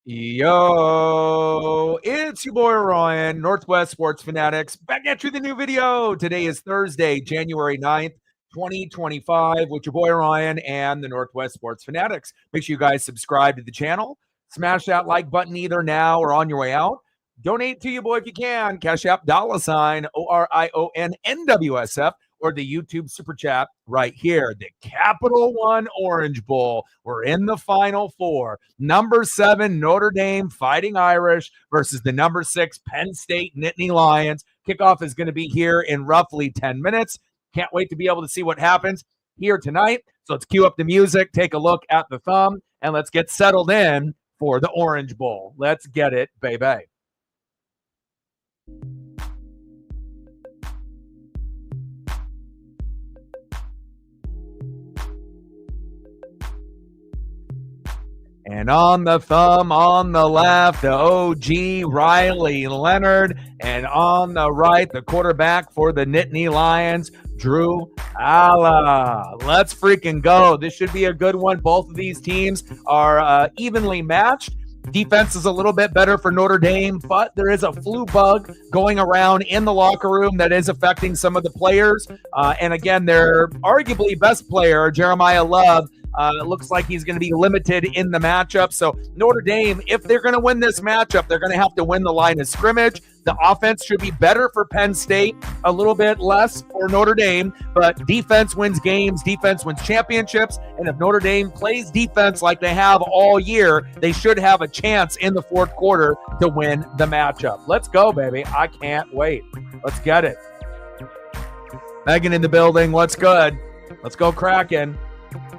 Yo, it's your boy Ryan, Northwest Sports Fanatics, back at you with a new video. Today is Thursday, January 9th, 2025, with your boy Ryan and the Northwest Sports Fanatics. Make sure you guys subscribe to the channel. Smash that like button either now or on your way out. Donate to your boy if you can. Cash App $ ORIONNWSF or the YouTube Super Chat right here. The Capital One Orange Bowl. We're in the Final Four. Number 7, Notre Dame Fighting Irish versus the number 6, Penn State Nittany Lions. Kickoff is going to be here in roughly 10 minutes. Can't wait to be able to see what happens here tonight. So let's cue up the music, take a look at the thumb, and let's get settled in for the Orange Bowl. Let's get it, baby. And on the thumb, on the left, the OG Riley Leonard. And on the right, the quarterback for the Nittany Lions, Drew Alla. Let's freaking go. This should be a good one. Both of these teams are evenly matched. Defense is a little bit better for Notre Dame, but there is a flu bug going around in the locker room that is affecting some of the players. And again, their arguably best player, Jeremiah Love, it looks like he's going to be limited in the matchup. So Notre Dame, if they're going to win this matchup, they're going to have to win the line of scrimmage. The offense should be better for Penn State, a little bit less for Notre Dame, but defense wins games, defense wins championships, and if Notre Dame plays defense like they have all year, they should have a chance in the fourth quarter to win the matchup. Let's go, baby. I can't wait. Let's get it. Megan in the building. What's good? Let's go Kraken.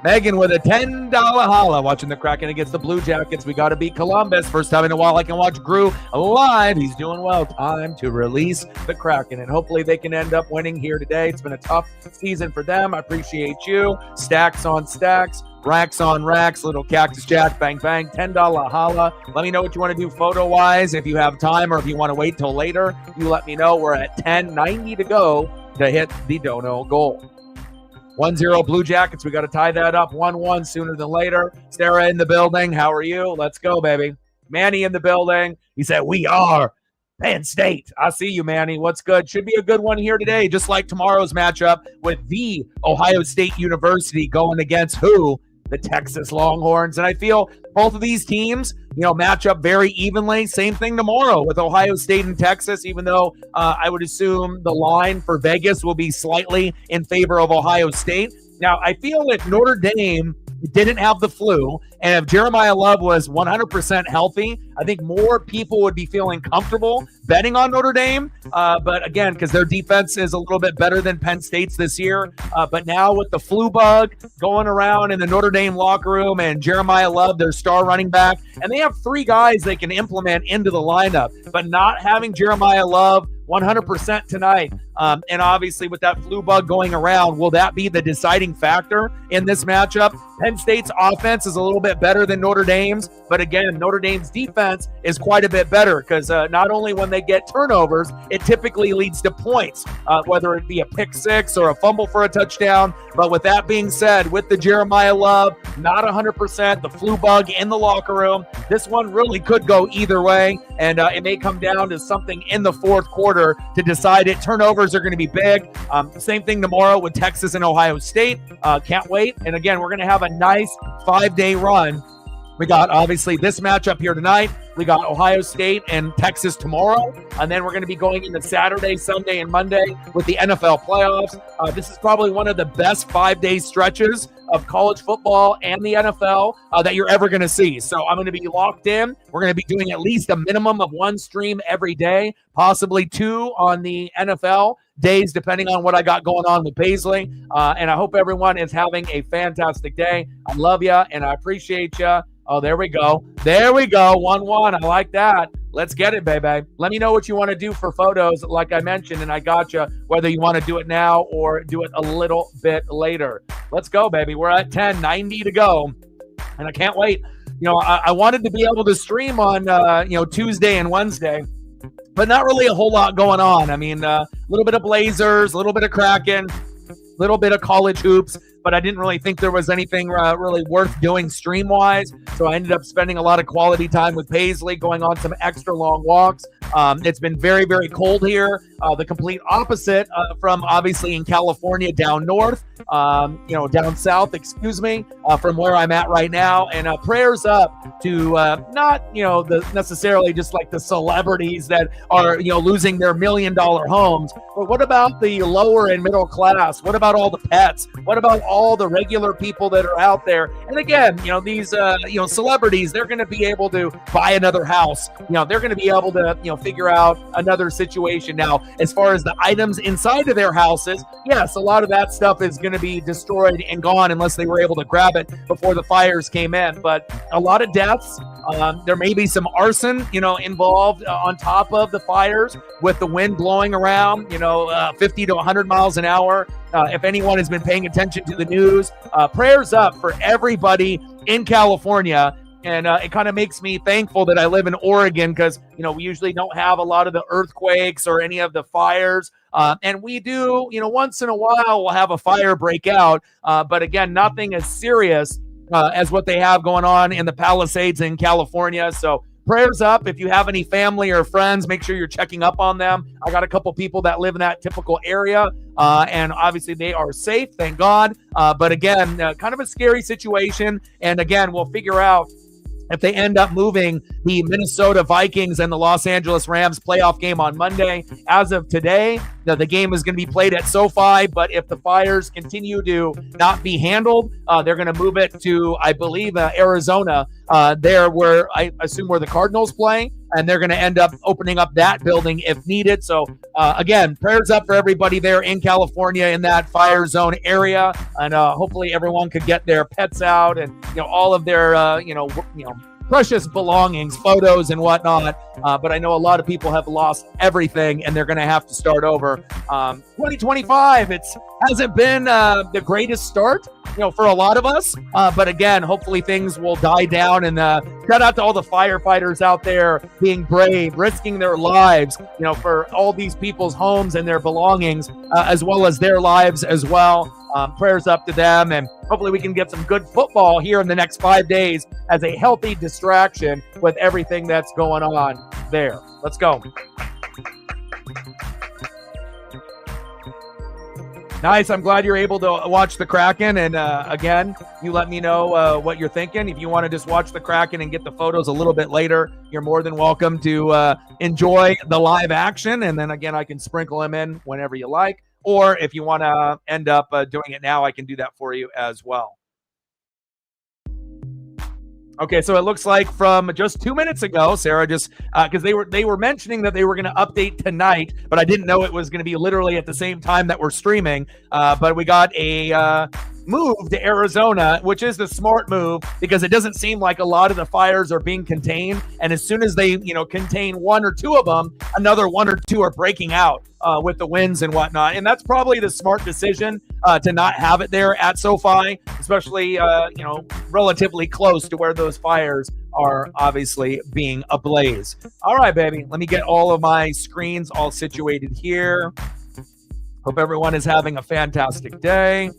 Megan with a $10 holla watching the Kraken against the Blue Jackets. We got to beat Columbus. First time in a while I can watch Gru live. He's doing well. Time to release the Kraken, and hopefully they can end up winning here today. It's been a tough season for them. I appreciate you. Stacks on stacks, racks on racks, little Cactus Jack, bang, bang, $10 holla. Let me know what you want to do photo-wise. If you have time or if you want to wait till later, you let me know. We're at 10:90 to go to hit the dono goal. 1-0 Blue Jackets. We got to tie that up 1-1 sooner than later. Sarah in the building. How are you? Let's go, baby. Manny in the building. He said, we are Penn State. I see you, Manny. What's good? Should be a good one here today, just like tomorrow's matchup with the Ohio State University going against who? The Texas Longhorns. And I feel both of these teams, match up very evenly. Same thing tomorrow with Ohio State and Texas, even though I would assume the line for Vegas will be slightly in favor of Ohio State. Now, I feel if Notre Dame didn't have the flu, and if Jeremiah Love was 100% healthy, I think more people would be feeling comfortable betting on Notre Dame. But again, because their defense is a little bit better than Penn State's this year. But now with the flu bug going around in the Notre Dame locker room and Jeremiah Love, their star running back, and they have 3 guys they can implement into the lineup, but not having Jeremiah Love 100% tonight. And obviously with that flu bug going around, will that be the deciding factor in this matchup? Penn State's offense is a little bit better than Notre Dame's, but again, Notre Dame's defense is quite a bit better because not only when they get turnovers, it typically leads to points, whether it be a pick six or a fumble for a touchdown. But with that being said, with the Jeremiah Love, not 100%, the flu bug in the locker room, this one really could go either way, and it may come down to something in the fourth quarter to decide it. Turnovers are going to be big. Same thing tomorrow with Texas and Ohio State. Can't wait. And again, we're going to have a nice 5-day run. We got obviously this matchup here tonight. We got Ohio State and Texas tomorrow. And then we're going to be going into Saturday, Sunday, and Monday with the NFL playoffs. This is probably one of the best 5-day stretches of college football and the NFL that you're ever going to see. So I'm going to be locked in. We're going to be doing at least a minimum of 1 stream every day, possibly 2 on the NFL days, depending on what I got going on with Paisley. And I hope everyone is having a fantastic day. I love you and I appreciate you. Oh, there we go. There we go. 1-1. I like that. Let's get it, baby. Let me know what you want to do for photos, like I mentioned, and I got you, whether you want to do it now or do it a little bit later. Let's go, baby. We're at 10:90 to go, and I can't wait. I wanted to be able to stream on, Tuesday and Wednesday, but not really a whole lot going on. I mean, a little bit of Blazers, a little bit of Kraken, little bit of college hoops, but I didn't really think there was anything really worth doing stream-wise. So I ended up spending a lot of quality time with Paisley, going on some extra long walks. It's been very, very cold here. The complete opposite from obviously in California down north, down south, from where I'm at right now. And prayers up to not, the necessarily just like the celebrities that are, losing their $1 million homes, but what about the lower and middle class? What about all the pets? What about all the regular people that are out there? And again, these, celebrities, they're going to be able to buy another house. They're going to be able to, figure out another situation. Now, as far as the items inside of their houses, yes, a lot of that stuff is going to be destroyed and gone unless they were able to grab it before the fires came in. But a lot of deaths. There may be some arson, involved on top of the fires with the wind blowing around, 50 to 100 miles an hour. If anyone has been paying attention to the news, prayers up for everybody in California. And it kind of makes me thankful that I live in Oregon because, we usually don't have a lot of the earthquakes or any of the fires. And we do, once in a while, we'll have a fire break out. But again, nothing as serious as what they have going on in the Palisades in California. So prayers up. If you have any family or friends, make sure you're checking up on them. I got a couple people that live in that typical area, and obviously they are safe, thank God. But again, kind of a scary situation. And again, we'll figure out if they end up moving the Minnesota Vikings and the Los Angeles Rams playoff game on Monday. As of today, the game is going to be played at SoFi, but if the fires continue to not be handled, they're going to move it to, I believe, Arizona, there where I assume where the Cardinals play, and they're going to end up opening up that building if needed. So, again, prayers up for everybody there in California in that fire zone area, and hopefully everyone could get their pets out and, all of their, precious belongings, photos and whatnot. But I know a lot of people have lost everything and they're going to have to start over. 2025, it hasn't been the greatest start, for a lot of us. But again, hopefully things will die down, and shout out to all the firefighters out there being brave, risking their lives, for all these people's homes and their belongings, as well as their lives as well. Prayers up to them, and hopefully we can get some good football here in the next 5 days as a healthy distraction with everything that's going on there. Let's go. Nice. I'm glad you're able to watch the Kraken. And again, you let me know what you're thinking. If you want to just watch the Kraken and get the photos a little bit later, you're more than welcome to enjoy the live action. And then again, I can sprinkle them in whenever you like. Or if you want to end up doing it now, I can do that for you as well. Okay, so it looks like from just 2 minutes ago, Sarah, just because they were mentioning that they were going to update tonight, but I didn't know it was going to be literally at the same time that we're streaming. But we got a move to Arizona, which is the smart move because it doesn't seem like a lot of the fires are being contained. And as soon as they, contain one or two of them, another one or two are breaking out with the winds and whatnot. And that's probably the smart decision to not have it there at SoFi, especially, relatively close to where those fires are obviously being ablaze. All right, baby. Let me get all of my screens all situated here. Hope everyone is having a fantastic day.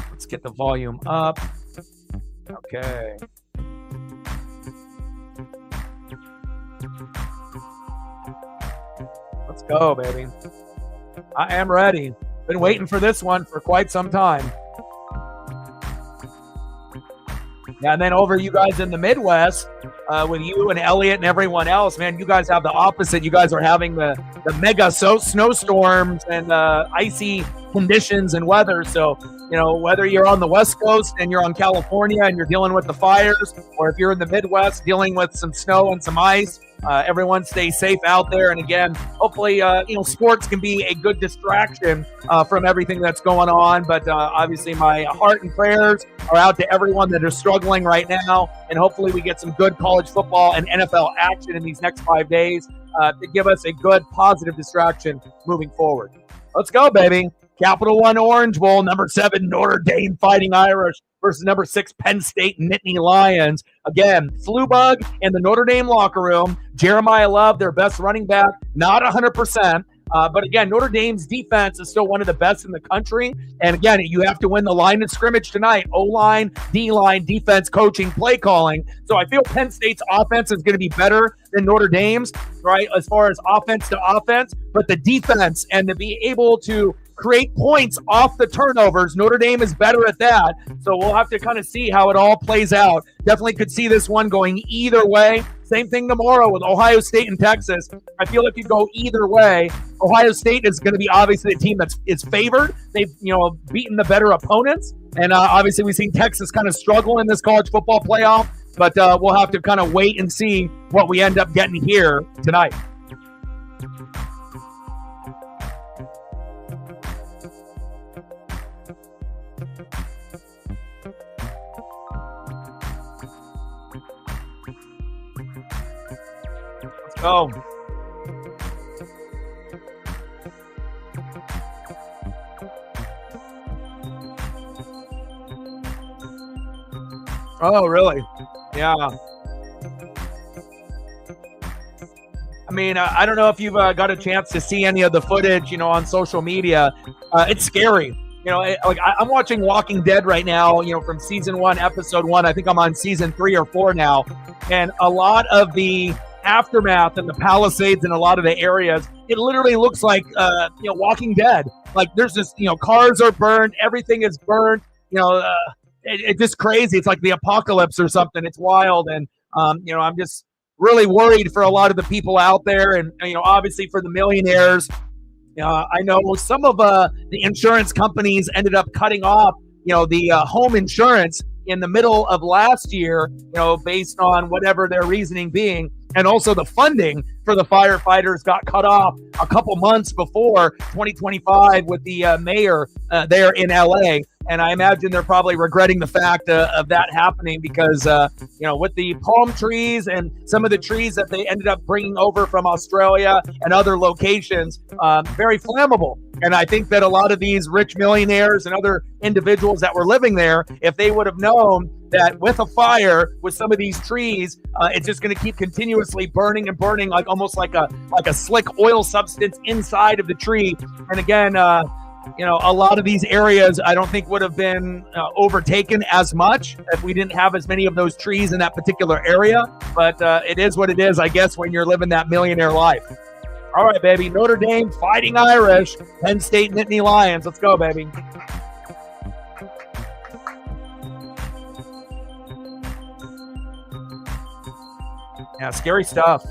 Let's get the volume up. Okay. Let's go, baby. I am ready. Been waiting for this one for quite some time. Yeah, and then over you guys in the Midwest, with you and Elliot and everyone else, man, you guys have the opposite. You guys are having the mega snowstorms and icy conditions and weather. So, whether you're on the West Coast and you're on California and you're dealing with the fires, or if you're in the Midwest dealing with some snow and some ice, everyone stay safe out there. And again, hopefully, sports can be a good distraction from everything that's going on. But obviously, my heart and prayers are out to everyone that is struggling right now. And hopefully we get some good college football and NFL action in these next 5 days to give us a good positive distraction moving forward. Let's go, baby. Capital One Orange Bowl, number 7 Notre Dame Fighting Irish versus number 6 Penn State Nittany Lions. Again, flu bug in the Notre Dame locker room. Jeremiah Love, their best running back, not 100%. But again, Notre Dame's defense is still one of the best in the country. And again, you have to win the line of scrimmage tonight. O-line, D-line, defense, coaching, play calling. So I feel Penn State's offense is going to be better than Notre Dame's, right, as far as offense to offense. But the defense and to be able to create points off the turnovers, Notre Dame is better at that. So we'll have to kind of see how it all plays out. Definitely could see this one going either way. Same thing tomorrow with Ohio State and Texas. I feel like you go either way. Ohio State is going to be obviously a team that is favored. They've beaten the better opponents, and obviously we've seen Texas kind of struggle in this college football playoff. But we'll have to kind of wait and see what we end up getting here tonight. Oh. Oh, really? Yeah. I mean, I don't know if you've got a chance to see any of the footage, on social media. It's scary. I'm watching Walking Dead right now, from season 1, episode 1. I think I'm on season 3 or 4 now. And a lot of the aftermath and the Palisades and a lot of the areas, it literally looks like Walking Dead. Like there's just cars are burned, everything is burned. It's just crazy. It's like the apocalypse or something. It's wild, and I'm just really worried for a lot of the people out there, and obviously for the millionaires. I know some of the insurance companies ended up cutting off the home insurance in the middle of last year, based on whatever their reasoning being. And also the funding for the firefighters got cut off a couple months before 2025 with the mayor there in LA. And I imagine they're probably regretting the fact of that happening because, with the palm trees and some of the trees that they ended up bringing over from Australia and other locations, very flammable. And I think that a lot of these rich millionaires and other individuals that were living there, if they would have known that with a fire with some of these trees, it's just going to keep continuously burning and burning, like almost like a slick oil substance inside of the tree. And again, a lot of these areas I don't think would have been overtaken as much if we didn't have as many of those trees in that particular area. But it is what it is, I guess, when you're living that millionaire life. All right, baby. Notre Dame, Fighting Irish, Penn State, Nittany Lions. Let's go, baby. Yeah, scary stuff.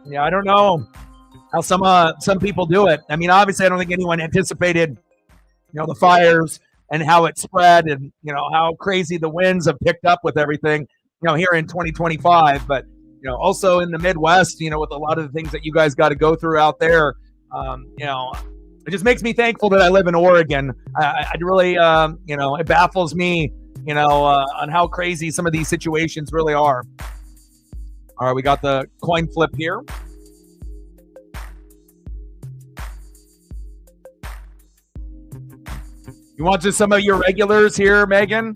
Yeah, I don't know how some people do it. I mean, obviously, I don't think anyone anticipated, the fires and how it spread and, how crazy the winds have picked up with everything, here in 2025. But, also in the Midwest, with a lot of the things that you guys got to go through out there, it just makes me thankful that I live in Oregon. I really, it baffles me, on how crazy some of these situations really are. All right, we got the coin flip here. You want just some of your regulars here, Megan?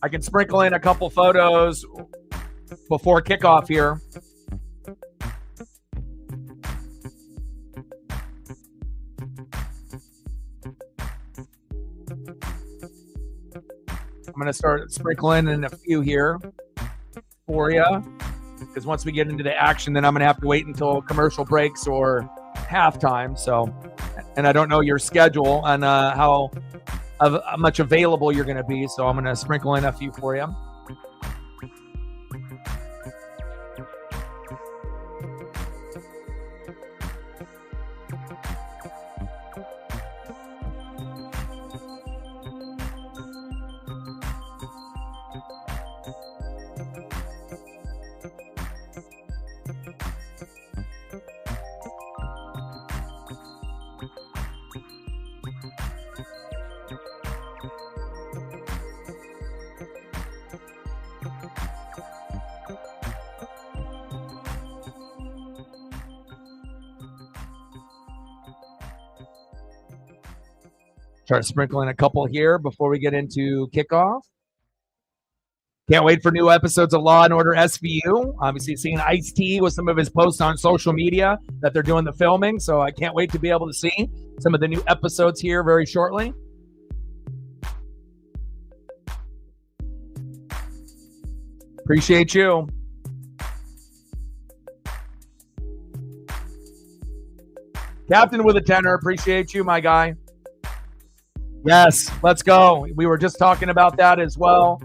I can sprinkle in a couple photos before kickoff here. I'm going to start sprinkling in a few here for you, because once we get into the action, then I'm going to have to wait until commercial breaks or halftime. So, and I don't know your schedule and how much available you're going to be. So I'm going to sprinkle in a few for you. Start sprinkling a couple here before we get into kickoff. Can't wait for new episodes of Law & Order SVU. Obviously, seeing Ice-T with some of his posts on social media that they're doing the filming, so I can't wait to be able to see some of the new episodes here very shortly. Appreciate you. Captain with a tenor, appreciate you, my guy. Yes, let's go. We were just talking about that as well.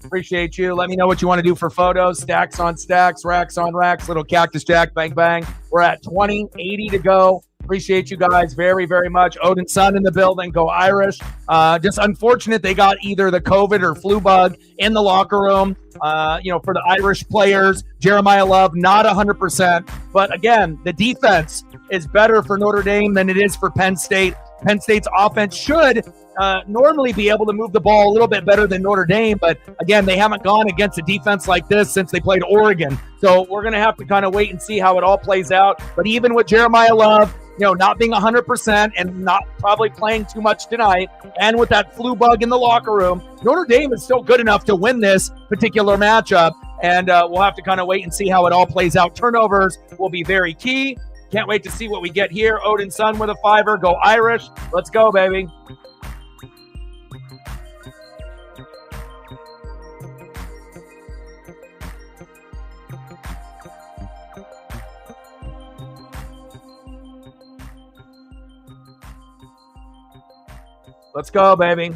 Appreciate you. Let me know what you want to do for photos. Stacks on stacks, racks on racks, little cactus jack, bang, bang. We're at 20:80 to go. Appreciate you guys very, very much. Odin's son in the building. Go Irish. Just unfortunate they got either the COVID or flu bug in the locker room. For the Irish players, Jeremiah Love, not 100%. But again, the defense is better for Notre Dame than it is for Penn State. Penn State's offense should normally be able to move the ball a little bit better than Notre Dame, but again, they haven't gone against a defense like this since they played Oregon. So we're going to have to kind of wait and see how it all plays out. But even with Jeremiah Love, not being 100% and not probably playing too much tonight, and with that flu bug in the locker room, Notre Dame is still good enough to win this particular matchup, and we'll have to kind of wait and see how it all plays out. Turnovers will be very key. Can't wait to see what we get here. Odin's son with a fiver. Go Irish. Let's go, baby. Let's go, baby.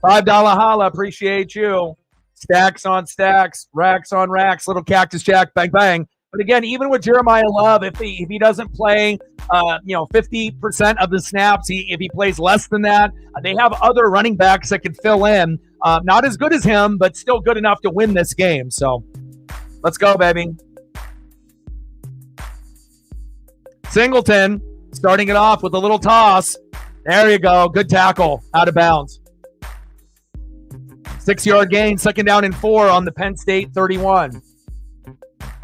$5 holla. Appreciate you. Stacks on stacks, racks on racks, little cactus jack, bang, bang. But again, even with Jeremiah Love, if he doesn't play, 50% of the snaps, if he plays less than that, they have other running backs that can fill in. Not as good as him, but still good enough to win this game. So let's go, baby. Singleton starting it off with a little toss. There you go. Good tackle. Out of bounds. 6-yard gain, 2nd down and 4 on the Penn State 31.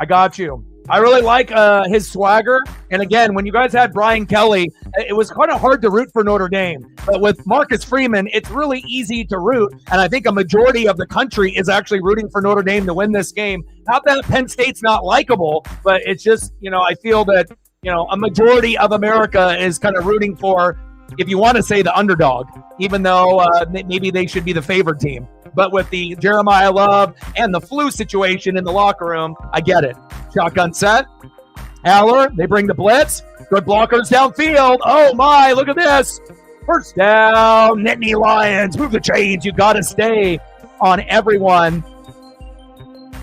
I got you. I really like his swagger. And again, when you guys had Brian Kelly, it was kind of hard to root for Notre Dame. But with Marcus Freeman, it's really easy to root. And I think a majority of the country is actually rooting for Notre Dame to win this game. Not that Penn State's not likable, but it's just, I feel that, a majority of America is kind of rooting for, if you want to say, the underdog, even though maybe they should be the favored team. But with the Jeremiah Love and the flu situation in the locker room, I get it. Shotgun set. Haller, they bring the blitz. Good blockers downfield. Oh, my, look at this. First down, Nittany Lions. Move the chains. You got to stay on everyone.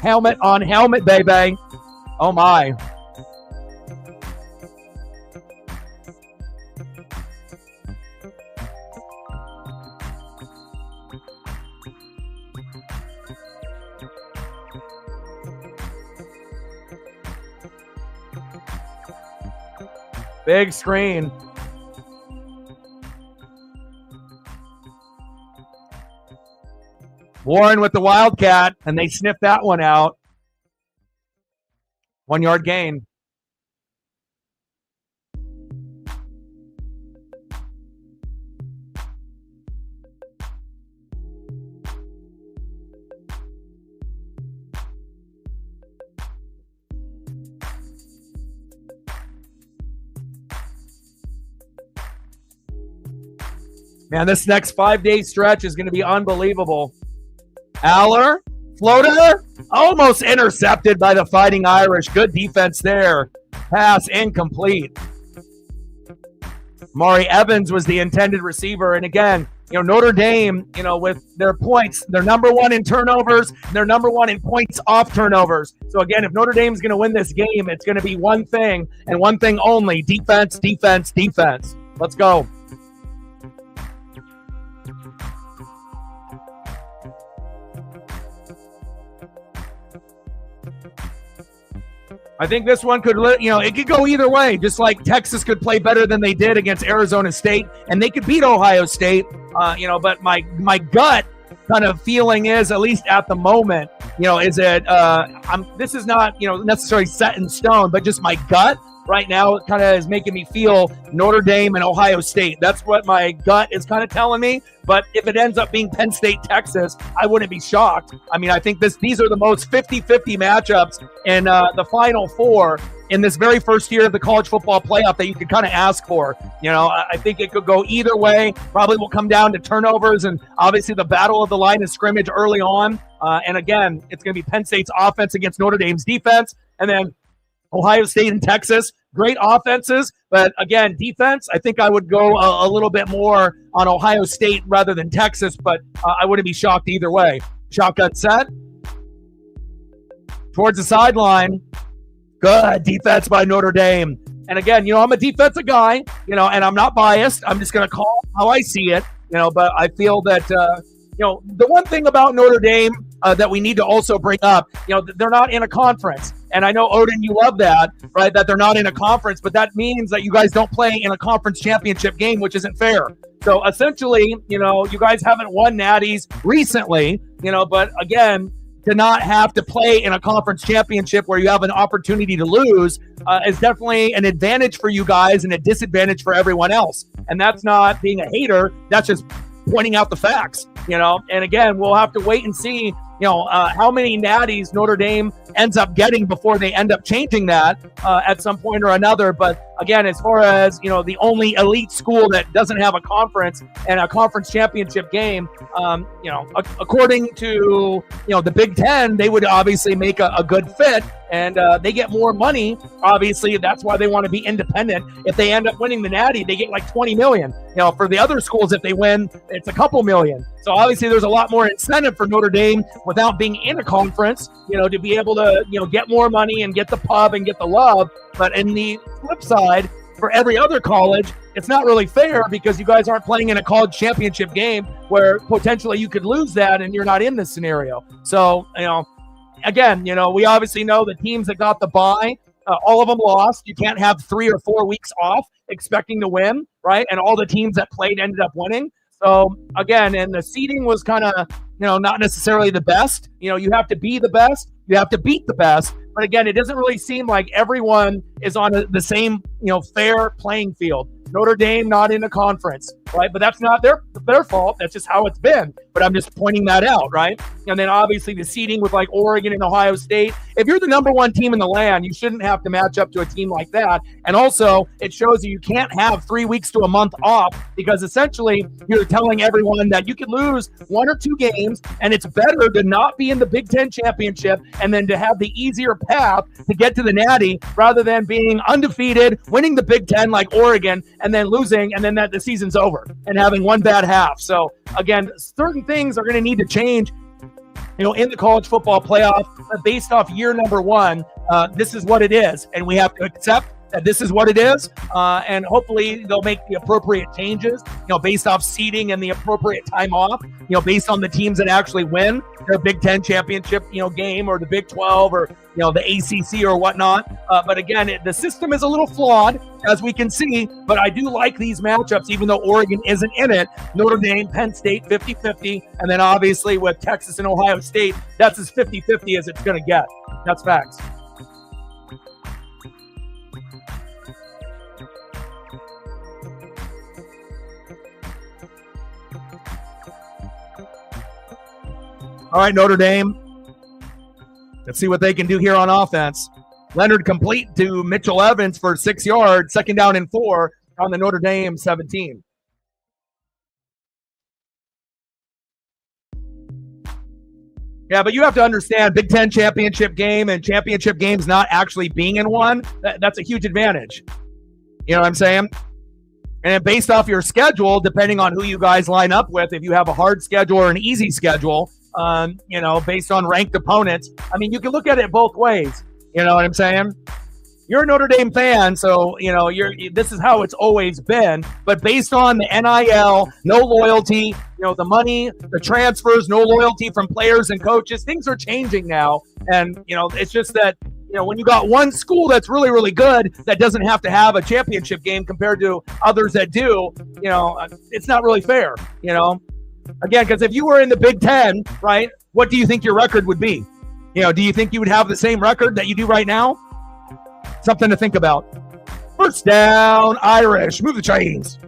Helmet on helmet, baby. Oh, my. Big screen. Warren with the Wildcat, and they sniffed that one out. 1-yard gain. Man, this next 5-day stretch is going to be unbelievable. Aller, floater, almost intercepted by the Fighting Irish. Good defense there. Pass incomplete. Mari Evans was the intended receiver. And again, Notre Dame, with their points, they're number 1 in turnovers. They're number 1 in points off turnovers. So again, if Notre Dame's going to win this game, it's going to be one thing and one thing only: defense, defense, defense. Let's go. I think this one could, it could go either way. Just like Texas could play better than they did against Arizona State, and they could beat Ohio State. But my gut kind of feeling is, at least at the moment, is that this is not necessarily set in stone, but just my gut right now it kind of is making me feel Notre Dame and Ohio State. That's what my gut is kind of telling me. But if it ends up being Penn State, Texas, I wouldn't be shocked. I mean, I think these are the most 50-50 matchups in the Final Four in this very first year of the college football playoff that you could kind of ask for. You know, I think it could go either way. Probably will come down to turnovers and obviously the battle of the line of scrimmage early on. And again, it's going to be Penn State's offense against Notre Dame's defense. And then Ohio State and Texas, great offenses. But again, defense, I think I would go a little bit more on Ohio State rather than Texas. But I wouldn't be shocked either way. Shotgun set. Towards the sideline. Good defense by Notre Dame. And again, you know, I'm a defensive guy, you know, and I'm not biased. I'm just going to call how I see it, you know, but I feel that, you know, the one thing about Notre Dame that we need to also bring up, you know, they're not in a conference. And I know, Odin, you love that, right, that they're not in a conference, but that means that you guys don't play in a conference championship game, which isn't fair. So essentially, you know, you guys haven't won natties recently, you know, but again, to not have to play in a conference championship where you have an opportunity to lose is definitely an advantage for you guys and a disadvantage for everyone else. And that's not being a hater. That's just pointing out the facts, you know. And again, we'll have to wait and see, you know, how many natties Notre Dame ends up getting before they end up changing that at some point or another. But again, as far as, you know, the only elite school that doesn't have a conference and a conference championship game, you know, according to, you know, the Big Ten, they would obviously make a good fit. And they get more money. Obviously, that's why they want to be independent. If they end up winning the Natty, they get like $20 million. You know, for the other schools, if they win, it's a couple million. So obviously, there's a lot more incentive for Notre Dame without being in a conference, you know, to be able to, you know, get more money and get the pub and get the love. But in the flip side, for every other college, it's not really fair because you guys aren't playing in a college championship game where potentially you could lose that and you're not in this scenario. So, you know, again, you know, we obviously know the teams that got the bye, all of them lost. You can't have 3 or 4 weeks off expecting to win, right? And all the teams that played ended up winning. So, again, and the seeding was kind of, you know, not necessarily the best. You know, you have to be the best. You have to beat the best. But again, it doesn't really seem like everyone is on the same, you know, fair playing field. Notre Dame not in a conference, right? But that's not their fault. That's just how it's been. But I'm just pointing that out, right? And then obviously the seeding with like Oregon and Ohio State. If you're the number one team in the land, you shouldn't have to match up to a team like that. And also, it shows you can't have 3 weeks to a month off because essentially you're telling everyone that you could lose 1 or 2 games and it's better to not be in the Big Ten championship and then to have the easier path to get to the Natty rather than being undefeated, winning the Big Ten like Oregon, and then losing, and then that the season's over and having one bad half. So again, certain things are going to need to change, you know, in the college football playoff based off year number 1. This is what it is, and we have to accept that this is what it is, and hopefully they'll make the appropriate changes, you know, based off seeding and the appropriate time off, you know, based on the teams that actually win their Big Ten championship, you know, game, or the Big 12, or, you know, the ACC or whatnot. But again, the system is a little flawed, as we can see, but I do like these matchups, even though Oregon isn't in it. Notre Dame, Penn State, 50-50, and then obviously with Texas and Ohio State, that's as 50-50 as it's going to get. That's facts. All right, Notre Dame. Let's see what they can do here on offense. Leonard complete to Mitchell Evans for 6 yards, 2nd down and 4 on the Notre Dame 17. Yeah, but you have to understand, Big Ten championship game and championship games not actually being in one, that's a huge advantage. You know what I'm saying? And based off your schedule, depending on who you guys line up with, if you have a hard schedule or an easy schedule, you know, based on ranked opponents, I mean, you can look at it both ways. You know what I'm saying? You're a Notre Dame fan, so, you know, this is how it's always been. But based on the NIL, no loyalty, you know, the money, the transfers, no loyalty from players and coaches, things are changing now. And, you know, it's just that, you know, when you got one school that's really, really good that doesn't have to have a championship game compared to others that do, you know, it's not really fair, you know. Again, because if you were in the Big Ten, right, what do you think your record would be? You know, do you think you would have the same record that you do right now? Something to think about. First down, Irish. Move the chains.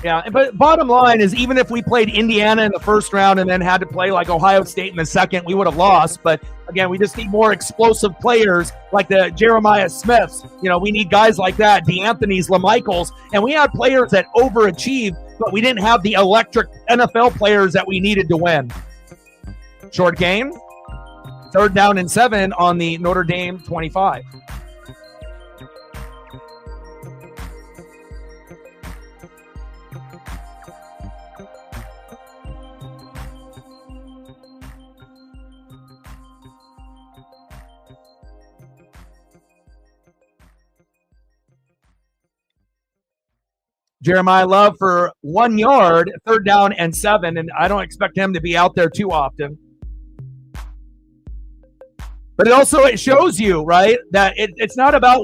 Yeah, but bottom line is even if we played Indiana in the first round and then had to play like Ohio State in the second, we would have lost. But again, we just need more explosive players like the Jeremiah Smiths. You know, we need guys like that, DeAnthony's, LaMichaels, and we had players that overachieved, but we didn't have the electric NFL players that we needed to win. Short game, 3rd down and 7 on the Notre Dame 25. Jeremiah Love for 1 yard, 3rd down and 7, and I don't expect him to be out there too often. But it shows you, right, that it's not about,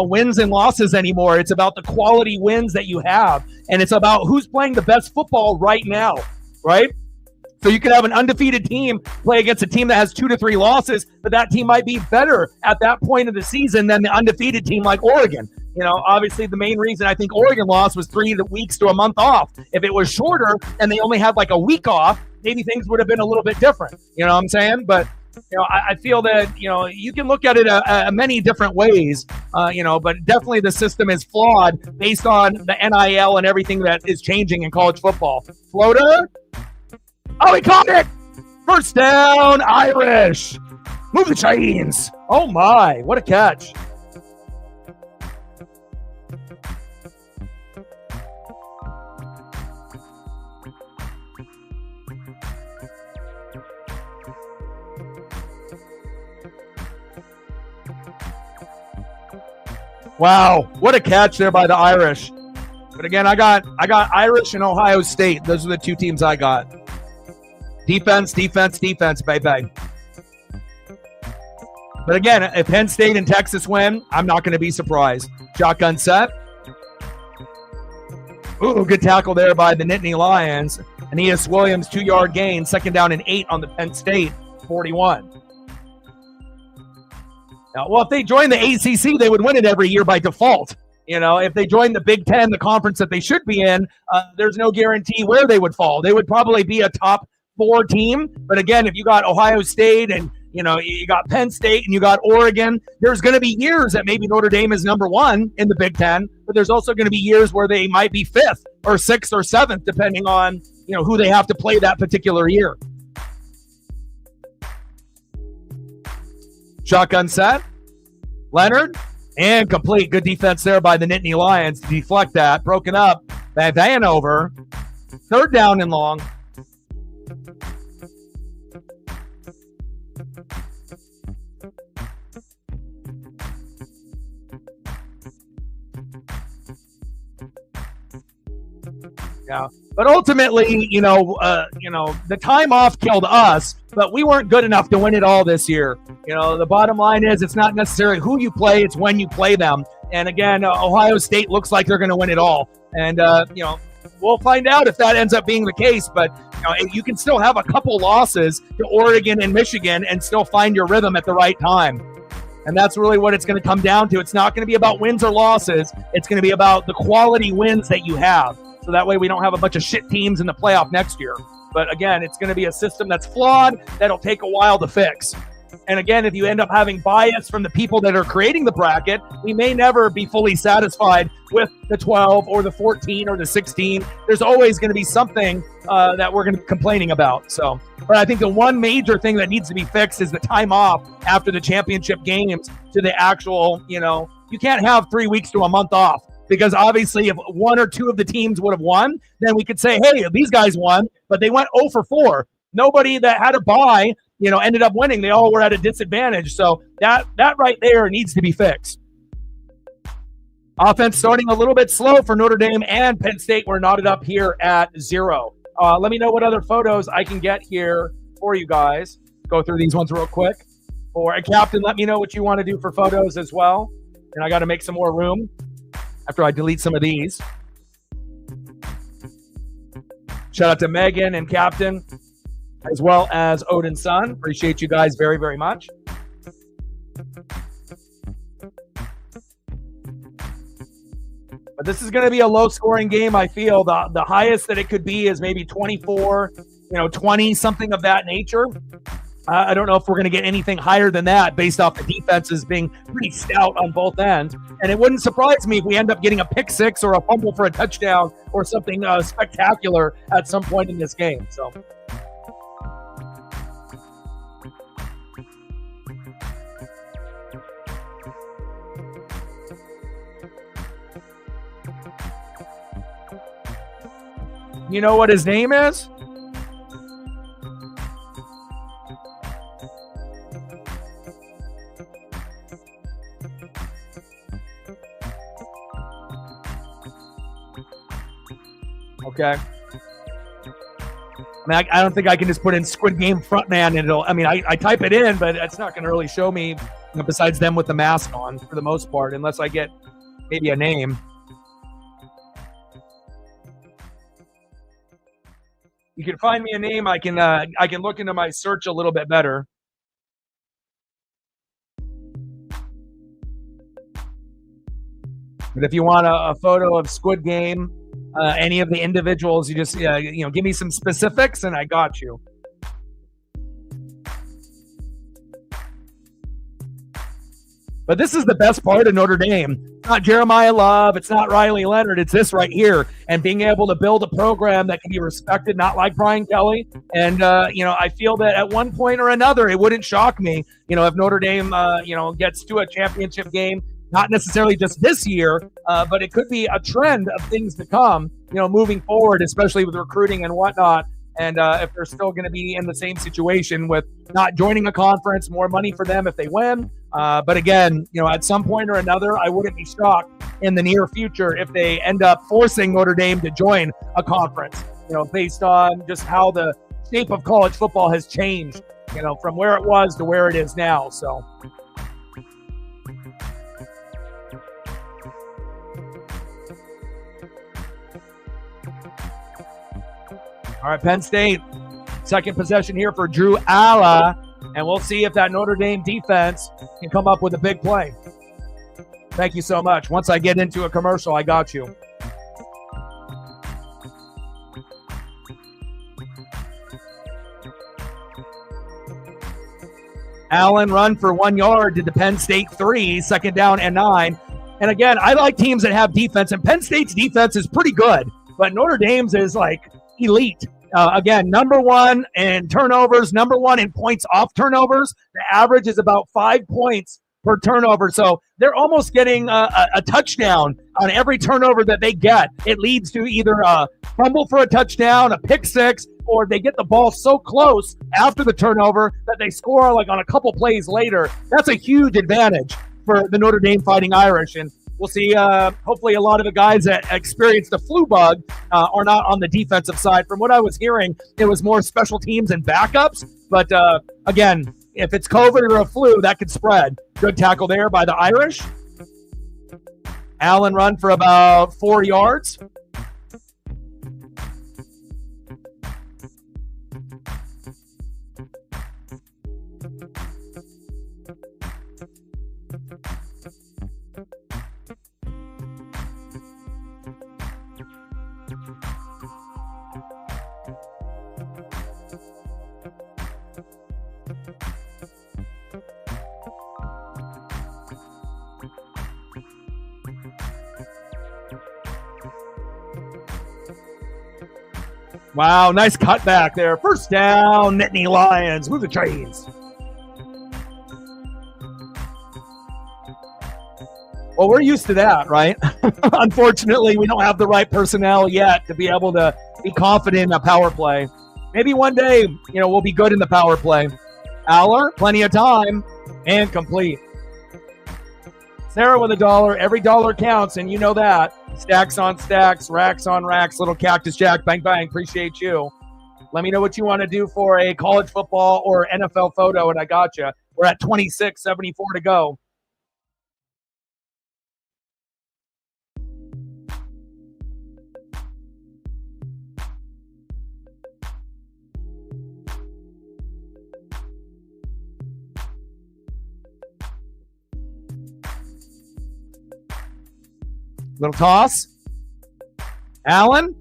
wins and losses anymore. It's about the quality wins that you have, and it's about who's playing the best football right now, right? So you could have an undefeated team play against a team that has 2 to 3 losses, but that team might be better at that point of the season than the undefeated team like Oregon. You know, obviously the main reason I think Oregon lost was 3 weeks to a month off. If it was shorter and they only had like a week off, maybe things would have been a little bit different. You know what I'm saying? But, you know, I feel that, you know, you can look at it many different ways, but definitely the system is flawed based on the NIL and everything that is changing in college football. Floater. Oh, he caught it. First down, Irish. Move the chains. Oh, my. What a catch. Wow, what a catch there by the Irish. But again, I got Irish and Ohio State. Those are the 2 teams I got. Defense, baby. But again, if Penn State and Texas win, I'm not going to be surprised. Shotgun set. Ooh, good tackle there by the Nittany Lions. Aeneas Williams, 2-yard gain, 2nd down and 8 on the Penn State 41. Well, if they join the ACC, they would win it every year by default. You know, if they join the Big Ten, the conference that they should be in, there's no guarantee where they would fall. They would probably be a top 4 team. But again, if you got Ohio State and, you know, you got Penn State and you got Oregon, there's going to be years that maybe Notre Dame is number 1 in the Big Ten, but there's also going to be years where they might be 5th or 6th or 7th, depending on, you know, who they have to play that particular year. Shotgun set. Leonard. And complete. Good defense there by the Nittany Lions to deflect that. Broken up. Van over. 3rd down and long. Yeah. But ultimately, the time off killed us, but we weren't good enough to win it all this year. You know, the bottom line is it's not necessarily who you play, it's when you play them. And again, Ohio State looks like they're going to win it all. And, we'll find out if that ends up being the case. But, you can still have a couple losses to Oregon and Michigan and still find your rhythm at the right time. And that's really what it's going to come down to. It's not going to be about wins or losses. It's going to be about the quality wins that you have. So that way we don't have a bunch of shit teams in the playoff next year. But again, it's going to be a system that's flawed that'll take a while to fix. And again, if you end up having bias from the people that are creating the bracket, we may never be fully satisfied with the 12 or the 14 or the 16. There's always going to be something that we're going to be complaining about. So, but I think the one major thing that needs to be fixed is the time off after the championship games to the actual, you can't have 3 weeks to a month off. Because obviously if 1 or 2 of the teams would have won, then we could say, hey, these guys won, but they went 0 for 4. Nobody that had a bye, ended up winning. They all were at a disadvantage. So that right there needs to be fixed. Offense starting a little bit slow for Notre Dame and Penn State. We're knotted up here at 0. Let me know what other photos I can get here for you guys. Go through these ones real quick. Or Captain, let me know what you want to do for photos as well. And I got to make some more room after I delete some of these. Shout out to Megan and Captain, as well as Odin's son. Appreciate you guys very, very much. But this is going to be a low-scoring game, I feel. The highest that it could be is maybe 24, 20, something of that nature. I don't know if we're going to get anything higher than that based off the defenses being pretty stout on both ends. And it wouldn't surprise me if we end up getting a pick six or a fumble for a touchdown or something spectacular at some point in this game. So, you know what his name is? Okay. I mean, I don't think I can just put in Squid Game frontman and it'll, I type it in, but it's not going to really show me, besides them with the mask on for the most part, unless I get maybe a name. You can find me a name. I can look into my search a little bit better. But if you want a photo of Squid Game, any of the individuals, you just give me some specifics and I got you. But this is the best part of Notre Dame. It's not Jeremiah Love. It's not Riley Leonard. It's this right here. And being able to build a program that can be respected, not like Brian Kelly. And, I feel that at one point or another, it wouldn't shock me, if Notre Dame, gets to a championship game, not necessarily just this year, but it could be a trend of things to come, moving forward, especially with recruiting and whatnot. And if they're still going to be in the same situation with not joining a conference, more money for them if they win. But again, at some point or another, I wouldn't be shocked in the near future if they end up forcing Notre Dame to join a conference, based on just how the shape of college football has changed, from where it was to where it is now. So. All right, Penn State, second possession here for Drew Alla, and we'll see if that Notre Dame defense can come up with a big play. Thank you so much. Once I get into a commercial, I got you. Allen run for 1 yard to the Penn State 3, second down and 9. And again, I like teams that have defense, and Penn State's defense is pretty good, but Notre Dame's is like elite. Again, number one in turnovers, number one in points off turnovers. The average is about 5 points per turnover. So they're almost getting a touchdown on every turnover that they get. It leads to either a fumble for a touchdown, a pick six, or they get the ball so close after the turnover that they score like on a couple plays later. That's a huge advantage for the Notre Dame Fighting Irish. And we'll see, hopefully a lot of the guys that experienced the flu bug are not on the defensive side. From what I was hearing, it was more special teams and backups. But again, if it's COVID or a flu, that could spread. Good tackle there by the Irish. Allen run for about 4 yards. Wow, nice cutback there. First down, Nittany Lions. Move the chains. Well, we're used to that, right? Unfortunately, we don't have the right personnel yet to be able to be confident in a power play. Maybe one day, we'll be good in the power play. Aller, plenty of time, and complete. Sarah with $1. Every dollar counts, and you know that. Stacks on stacks, racks on racks, little Cactus Jack, bang, bang. Appreciate you. Let me know what you want to do for a college football or NFL photo, and I got you. We're at 26:74 to go. Little toss. Allen.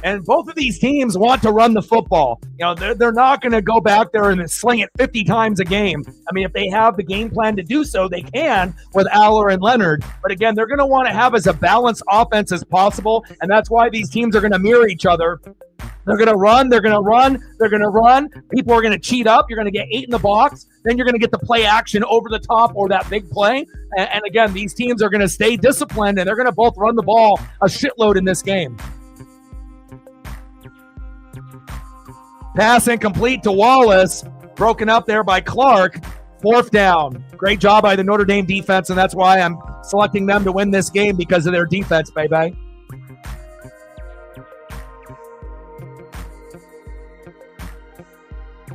And both of these teams want to run the football. You know, they're not going to go back there and sling it 50 times a game. I mean, if they have the game plan to do so, they can with Aller and Leonard. But again, they're going to want to have as a balanced offense as possible, and that's why these teams are going to mirror each other. They're going to run, they're going to run, they're going to run. People are going to cheat up. You're going to get 8 in the box. Then you're going to get the play action over the top or that big play. And again, these teams are going to stay disciplined, and they're going to both run the ball a shitload in this game. Pass incomplete to Wallace. Broken up there by Clark. 4th down. Great job by the Notre Dame defense, and that's why I'm selecting them to win this game because of their defense, baby.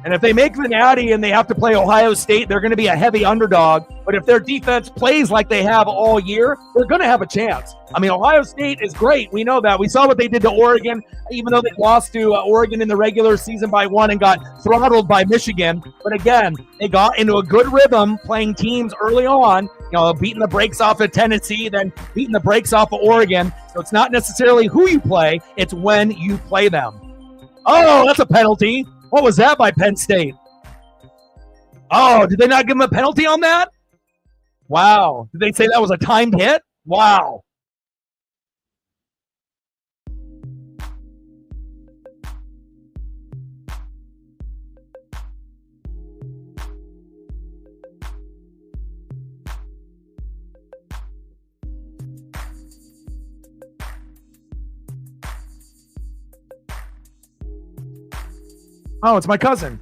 And if they make the Natty and they have to play Ohio State, they're going to be a heavy underdog. But if their defense plays like they have all year, they're going to have a chance. I mean, Ohio State is great. We know that. We saw what they did to Oregon, even though they lost to Oregon in the regular season by 1 and got throttled by Michigan. But again, they got into a good rhythm playing teams early on, you know, beating the brakes off of Tennessee, then beating the brakes off of Oregon. So it's not necessarily who you play, it's when you play them. Oh, that's a penalty. What was that by Penn State? Oh, did they not give him a penalty on that? Wow. Did they say that was a timed hit? Wow. Oh, it's my cousin.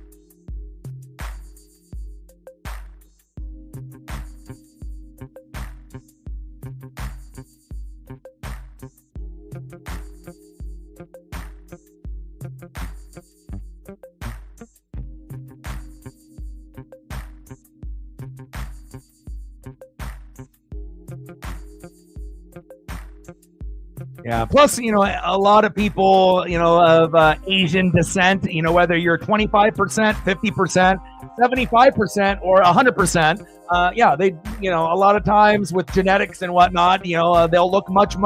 Yeah. Plus, you know, a lot of people, you know, of Asian descent, you know, whether you're 25%, 50%, 75%, or 100%, yeah, they, you know, a lot of times with genetics and whatnot, you know, they'll look much,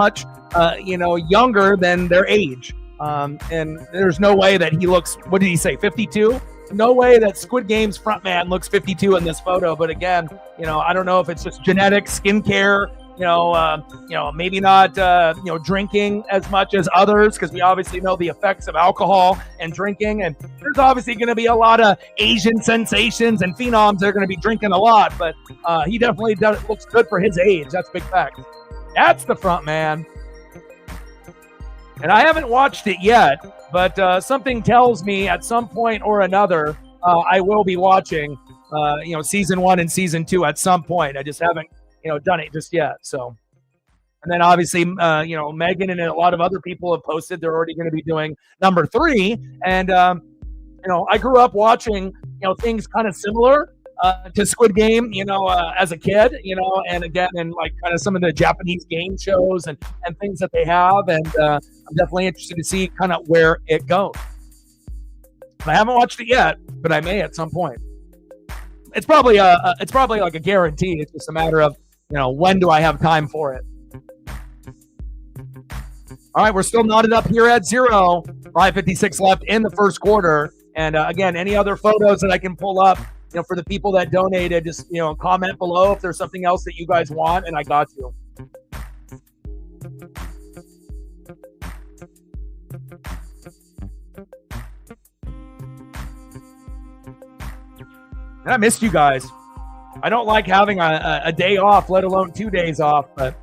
you know, younger than their age. And there's no way that he looks, what did he say, 52? No way that Squid Game's front man looks 52 in this photo. But again, you know, I don't know if it's just genetics, skincare, you know, maybe not, you know, drinking as much as others, because we obviously know the effects of alcohol and drinking. And there's obviously going to be a lot of Asian sensations and phenoms that are going to be drinking a lot. But he definitely looks good for his age. That's a big fact. That's the front man. And I haven't watched it yet, but something tells me at some point or another, I will be watching, you know, season 1 and season 2 at some point. I just haven't, you know, done it just yet. So, and then obviously, you know, Megan and a lot of other people have posted they're already going to be doing number 3. And, you know, I grew up watching, you know, things kind of similar to Squid Game, you know, as a kid, you know, and again, in like kind of some of the Japanese game shows and things that they have. And I'm definitely interested to see kind of where it goes. I haven't watched it yet, but I may at some point. It's probably like a guarantee. It's just a matter of, you know, when do I have time for it? All right, we're still knotted up here at 0. 5:56 left in the first quarter. And again, any other photos that I can pull up, you know, for the people that donated, just, you know, comment below if there's something else that you guys want, and I got you. And I missed you guys. I don't like having a day off, let alone 2 days off, but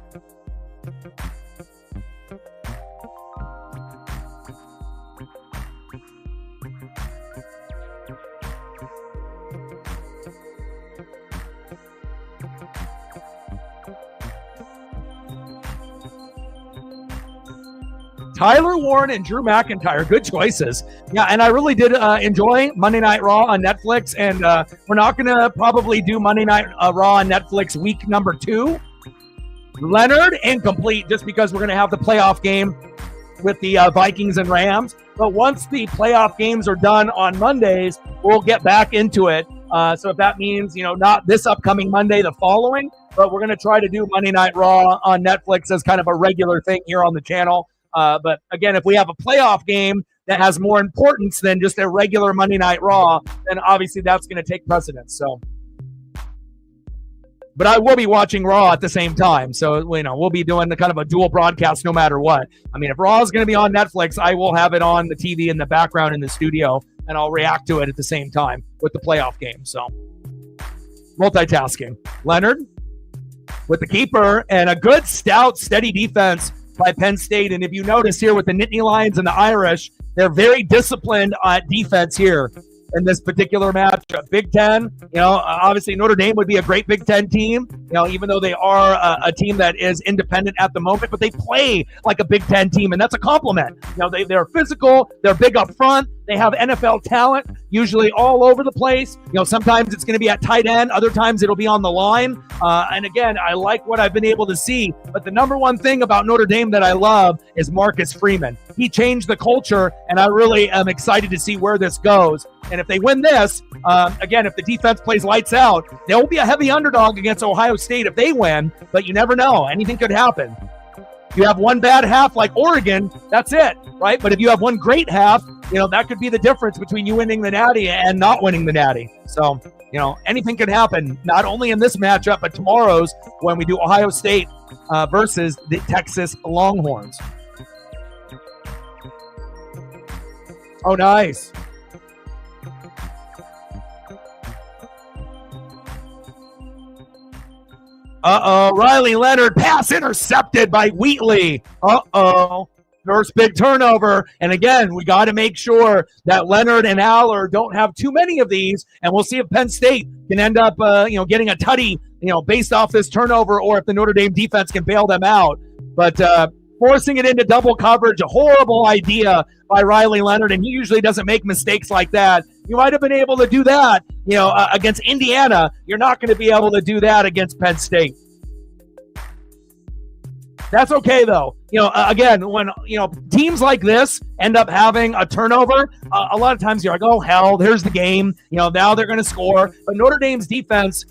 Tyler Warren and Drew McIntyre, good choices. Yeah, and I really did enjoy Monday Night Raw on Netflix, and we're not going to probably do Monday Night Raw on Netflix week number 2. Leonard, incomplete, just because we're going to have the playoff game with the Vikings and Rams. But once the playoff games are done on Mondays, we'll get back into it. So if that means, you know, not this upcoming Monday, the following, but we're going to try to do Monday Night Raw on Netflix as kind of a regular thing here on the channel. But again, if we have a playoff game that has more importance than just a regular Monday Night Raw, then obviously that's going to take precedence. So, but I will be watching Raw at the same time. So, we'll be doing the kind of a dual broadcast no matter what. I mean, if Raw is going to be on Netflix, I will have it on the TV in the background in the studio, and I'll react to it at the same time with the playoff game. So, multitasking. Leonard with the keeper and a good, stout, steady defense by Penn State. And if you notice here with the Nittany Lions and the Irish, they're very disciplined at defense here in this particular matchup. Big Ten, obviously Notre Dame would be a great Big Ten team, even though they are a team that is independent at the moment, but they play like a Big Ten team, and that's a compliment. They're physical, they're big up front, they have NFL talent, usually all over the place. Sometimes it's going to be at tight end, other times it'll be on the line. And again, I like what I've been able to see, but the number one thing about Notre Dame that I love is Marcus Freeman. He changed the culture, and I really am excited to see where this goes. And if they win this, again, if the defense plays lights out, they'll be a heavy underdog against Ohio State if they win, but you never know. Anything could happen. If you have one bad half like Oregon, that's it, right? But if you have one great half, that could be the difference between you winning the Natty and not winning the Natty. So, anything could happen, not only in this matchup, but tomorrow's when we do Ohio State versus the Texas Longhorns. Oh, nice. Riley Leonard, pass intercepted by Wheatley. First big turnover. And again, we got to make sure that Leonard and Aller don't have too many of these. And we'll see if Penn State can end up, getting a tutty, based off this turnover, or if the Notre Dame defense can bail them out. But forcing it into double coverage, a horrible idea by Riley Leonard, and he usually doesn't make mistakes like that. You might have been able to do that, against Indiana. You're not going to be able to do that against Penn State. That's okay, though. Again, when, teams like this end up having a turnover, a lot of times you're like, oh, hell, there's the game. Now they're going to score. But Notre Dame's defense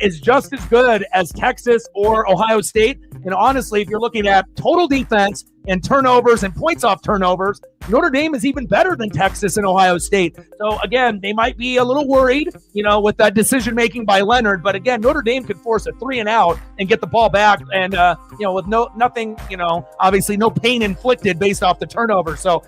is just as good as Texas or Ohio State. And honestly, if you're looking at total defense and turnovers and points off turnovers, Notre Dame is even better than Texas and Ohio State. So, again, they might be a little worried, with that decision-making by Leonard. But, again, Notre Dame could force a 3-and-out and get the ball back and, with nothing, obviously no pain inflicted based off the turnover. So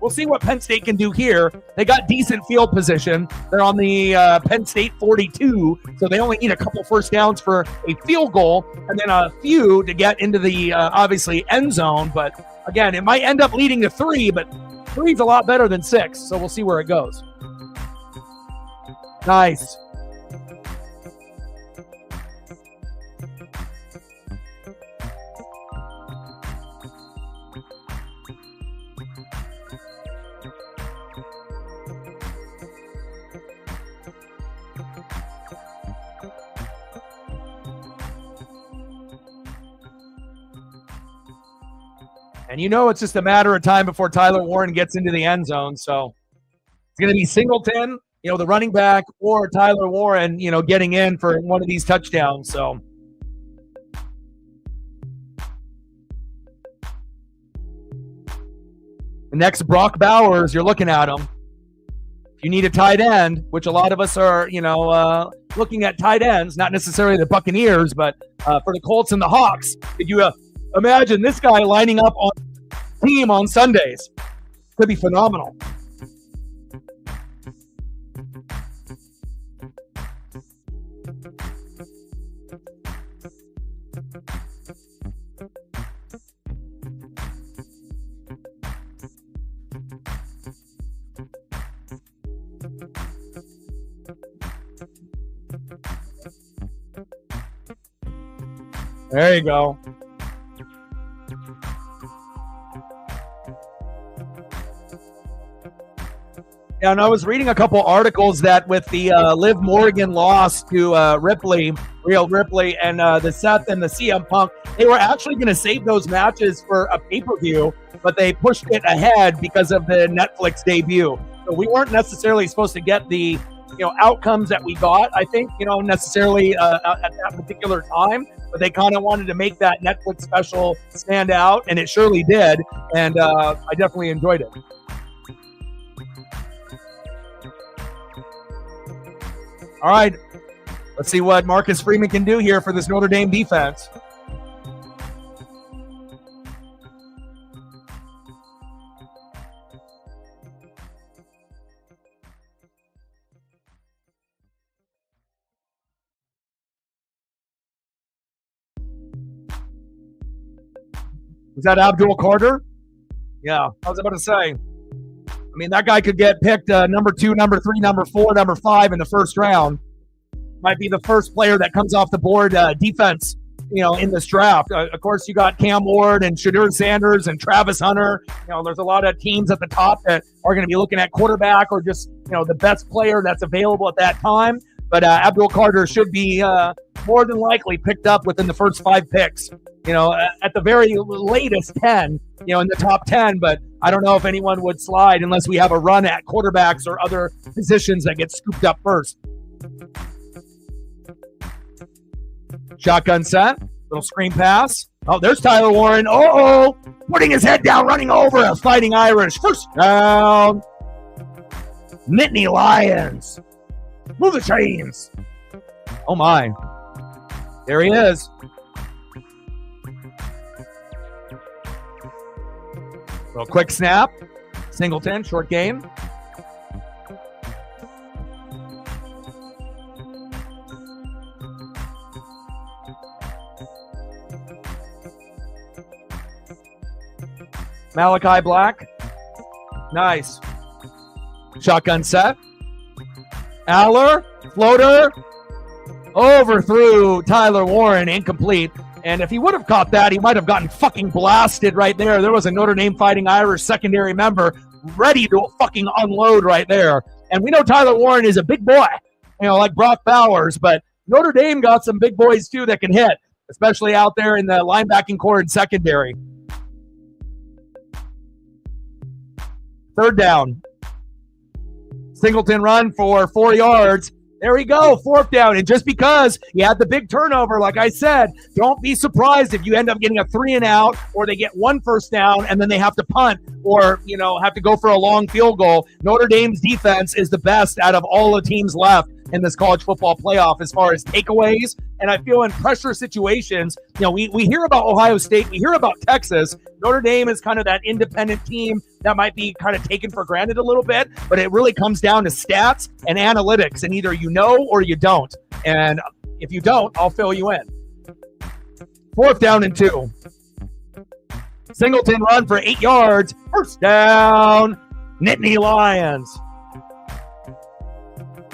we'll see what Penn State can do here. They got decent field position. They're on the Penn State 42, so they only need a couple first downs for a field goal and then a few to get into the, obviously, end zone. But, again, it might end up leading to 3, but 3 is a lot better than 6, so we'll see where it goes. Nice. And it's just a matter of time before Tyler Warren gets into the end zone. So it's going to be Singleton, the running back, or Tyler Warren, getting in for one of these touchdowns. So the next Brock Bowers, you're looking at him. If you need a tight end, which a lot of us are, looking at tight ends, not necessarily the Buccaneers, but for the Colts and the Hawks, did you imagine this guy lining up on team on Sundays? Could be phenomenal. There you go. Yeah, and I was reading a couple articles that with the Liv Morgan loss to Rhea Ripley, and the Seth and the CM Punk, they were actually going to save those matches for a pay-per-view, but they pushed it ahead because of the Netflix debut. So we weren't necessarily supposed to get the outcomes that we got, I think, necessarily at that particular time, but they kind of wanted to make that Netflix special stand out, and it surely did, and I definitely enjoyed it. All right, let's see what Marcus Freeman can do here for this Notre Dame defense. Was that Abdul Carter? Yeah, I was about to say. I mean, that guy could get picked number 2, number 3, number 4, number 5 in the first round. Might be the first player that comes off the board defense, in this draft. Of course, you got Cam Ward and Shadur Sanders and Travis Hunter. There's a lot of teams at the top that are going to be looking at quarterback or just, the best player that's available at that time. But Abdul Carter should be more than likely picked up within the first 5 picks. At the very latest 10, in the top 10, but I don't know if anyone would slide unless we have a run at quarterbacks or other positions that get scooped up first. Shotgun set, little screen pass. Oh, there's Tyler Warren. Putting his head down, running over a Fighting Irish. First down. Nittany Lions. Move the chains. Oh, my. There he is. Little quick snap. Singleton, short game. Malachi Black. Nice. Shotgun set. Aller. Floater. Overthrew Tyler Warren. Incomplete. And if he would have caught that, he might have gotten fucking blasted right there. There was a Notre Dame Fighting Irish secondary member ready to fucking unload right there. And we know Tyler Warren is a big boy, like Brock Bowers, but Notre Dame got some big boys too that can hit, especially out there in the linebacking core and secondary. Third down. Singleton run for 4 yards. There we go, 4th down. And just because you had the big turnover, like I said, don't be surprised if you end up getting a 3 and out, or they get 1 first down and then they have to punt or, have to go for a long field goal. Notre Dame's defense is the best out of all the teams left in this college football playoff as far as takeaways. And I feel in pressure situations, we hear about Ohio State, we hear about Texas. Notre Dame is kind of that independent team that might be kind of taken for granted a little bit, but it really comes down to stats and analytics, and either you know or you don't. And if you don't, I'll fill you in. 4th down and 2. Singleton run for 8 yards. First down, Nittany Lions.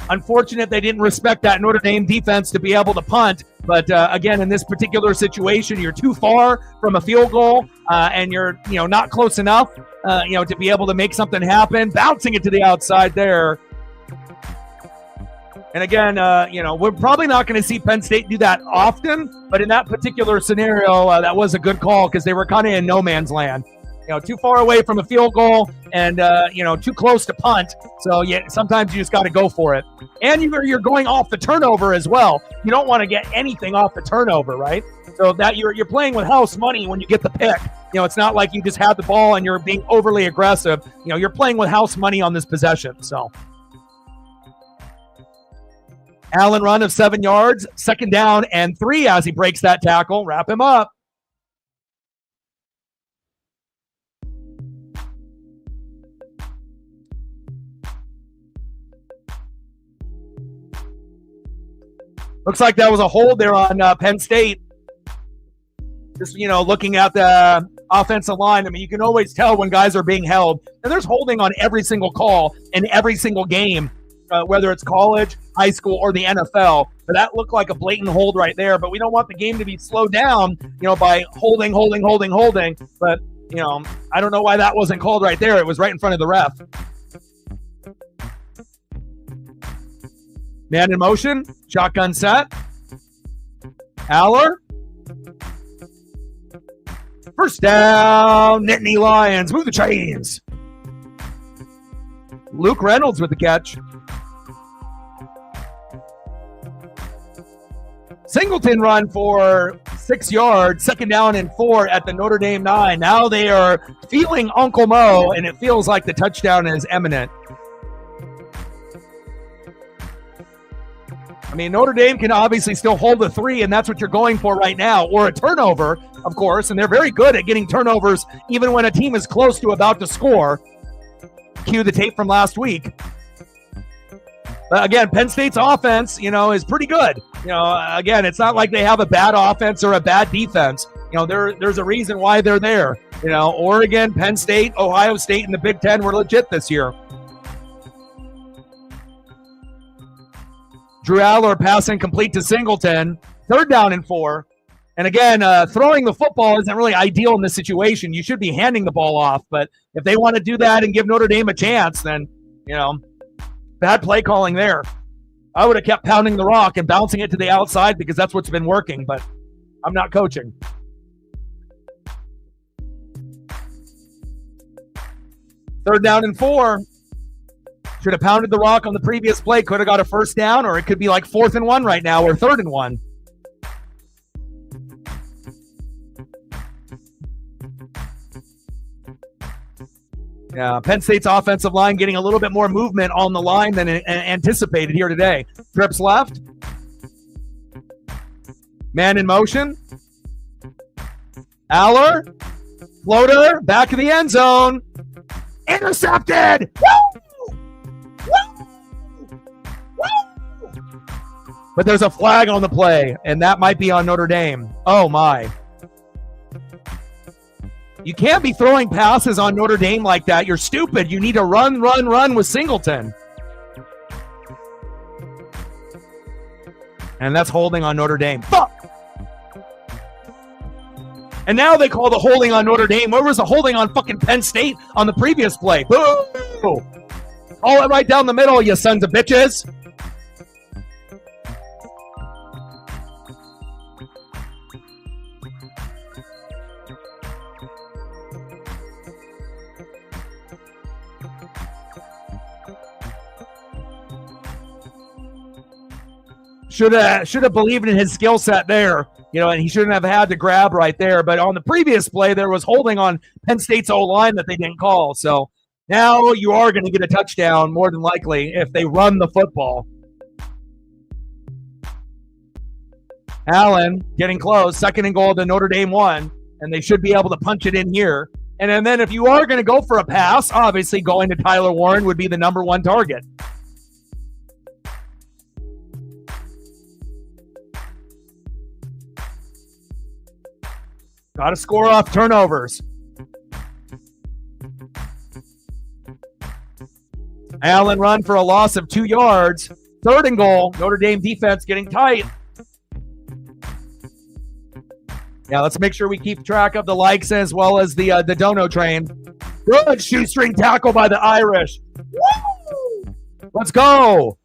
Unfortunate they didn't respect that Notre Dame defense to be able to punt. But again, in this particular situation, you're too far from a field goal, and you're not close enough, to be able to make something happen. Bouncing it to the outside there. And again, we're probably not going to see Penn State do that often, but in that particular scenario, that was a good call because they were kind of in no man's land. Too far away from a field goal and, too close to punt. So, sometimes you just got to go for it. And you're going off the turnover as well. You don't want to get anything off the turnover, right? So that you're playing with house money when you get the pick. It's not like you just had the ball and you're being overly aggressive. You're playing with house money on this possession. So, Allen run of 7 yards, 2nd down and 3 as he breaks that tackle. Wrap him up. Looks like that was a hold there on Penn State. Just, looking at the offensive line, I mean, you can always tell when guys are being held. And there's holding on every single call in every single game, whether it's college, high school, or the NFL. But that looked like a blatant hold right there. But we don't want the game to be slowed down, by holding. But, I don't know why that wasn't called right there. It was right in front of the ref. Man in motion, shotgun set. Aller. First down, Nittany Lions. Move the chains. Luke Reynolds with the catch. Singleton run for 6 yards, 2nd down and 4 at the Notre Dame 9. Now they are feeling Uncle Mo, and it feels like the touchdown is imminent. I mean, Notre Dame can obviously still hold the 3, and that's what you're going for right now, or a turnover, of course, and they're very good at getting turnovers even when a team is close to about to score. Cue the tape from last week. But again, Penn State's offense, is pretty good. Again, it's not like they have a bad offense or a bad defense. There's a reason why they're there. Oregon, Penn State, Ohio State, and the Big Ten were legit this year. Drew Aller passing complete to Singleton. 3rd down and 4. And again, throwing the football isn't really ideal in this situation. You should be handing the ball off. But if they want to do that and give Notre Dame a chance, then, bad play calling there. I would have kept pounding the rock and bouncing it to the outside because that's what's been working. But I'm not coaching. 3rd down and 4. Should have pounded the rock on the previous play. Could have got a 1st down, or it could be like 4th and 1 right now, or 3rd and 1. Yeah, Penn State's offensive line getting a little bit more movement on the line than anticipated here today. Trips left. Man in motion. Aller. Floater. Back of the end zone. Intercepted. Woo! But there's a flag on the play, and that might be on Notre Dame. Oh, my. You can't be throwing passes on Notre Dame like that. You're stupid. You need to run with Singleton. And that's holding on Notre Dame. Fuck! And now they call the holding on Notre Dame. Where was the holding on fucking Penn State on the previous play? Boo! Call it right down the middle, you sons of bitches. Should have believed in his skill set there, and he shouldn't have had to grab right there. But on the previous play, there was holding on Penn State's O-line that they didn't call. So now you are going to get a touchdown more than likely if they run the football. Allen getting close, 2nd and goal to Notre Dame 1, and they should be able to punch it in here. And then if you are going to go for a pass, obviously going to Tyler Warren would be the number 1 target. Got to score off turnovers. Allen run for a loss of 2 yards. 3rd and goal. Notre Dame defense getting tight. Yeah, let's make sure we keep track of the likes as well as the dono train. Good shoestring tackle by the Irish. Woo! Let's go.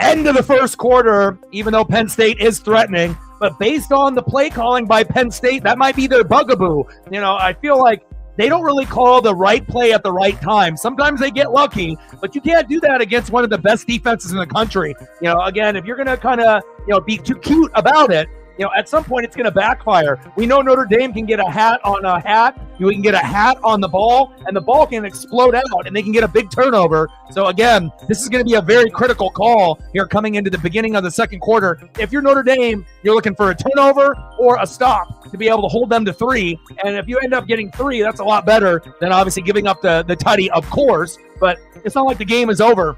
End of the 1st quarter, even though Penn State is threatening. But based on the play calling by Penn State, that might be their bugaboo. I feel like they don't really call the right play at the right time. Sometimes they get lucky, but you can't do that against one of the best defenses in the country. Again, if you're going to kind of, be too cute about it, at some point it's going to backfire. We know Notre Dame can get a hat on a hat. You can get a hat on the ball, and the ball can explode out, and they can get a big turnover. So, again, this is going to be a very critical call here coming into the beginning of the 2nd quarter. If you're Notre Dame, you're looking for a turnover or a stop to be able to hold them to 3. And if you end up getting 3, that's a lot better than obviously giving up the tutty, of course. But it's not like the game is over.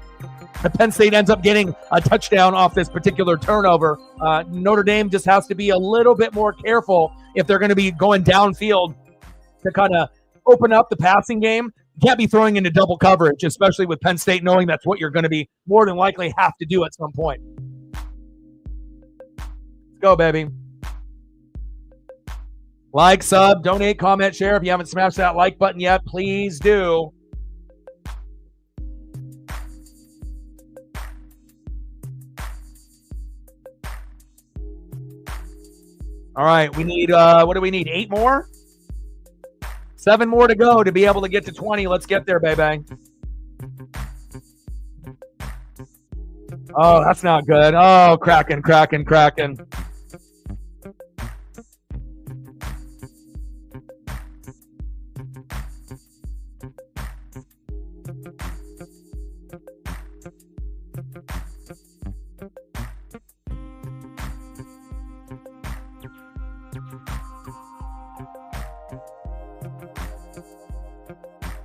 Penn State ends up getting a touchdown off this particular turnover. Notre Dame just has to be a little bit more careful if they're going to be going downfield to kind of open up the passing game. You can't be throwing into double coverage, especially with Penn State knowing that's what you're going to be more than likely have to do at some point. Let's go, baby. Like, sub, donate, comment, share. If you haven't smashed that like button yet, please do. All right, we need, what do we need, 8 more? 7 more to go to be able to get to 20. Let's get there, baby. Oh, that's not good. Oh, cracking.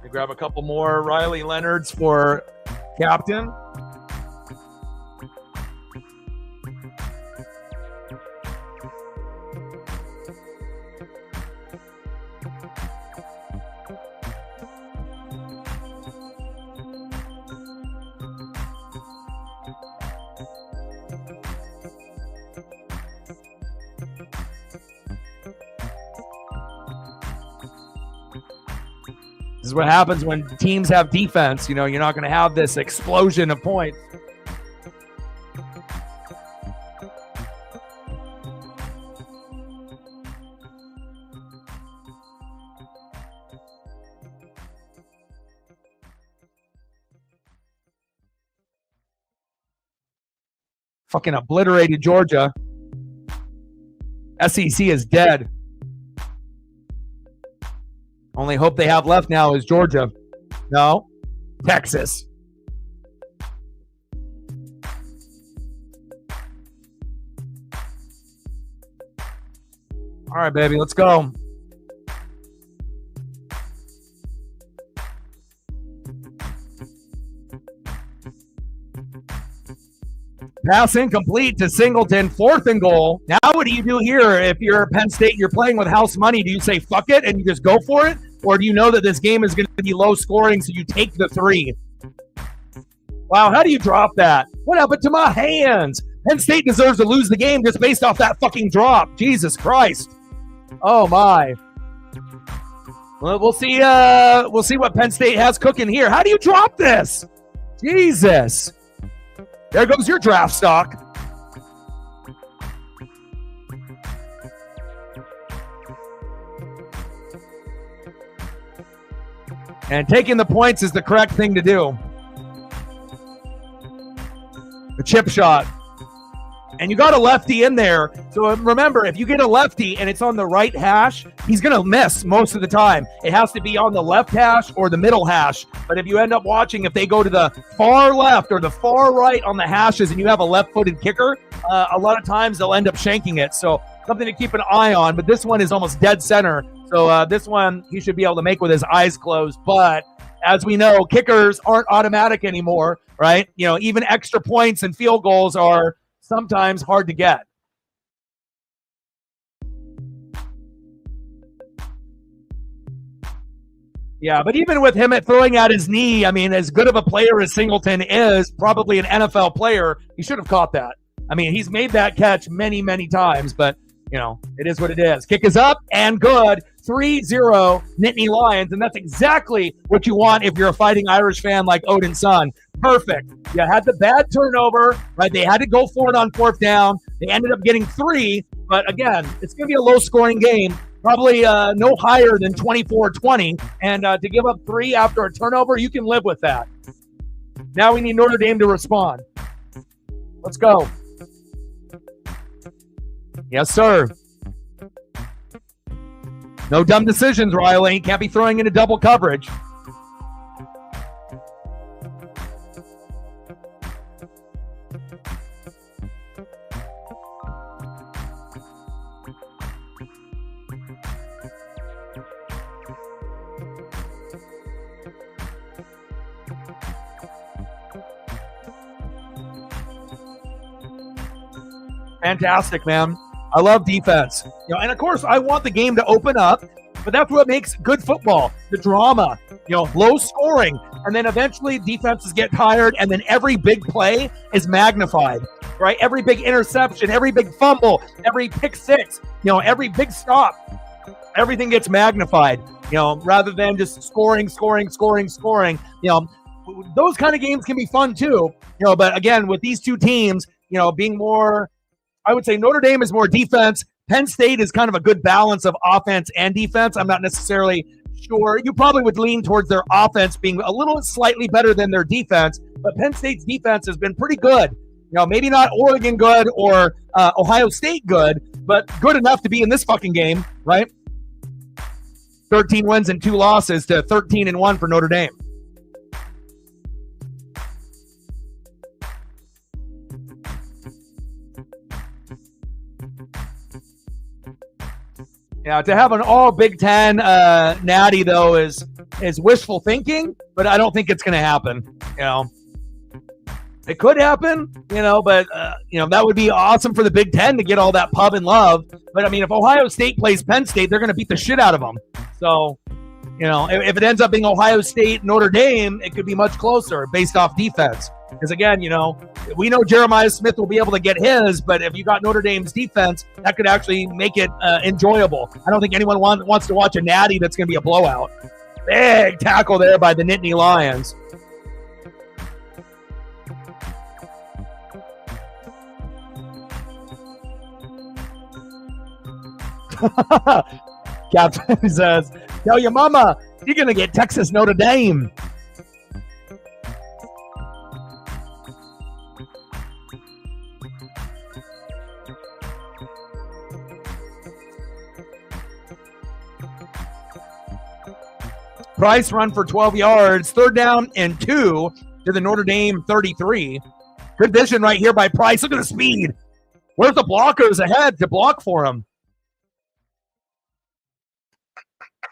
We grab a couple more Riley Leonards for captain. This is what happens when teams have defense. You know, you're not going to have this explosion of points. Fucking obliterated Georgia. SEC is dead. Only hope they have left now is Georgia. No, Texas. All right, baby, let's go. Pass incomplete to Singleton, 4th and goal. Now what do you do here if you're Penn State, you're playing with house money? Do you say fuck it and you just go for it? Or do you know that this game is going to be low scoring, so you take the 3? Wow, how do you drop that? What happened to my hands? Penn State deserves to lose the game just based off that fucking drop. Jesus Christ. Oh, my. Well, we'll see what Penn State has cooking here. How do you drop this? Jesus. There goes your draft stock. And taking the points is the correct thing to do. The chip shot. And you got a lefty in there. So remember, if you get a lefty and it's on the right hash, he's going to miss most of the time. It has to be on the left hash or the middle hash. But if you end up watching, if they go to the far left or the far right on the hashes and you have a left-footed kicker, a lot of times they'll end up shanking it. So something to keep an eye on. But this one is almost dead center. So this one he should be able to make with his eyes closed. But as we know, kickers aren't automatic anymore, right? You know, even extra points and field goals are sometimes hard to get. Yeah, but even with him throwing at his knee, I mean, as good of a player as Singleton is, probably an NFL player, he should have caught that. I mean, he's made that catch many, many times, but, you know, it is what it is. Kick is up and good. 3-0 Nittany Lions, and that's exactly what you want if you're a Fighting Irish fan like Odin's son. Perfect. You had the bad turnover, right? They had to go for it on 4th down. They ended up getting 3, but again, it's going to be a low-scoring game, probably no higher than 24-20, and to give up 3 after a turnover, you can live with that. Now we need Notre Dame to respond. Let's go. Yes, sir. No dumb decisions, Riley. Can't be throwing into double coverage. Fantastic, man. I love defense. You know, and of course, I want the game to open up, but that's what makes good football, the drama, you know, low scoring, and then eventually defenses get tired, and then every big play is magnified, right? Every big interception, every big fumble, every pick six, you know, every big stop, everything gets magnified, you know, rather than just scoring. You know, those kind of games can be fun too, you know, but again, with these two teams, you know, being more, I would say Notre Dame is more defense. Penn State is kind of a good balance of offense and defense. I'm not necessarily sure. You probably would lean towards their offense being a little slightly better than their defense, but Penn State's defense has been pretty good. You know, maybe not Oregon good or Ohio State good, but good enough to be in this fucking game, right? 13 wins and 2 losses to 13-1 for Notre Dame. Yeah, to have an all Big Ten natty though is wishful thinking, but I don't think it's going to happen. It could happen, but that would be awesome for the Big Ten to get all that pub and love. But I mean, if Ohio State plays Penn State, they're going to beat the shit out of them. So, if it ends up being Ohio State, Notre Dame, it could be much closer based off defense. Because again, we know Jeremiah Smith will be able to get his, but if you got Notre Dame's defense, that could actually make it enjoyable. I don't think anyone wants to watch a natty that's going to be a blowout. Big tackle there by the Nittany Lions. Captain says, tell your mama you're going to get Texas Notre Dame. Price run for 12 yards, 3rd down and 2 to the Notre Dame 33. Good vision right here by Price. Look at the speed. Where's the blockers ahead to block for him?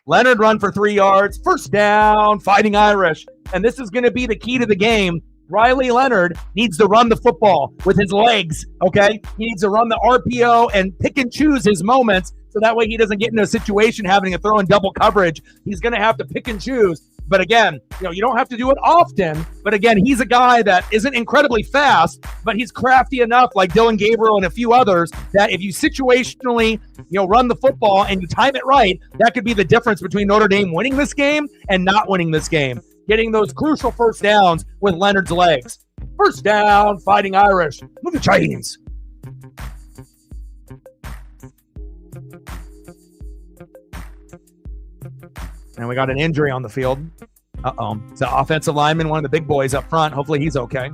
Leonard run for 3 yards, 1st down, Fighting Irish. And this is going to be the key to the game. Riley Leonard needs to run the football with his legs, okay? He needs to run the RPO and pick and choose his moments so that way he doesn't get into a situation having to throw in double coverage. He's going to have to pick and choose. But again, you don't have to do it often. But again, he's a guy that isn't incredibly fast, but he's crafty enough, like Dylan Gabriel and a few others, that if you situationally, run the football and you time it right, that could be the difference between Notre Dame winning this game and not winning this game. Getting those crucial 1st downs with Leonard's legs. 1st down, Fighting Irish. Move the chains. And we got an injury on the field. Uh-oh. It's the offensive lineman, one of the big boys up front. Hopefully he's okay.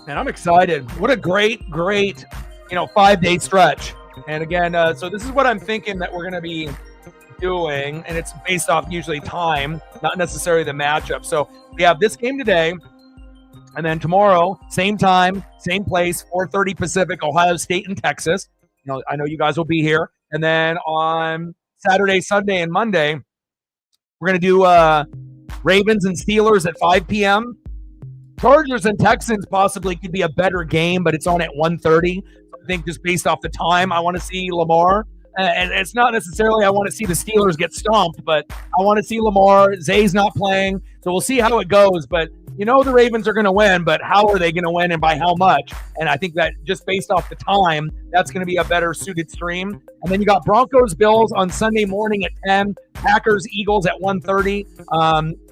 And I'm excited. What a great, 5-day stretch. And again, so this is what I'm thinking that we're going to be doing, and it's based off usually time, not necessarily the matchup. So we have this game today, and then tomorrow, same time, same place, 4:30 Pacific, Ohio State and Texas. I know you guys will be here. And then on Saturday, Sunday, and Monday, we're going to do Ravens and Steelers at 5 p.m., Chargers and Texans possibly could be a better game, but it's on at 1:30. I think just based off the time, I want to see Lamar. And it's not necessarily I want to see the Steelers get stomped, but I want to see Lamar. Zay's not playing, so we'll see how it goes. But the Ravens are going to win, but how are they going to win and by how much? And I think that just based off the time, that's going to be a better suited stream. And then you got Broncos, Bills on Sunday morning at 10, Packers, Eagles at 1:30.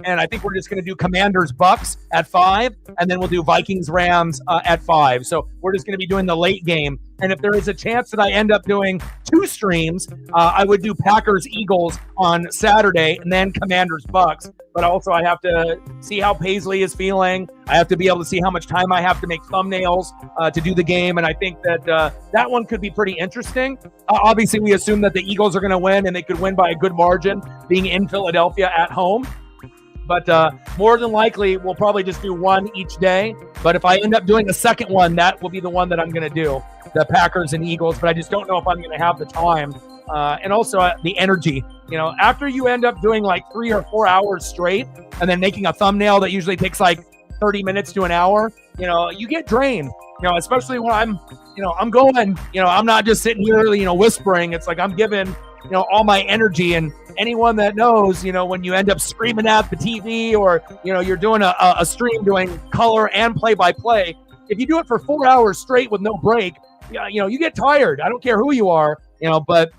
And I think we're just going to do Commanders, Bucks at 5, and then we'll do Vikings, Rams at 5. So we're just going to be doing the late game. And if there is a chance that I end up doing 2 streams, I would do Packers, Eagles on Saturday, and then Commanders, Bucks. But also I have to see how Paisley is feeling. I have to be able to see how much time I have to make thumbnails to do the game. And I think that that one could be pretty interesting. Obviously, we assume that the Eagles are going to win, and they could win by a good margin, being in Philadelphia at home. But more than likely, we'll probably just do one each day. But if I end up doing a second one, that will be the one that I'm going to do, the Packers and Eagles. But I just don't know if I'm going to have the time. And also the energy. After you end up doing like 3 or 4 hours straight and then making a thumbnail that usually takes like 30 minutes to an hour, you get drained, especially when I'm going, I'm not just sitting here, whispering. It's like I'm giving, all my energy. And anyone that knows, when you end up screaming at the TV or, you're doing a stream doing color and play-by-play, if you do it for 4 hours straight with no break, you get tired. I don't care who you are, but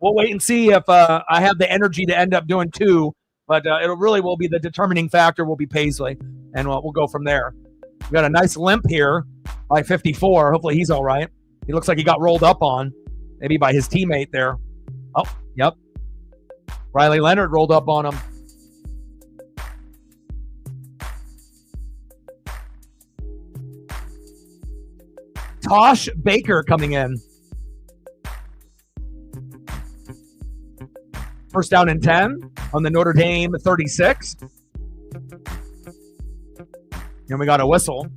we'll wait and see if I have the energy to end up doing 2. But it really will be the determining factor will be Paisley, and we'll go from there. We got a nice limp here by 54. Hopefully he's all right. He looks like he got rolled up on. maybe by his teammate there. Oh, yep. Riley Leonard rolled up on him. Tosh Baker coming in. First down and 10 on the Notre Dame 36. And we got a whistle.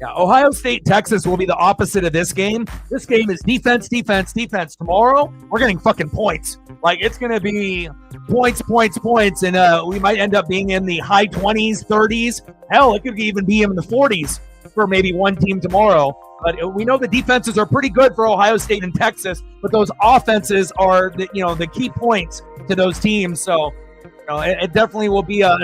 Yeah, Ohio State, Texas will be the opposite of this game. This game is defense, defense, defense. Tomorrow, we're getting fucking points. Like, it's going to be points, points, points, and we might end up being in the high 20s, 30s. Hell, it could even be in the 40s for maybe one team tomorrow. But we know the defenses are pretty good for Ohio State and Texas, but those offenses are the key points to those teams. So it definitely will be a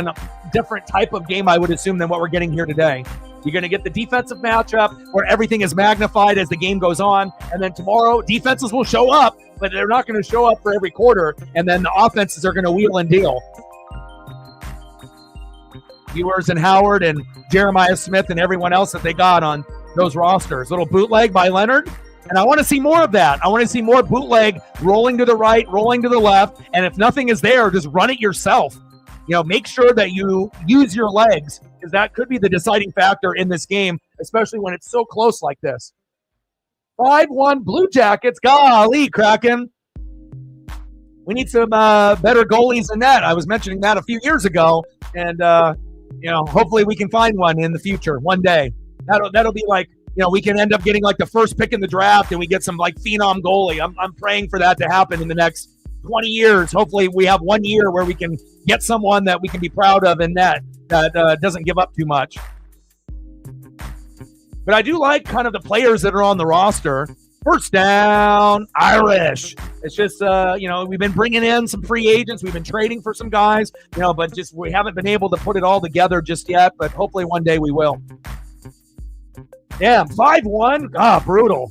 different type of game, I would assume, than what we're getting here today. You're going to get the defensive matchup where everything is magnified as the game goes on. And then tomorrow, defenses will show up, but they're not going to show up for every quarter. And then the offenses are going to wheel and deal. Ewers and Howard and Jeremiah Smith and everyone else that they got on those rosters. Little bootleg by Leonard. And I want to see more of that. I want to see more bootleg, rolling to the right, rolling to the left. And if nothing is there, just run it yourself. Make sure that you use your legs, because that could be the deciding factor in this game, especially when it's so close like this. 5-1 Blue Jackets. Golly, Kraken. We need some better goalies than that. I was mentioning that a few years ago, and hopefully we can find one in the future one day. That'll be like, we can end up getting like the first pick in the draft, and we get some like phenom goalie. I'm praying for that to happen in the next 20 years. Hopefully we have 1 year where we can get someone that we can be proud of in that doesn't give up too much. But I do like kind of the players that are on the roster. First down, Irish. It's just, we've been bringing in some free agents. We've been trading for some guys, but just we haven't been able to put it all together just yet. But hopefully one day we will. Damn, 5-1. Brutal.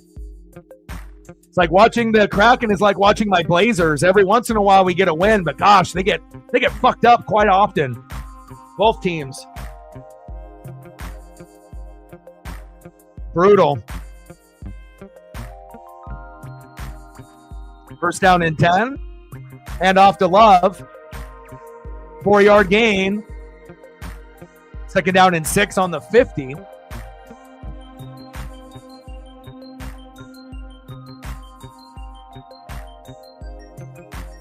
It's like watching the Kraken is like watching my Blazers. Every once in a while we get a win, but gosh, they get fucked up quite often. Both teams. Brutal. First down and 10. Hand off to Love. 4-yard gain. Second down and 6 on the 50.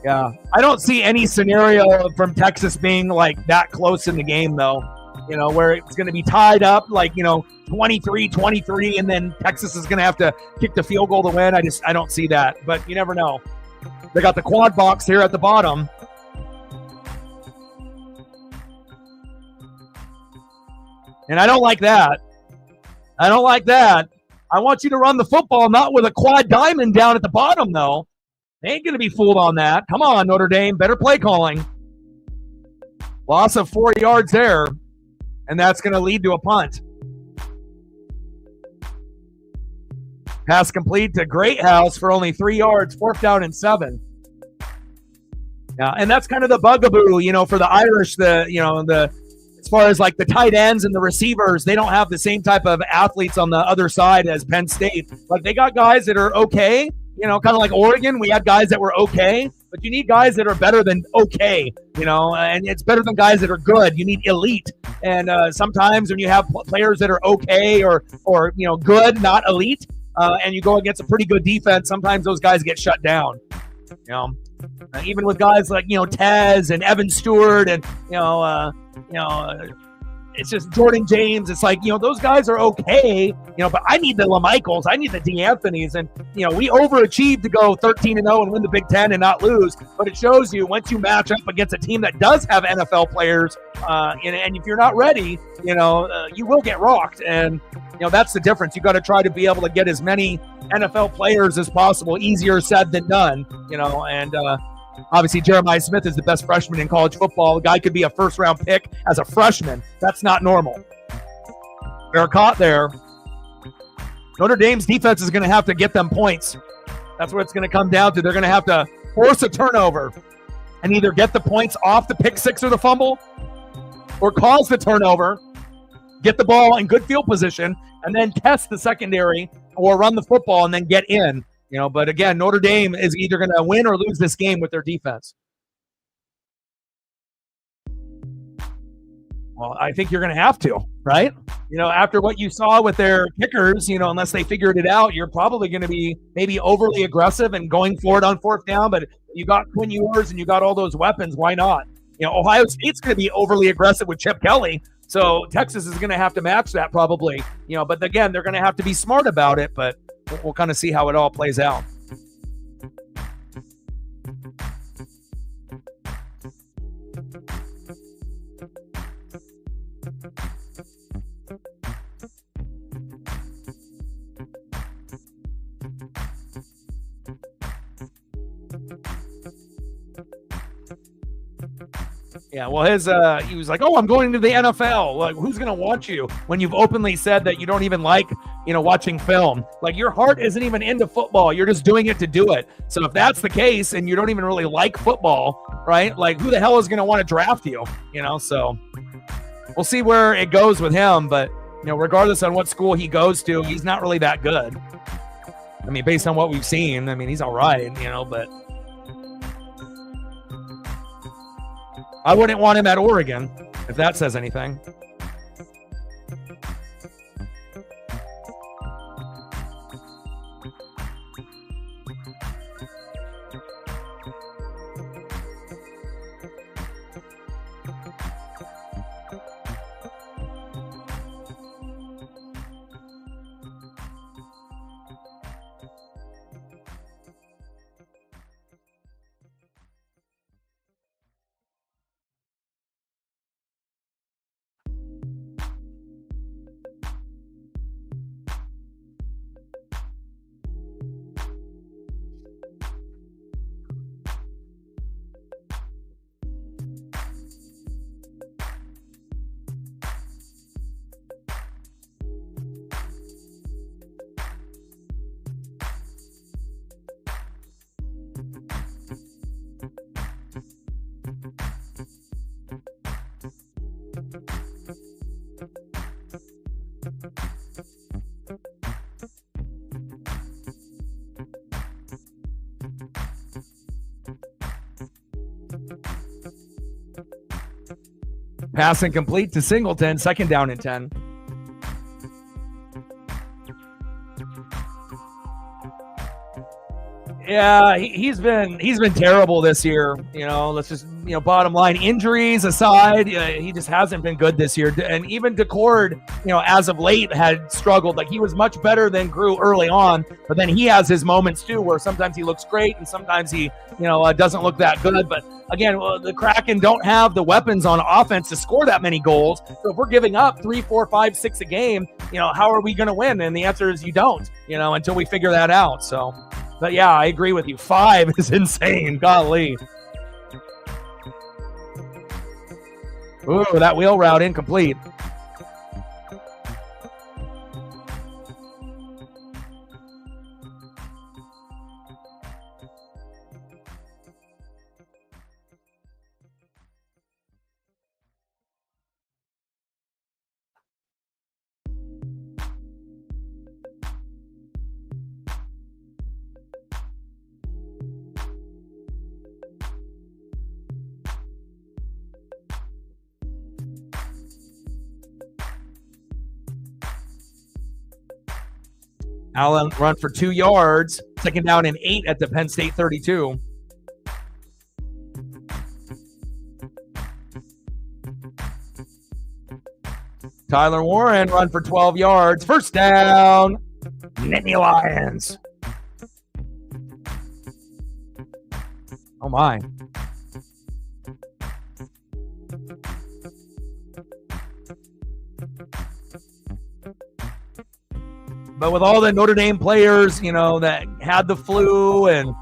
Yeah, I don't see any scenario from Texas being like that close in the game, though, where it's going to be tied up like, 23-23, and then Texas is going to have to kick the field goal to win. I don't see that, but you never know. They got the quad box here at the bottom. And I don't like that. I don't like that. I want you to run the football, not with a quad diamond down at the bottom, though. They ain't going to be fooled on that. Come on, Notre Dame. Better play calling. Loss of 4 yards there, and that's going to lead to a punt. Pass complete to Greathouse for only 3 yards, 4th down and 7. Yeah, and that's kind of the bugaboo, for the Irish, as far as like the tight ends and the receivers, they don't have the same type of athletes on the other side as Penn State. Like, they got guys that are okay. Kind of like Oregon, we had guys that were okay, but you need guys that are better than okay, and it's better than guys that are good. You need elite. And sometimes when you have players that are okay or good, not elite, and you go against a pretty good defense, sometimes those guys get shut down. Even with guys like, Tez and Evan Stewart and, it's just Jordan James. It's like, those guys are okay, but I need the LaMichaels. I need the DeAnthonys. And, we overachieved to go 13-0 and win the Big Ten and not lose. But it shows you once you match up against a team that does have NFL players, and if you're not ready, you will get rocked. And, that's the difference. You got to try to be able to get as many NFL players as possible. Easier said than done, and obviously, Jeremiah Smith is the best freshman in college football. The guy could be a first-round pick as a freshman. That's not normal. They're caught there. Notre Dame's defense is going to have to get them points. That's what it's going to come down to. They're going to have to force a turnover and either get the points off the pick six or the fumble, or cause the turnover, get the ball in good field position, and then test the secondary or run the football and then get in. But again, Notre Dame is either going to win or lose this game with their defense. Well, I think you're going to have to, right? After what you saw with their kickers, unless they figured it out, you're probably going to be maybe overly aggressive and going for it on fourth down. But you got Quinn Ewers and you got all those weapons. Why not? Ohio State's going to be overly aggressive with Chip Kelly. So Texas is going to have to match that probably. But again, they're going to have to be smart about it. But we'll kind of see how it all plays out. Yeah, well, he was like, "Oh, I'm going to the NFL." Like, who's going to want you when you've openly said that you don't even like, watching film? Like, your heart isn't even into football. You're just doing it to do it. So if that's the case and you don't even really like football, right? Like, who the hell is going to want to draft you? So we'll see where it goes with him. But, regardless on what school he goes to, he's not really that good. I mean, based on what we've seen, he's all right, but I wouldn't want him at Oregon, if that says anything. Pass incomplete to Singleton, 2nd down and 10. Yeah, he's been terrible this year. Let's just bottom line, injuries aside, he just hasn't been good this year. And even DeCord, as of late, had struggled. Like, he was much better than Grew early on, but then he has his moments too, where sometimes he looks great and sometimes he doesn't look that good. But again, the Kraken don't have the weapons on offense to score that many goals. So if we're giving up 3, 4, 5, 6 a game, how are we going to win? And the answer is you don't, until we figure that out. So, but yeah, I agree with you. 5 is insane. Golly. Ooh, that wheel route incomplete. Allen run for 2 yards, 2nd down and 8 at the Penn State 32. Tyler Warren run for 12 yards, 1st down, Nittany Lions. Oh my. But with all the Notre Dame players, that had the flu and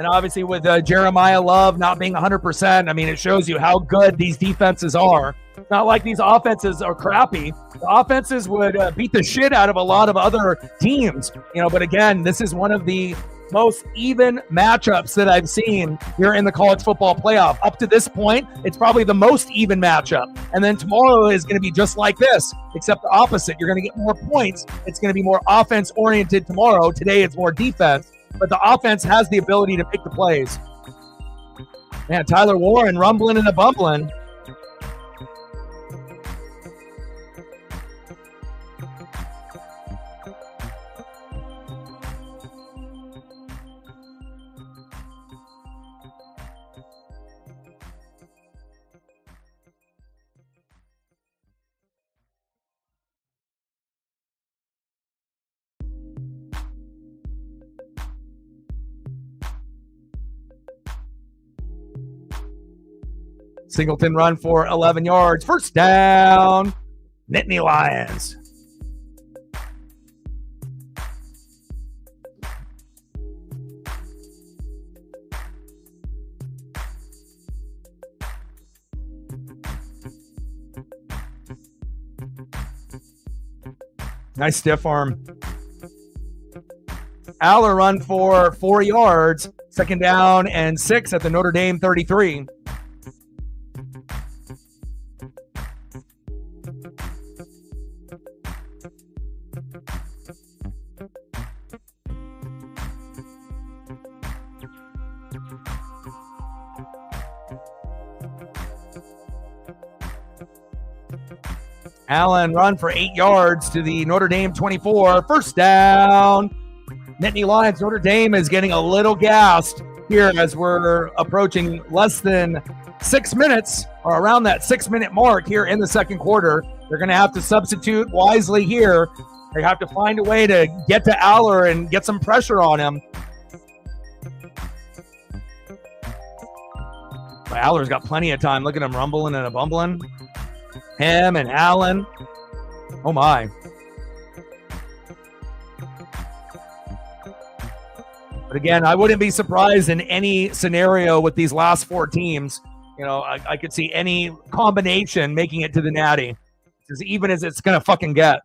obviously with Jeremiah Love not being 100%, I mean, it shows you how good these defenses are. It's not like these offenses are crappy. The offenses would beat the shit out of a lot of other teams, but again, this is one of the most even matchups that I've seen here in the college football playoff. Up to this point, it's probably the most even matchup. And then tomorrow is going to be just like this, except the opposite. You're going to get more points. It's going to be more offense-oriented tomorrow. Today, it's more defense. But the offense has the ability to pick the plays. Man, Tyler Warren rumbling and a bumbling. Singleton run for 11 yards. First down, Nittany Lions. Nice stiff arm. Aller run for 4 yards. Second down and 6 at the Notre Dame 33. Allen run for 8 yards to the Notre Dame 24. First down. Nittany Lions. Notre Dame is getting a little gassed here as we're approaching less than 6 minutes, or around that 6-minute mark here in the second quarter. They're going to have to substitute wisely here. They have to find a way to get to Aller and get some pressure on him. But Aller's got plenty of time. Look at him rumbling and a bumbling. Him and Allen. Oh, my. But again, I wouldn't be surprised in any scenario with these last 4 teams. You know, I could see any combination making it to the Natty. As even as it's going to fucking get.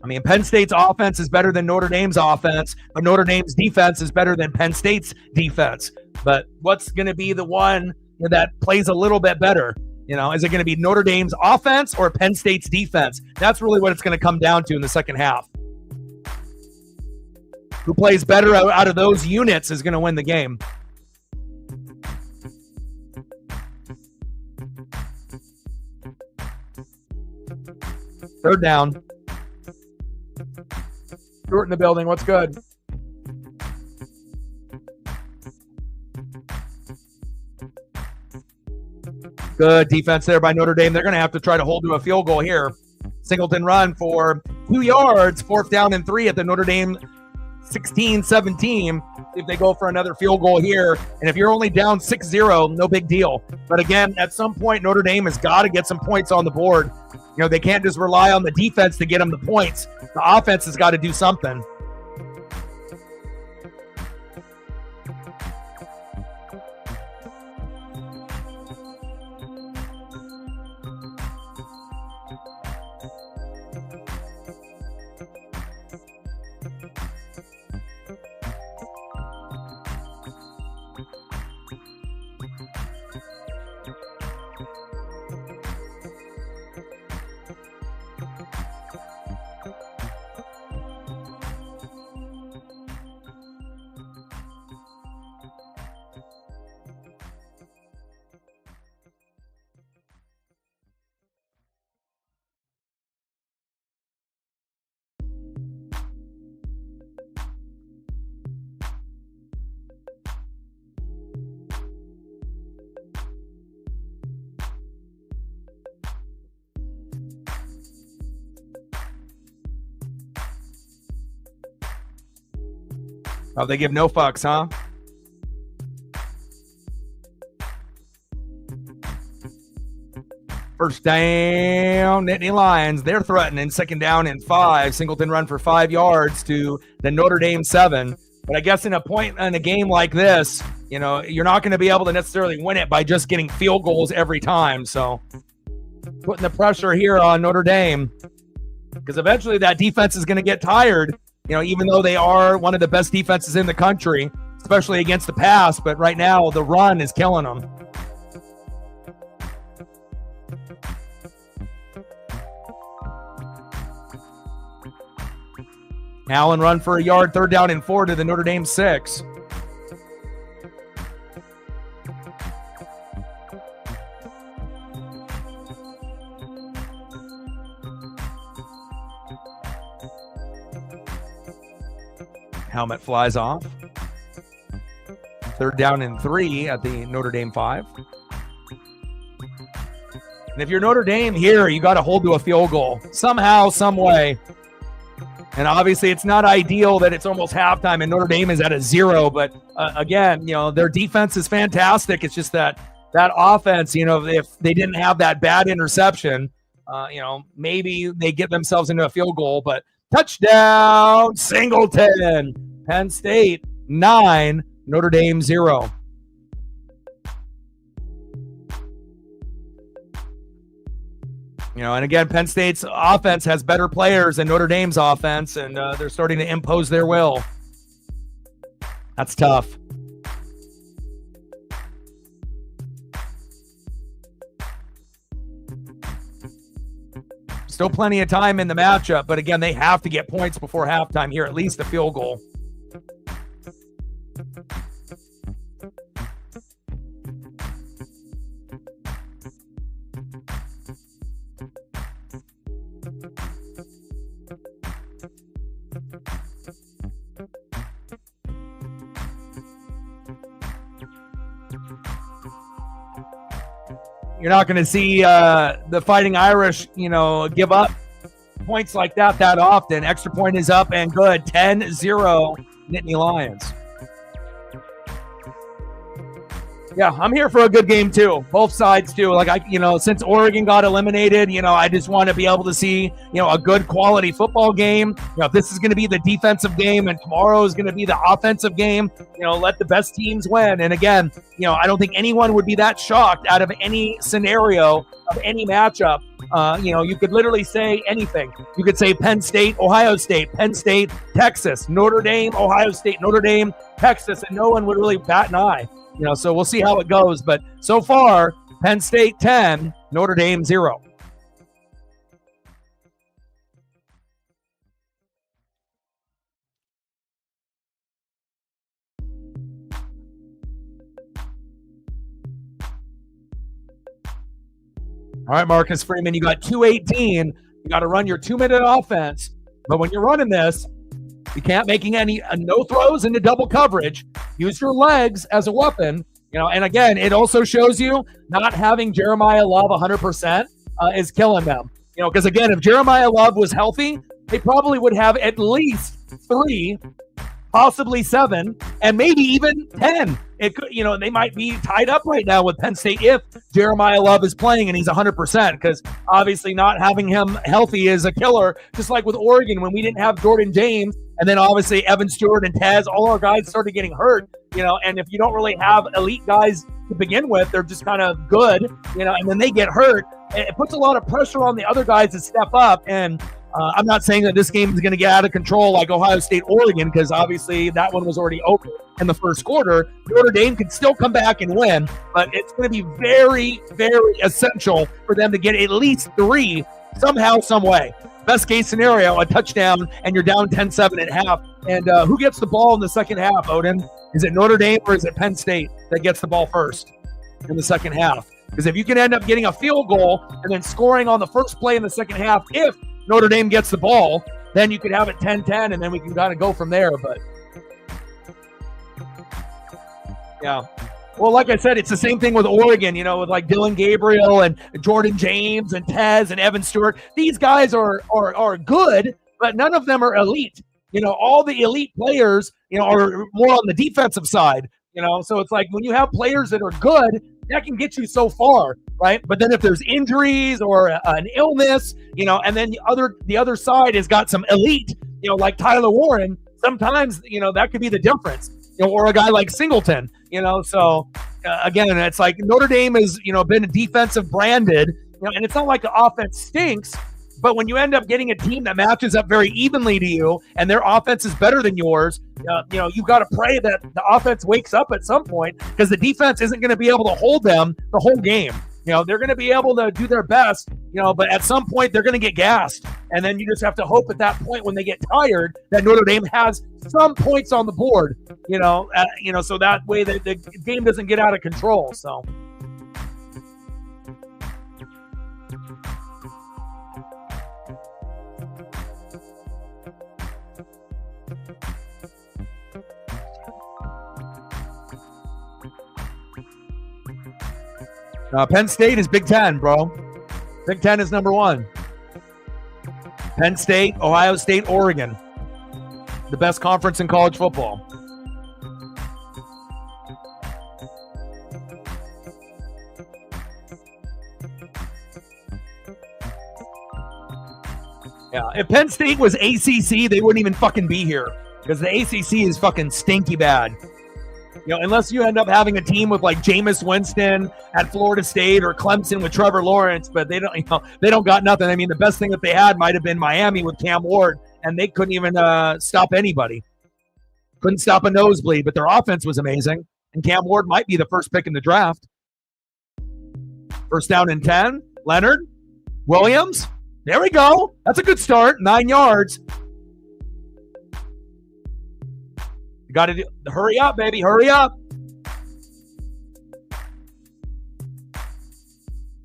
I mean, Penn State's offense is better than Notre Dame's offense, but Notre Dame's defense is better than Penn State's defense. But what's going to be the one that plays a little bit better? You know, is it going to be Notre Dame's offense or Penn State's defense? That's really what it's going to come down to in the second half. Who plays better out of those units is going to win the game. Third down. Stewart in the building. What's good? Good defense there by Notre Dame. They're going to have to try to hold to a field goal here. Singleton run for 2 yards. 4th down and 3 at the Notre Dame 16-17. If they go for another field goal here. And if you're only down 6-0, no big deal. But again, at some point, Notre Dame has got to get some points on the board. You know, they can't just rely on the defense to get them the points. The offense has got to do something. Oh, they give no fucks, huh? First down, Nittany Lions. They're threatening. Second down and 5. Singleton run for 5 yards to the Notre Dame 7. But I guess in a game like this, you know, you're not going to be able to necessarily win it by just getting field goals every time. So putting the pressure here on Notre Dame. because eventually that defense is going to get tired, even though they are one of the best defenses in the country, especially against the pass. But right now, the run is killing them. Allen run for a yard, 3rd down and 4 to the Notre Dame 6. Helmet flies off. 3rd down and 3 at the Notre Dame 5. And if you're Notre Dame here, you got to hold to a field goal somehow, some way. And obviously, it's not ideal that it's almost halftime and Notre Dame is at a 0. But again, their defense is fantastic. It's just that offense, if they didn't have that bad interception, maybe they get themselves into a field goal. But touchdown, Singleton. Penn State 9, Notre Dame 0. And again, Penn State's offense has better players than Notre Dame's offense, and they're starting to impose their will. That's tough. Still plenty of time in the matchup, but again, they have to get points before halftime here, at least a field goal. You're not going to see the Fighting Irish, give up points like that often. Extra point is up and good. 10-0 Nittany Lions. Yeah, I'm here for a good game too. Both sides too. Since Oregon got eliminated, I just want to be able to see, a good quality football game. If this is going to be the defensive game and tomorrow is going to be the offensive game, let the best teams win. And again, I don't think anyone would be that shocked out of any scenario of any matchup. You could literally say anything. You could say Penn State, Ohio State, Penn State, Texas, Notre Dame, Ohio State, Notre Dame, Texas, and no one would really bat an eye. So we'll see how it goes. But so far, Penn State 10, Notre Dame 0. All right, Marcus Freeman, you got 2:18. You got to run your 2-minute offense. But when you're running this, you can't making any no throws into double coverage. Use your legs as a weapon. And again, it also shows you not having Jeremiah Love 100% is killing them. Because again, if Jeremiah Love was healthy, they probably would have at least 3, possibly 7, and maybe even 10. It could, they might be tied up right now with Penn State if Jeremiah Love is playing and he's 100%, because obviously not having him healthy is a killer. Just like with Oregon when we didn't have Jordan James, and then obviously Evan Stewart and Taz, all our guys started getting hurt, and if you don't really have elite guys to begin with, they're just kind of good, and then they get hurt. It puts a lot of pressure on the other guys to step up. And I'm not saying that this game is going to get out of control like Ohio State, Oregon, because obviously that one was already over in the first quarter. Notre Dame can still come back and win, but it's going to be very, very essential for them to get at least 3 somehow, some way. Best case scenario, a touchdown, and you're down 10-7 at half. And who gets the ball in the second half, Odin? Is it Notre Dame or is it Penn State that gets the ball first in the second half? Because if you can end up getting a field goal and then scoring on the first play in the second half, if Notre Dame gets the ball, then you could have it 10-10, and then we can kind of go from there. But yeah. Well, like I said, it's the same thing with Oregon, with like Dylan Gabriel and Jordan James and Tez and Evan Stewart. These guys are good, but none of them are elite. All the elite players, are more on the defensive side, So it's like when you have players that are good, that can get you so far, right? But then if there's injuries or an illness, and then the other side has got some elite, like Tyler Warren, sometimes, that could be the difference. Or a guy like Singleton, So again, it's like Notre Dame has, been defensive branded, and it's not like the offense stinks, But when you end up getting a team that matches up very evenly to you and their offense is better than yours, you've got to pray that the offense wakes up at some point, because the defense isn't going to be able to hold them the whole game. They're going to be able to do their best, but at some point they're going to get gassed. And then you just have to hope at that point when they get tired that Notre Dame has some points on the board, so that way the game doesn't get out of control. So. Penn State is Big Ten, bro. Big Ten is number one. Penn State, Ohio State, Oregon. The best conference in college football. Yeah, if Penn State was ACC, they wouldn't even fucking be here, because the ACC is fucking stinky bad. Unless you end up having a team with like Jameis Winston at Florida State or Clemson with Trevor Lawrence, but they don't got nothing. I mean, the best thing that they had might have been Miami with Cam Ward, and they couldn't even stop anybody. Couldn't stop a nosebleed, but their offense was amazing, and Cam Ward might be the first pick in the draft. First down and 10, Leonard, Williams. There we go. That's a good start. 9 yards. You got to hurry up, baby. Hurry up.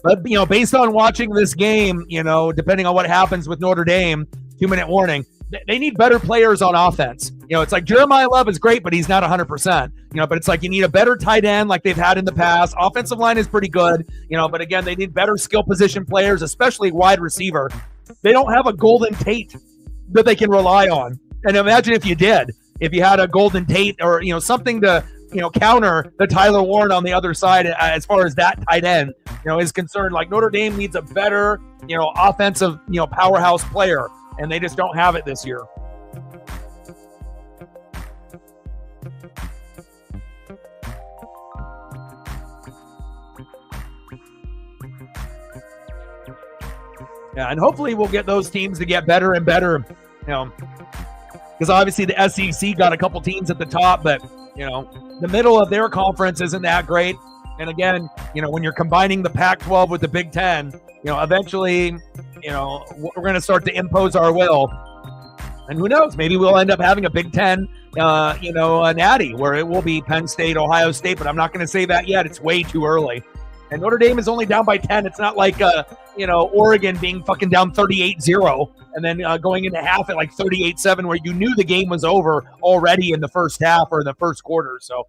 But, based on watching this game, depending on what happens with Notre Dame, 2-minute warning, they need better players on offense. It's like Jeremiah Love is great, but he's not 100%. But it's like you need a better tight end like they've had in the past. Offensive line is pretty good, but again, they need better skill position players, especially wide receiver. They don't have a Golden Tate that they can rely on. And imagine if you did. If you had a Golden Tate or, something to, counter the Tyler Warren on the other side as far as that tight end, is concerned. Like Notre Dame needs a better, offensive, powerhouse player, and they just don't have it this year. Yeah, and hopefully we'll get those teams to get better and better, because obviously the SEC got a couple teams at the top, but, the middle of their conference isn't that great. And again, when you're combining the Pac-12 with the Big Ten, eventually, we're going to start to impose our will. And who knows, maybe we'll end up having a Big Ten, a natty where it will be Penn State, Ohio State, but I'm not going to say that yet. It's way too early. And Notre Dame is only down by 10. It's not like, Oregon being fucking down 38-0 and then going into half at like 38-7 where you knew the game was over already in the first half or the first quarter. So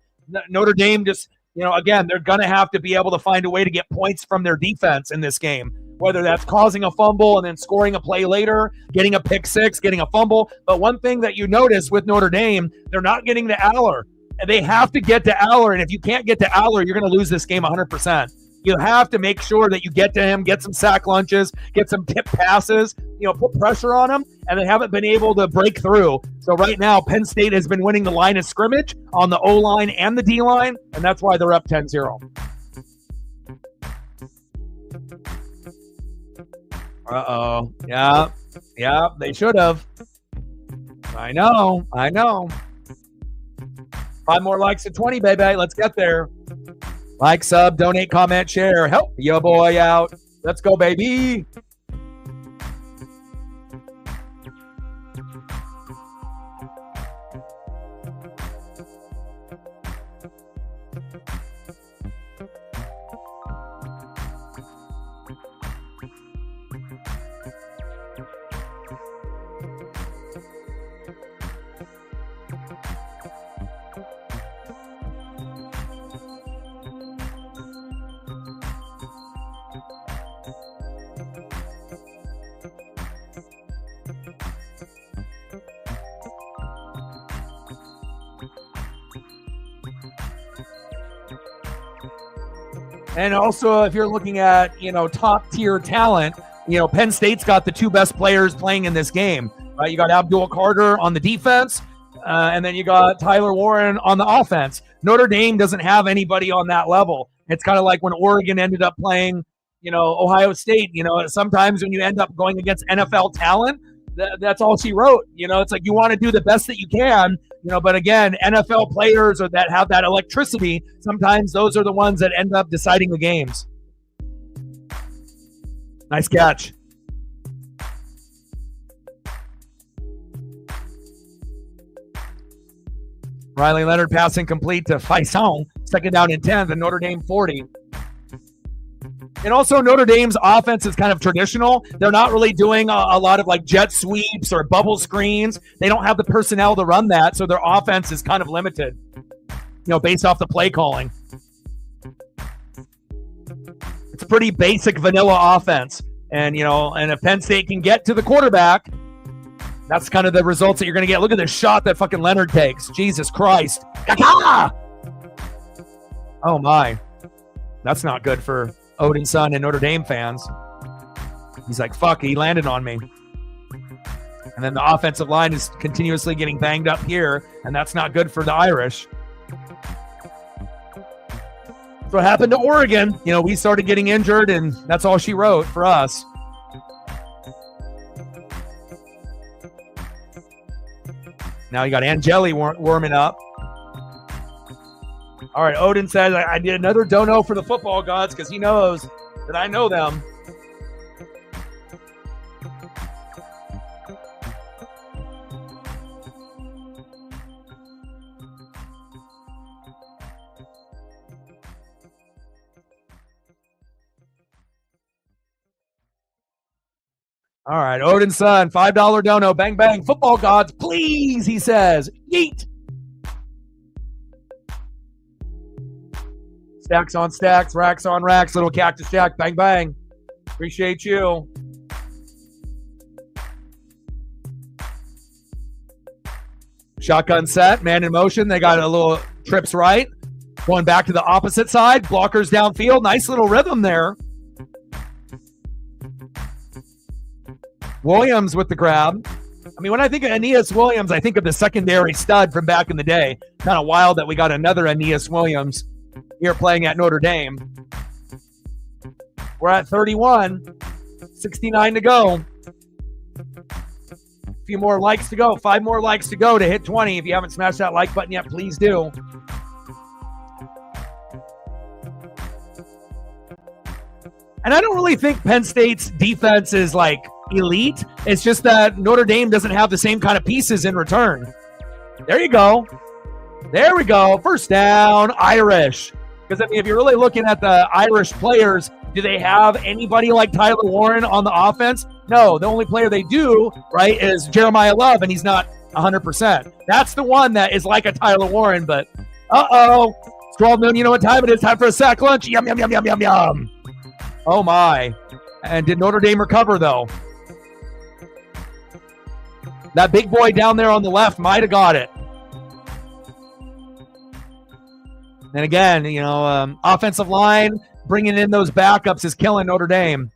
Notre Dame just, again, they're going to have to be able to find a way to get points from their defense in this game, whether that's causing a fumble and then scoring a play later, getting a pick six, getting a fumble. But one thing that you notice with Notre Dame, they're not getting to Aller. And they have to get to Aller. And if you can't get to Aller, you're going to lose this game 100%. You have to make sure that you get to him, get some sack lunches, get some tip passes, put pressure on him, and they haven't been able to break through. So right now, Penn State has been winning the line of scrimmage on the O-line and the D-line, and that's why they're up 10-0. Uh-oh. Yeah, they should have. I know. 5 more likes at 20, baby. Let's get there. Like, sub, donate, comment, share. Help your boy out. Let's go, baby. And also, if you're looking at, top tier talent, Penn State's got the 2 best players playing in this game. Right? You got Abdul Carter on the defense, and then you got Tyler Warren on the offense. Notre Dame doesn't have anybody on that level. It's kind of like when Oregon ended up playing, Ohio State, sometimes when you end up going against NFL talent, that's all she wrote. It's like you want to do the best that you can, but again, NFL players or that have that electricity, sometimes those are the ones that end up deciding the games. Nice catch. Riley Leonard passing complete to Faison, second down and 10, the Notre Dame 40. And also Notre Dame's offense is kind of traditional. They're not really doing a lot of like jet sweeps or bubble screens. They don't have the personnel to run that, so their offense is kind of limited, based off the play calling. It's a pretty basic vanilla offense. And, and if Penn State can get to the quarterback, that's kind of the results that you're going to get. Look at the shot that fucking Leonard takes. Jesus Christ. Oh, my. That's not good for Odin's son and Notre Dame fans. He's like, fuck, he landed on me. And then the offensive line is continuously getting banged up here, and that's not good for the Irish. That's what happened to Oregon. We started getting injured, and that's all she wrote for us. Now you got Angeli warming up. All right, Odin says, I did another dono for the football gods because he knows that I know them. All right, Odin's son, $5 dono, bang, bang. Football gods, please, he says. Yeet. Stacks on stacks, racks on racks, little cactus jack, bang, bang. Appreciate you. Shotgun set, man in motion. They got a little trips right. Going back to the opposite side, blockers downfield. Nice little rhythm there. Williams with the grab. I mean, when I think of Aeneas Williams, I think of the secondary stud from back in the day. Kind of wild that we got another Aeneas Williams here playing at Notre Dame. We're at 31, 69 to go. A few more likes to go, 5 more likes to go to hit 20. If you haven't smashed that like button yet, please do. And I don't really think Penn State's defense is like elite. It's just that Notre Dame doesn't have the same kind of pieces in return. There you go. There we go. First down, Irish. Because I mean, if you're really looking at the Irish players, do they have anybody like Tyler Warren on the offense? No, the only player they do, right, is Jeremiah Love, and he's not 100%. That's the one that is like a Tyler Warren, but it's 12 noon. You know what time it is? Time for a sack lunch. Yum, yum, yum, yum, yum, yum. Oh, my. And did Notre Dame recover, though? That big boy down there on the left might have got it. And again, offensive line, bringing in those backups is killing Notre Dame.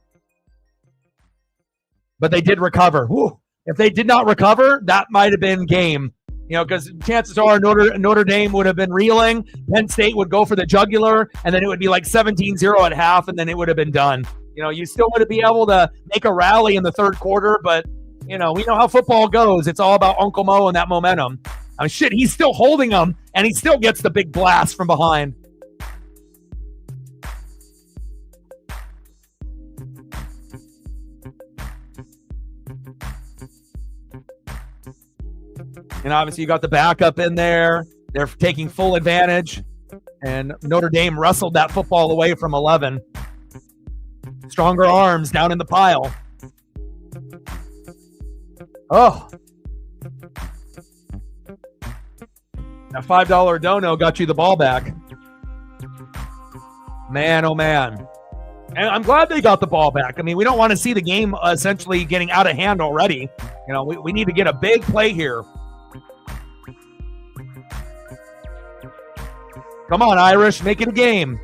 But they did recover. Whew. If they did not recover, that might have been game. Because chances are Notre Dame would have been reeling. Penn State would go for the jugular, and then it would be like 17-0 at half, and then it would have been done. You still would be able to make a rally in the third quarter, but, we know how football goes. It's all about Uncle Mo and that momentum. I mean, shit, he's still holding them, and he still gets the big blast from behind. And obviously you got the backup in there. They're taking full advantage. And Notre Dame wrestled that football away from 11. Stronger arms down in the pile. Oh. That $5 dono got you the ball back. Man, oh man. And I'm glad they got the ball back. I mean, we don't want to see the game essentially getting out of hand already. We need to get a big play here. Come on, Irish, make it a game.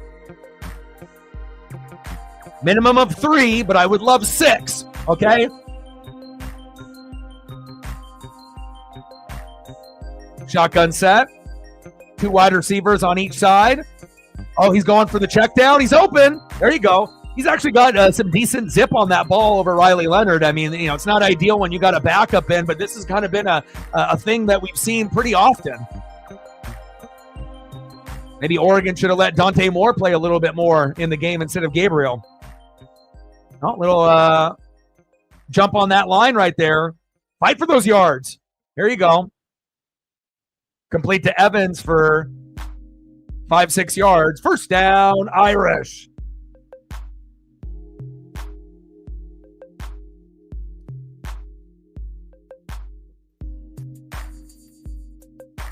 Minimum of 3, but I would love 6, okay? Shotgun set. 2 wide receivers on each side. Oh, he's going for the check down. He's open. There you go. He's actually got some decent zip on that ball over Riley Leonard. I mean, it's not ideal when you got a backup in, but this has kind of been a thing that we've seen pretty often. Maybe Oregon should have let Dante Moore play a little bit more in the game instead of Gabriel. Oh, little jump on that line right there. Fight for those yards. Here you go. Complete to Evans for 5-6 yards. First down, Irish.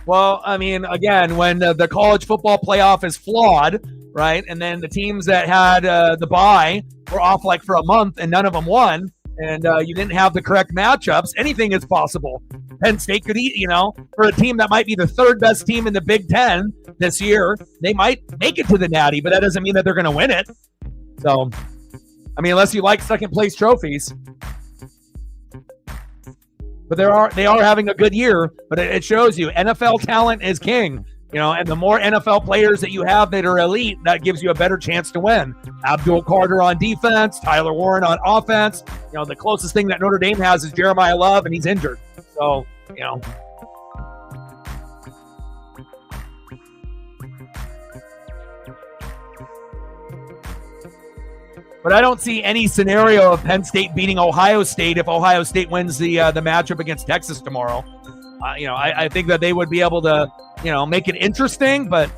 Well, I mean, again, when the college football playoff is flawed, right, and then the teams that had the bye were off like for a month and none of them won, and you didn't have the correct matchups, anything is possible. Penn State could eat, for a team that might be the third best team in the Big Ten this year, they might make it to the Natty, but that doesn't mean that they're going to win it. So, I mean, unless you like second place trophies. But they are having a good year, but it shows you NFL talent is king, and the more NFL players that you have that are elite, that gives you a better chance to win. Abdul Carter on defense, Tyler Warren on offense. The closest thing that Notre Dame has is Jeremiah Love, and he's injured. So, But I don't see any scenario of Penn State beating Ohio State if Ohio State wins the matchup against Texas tomorrow. I think that they would be able to, make it interesting, but,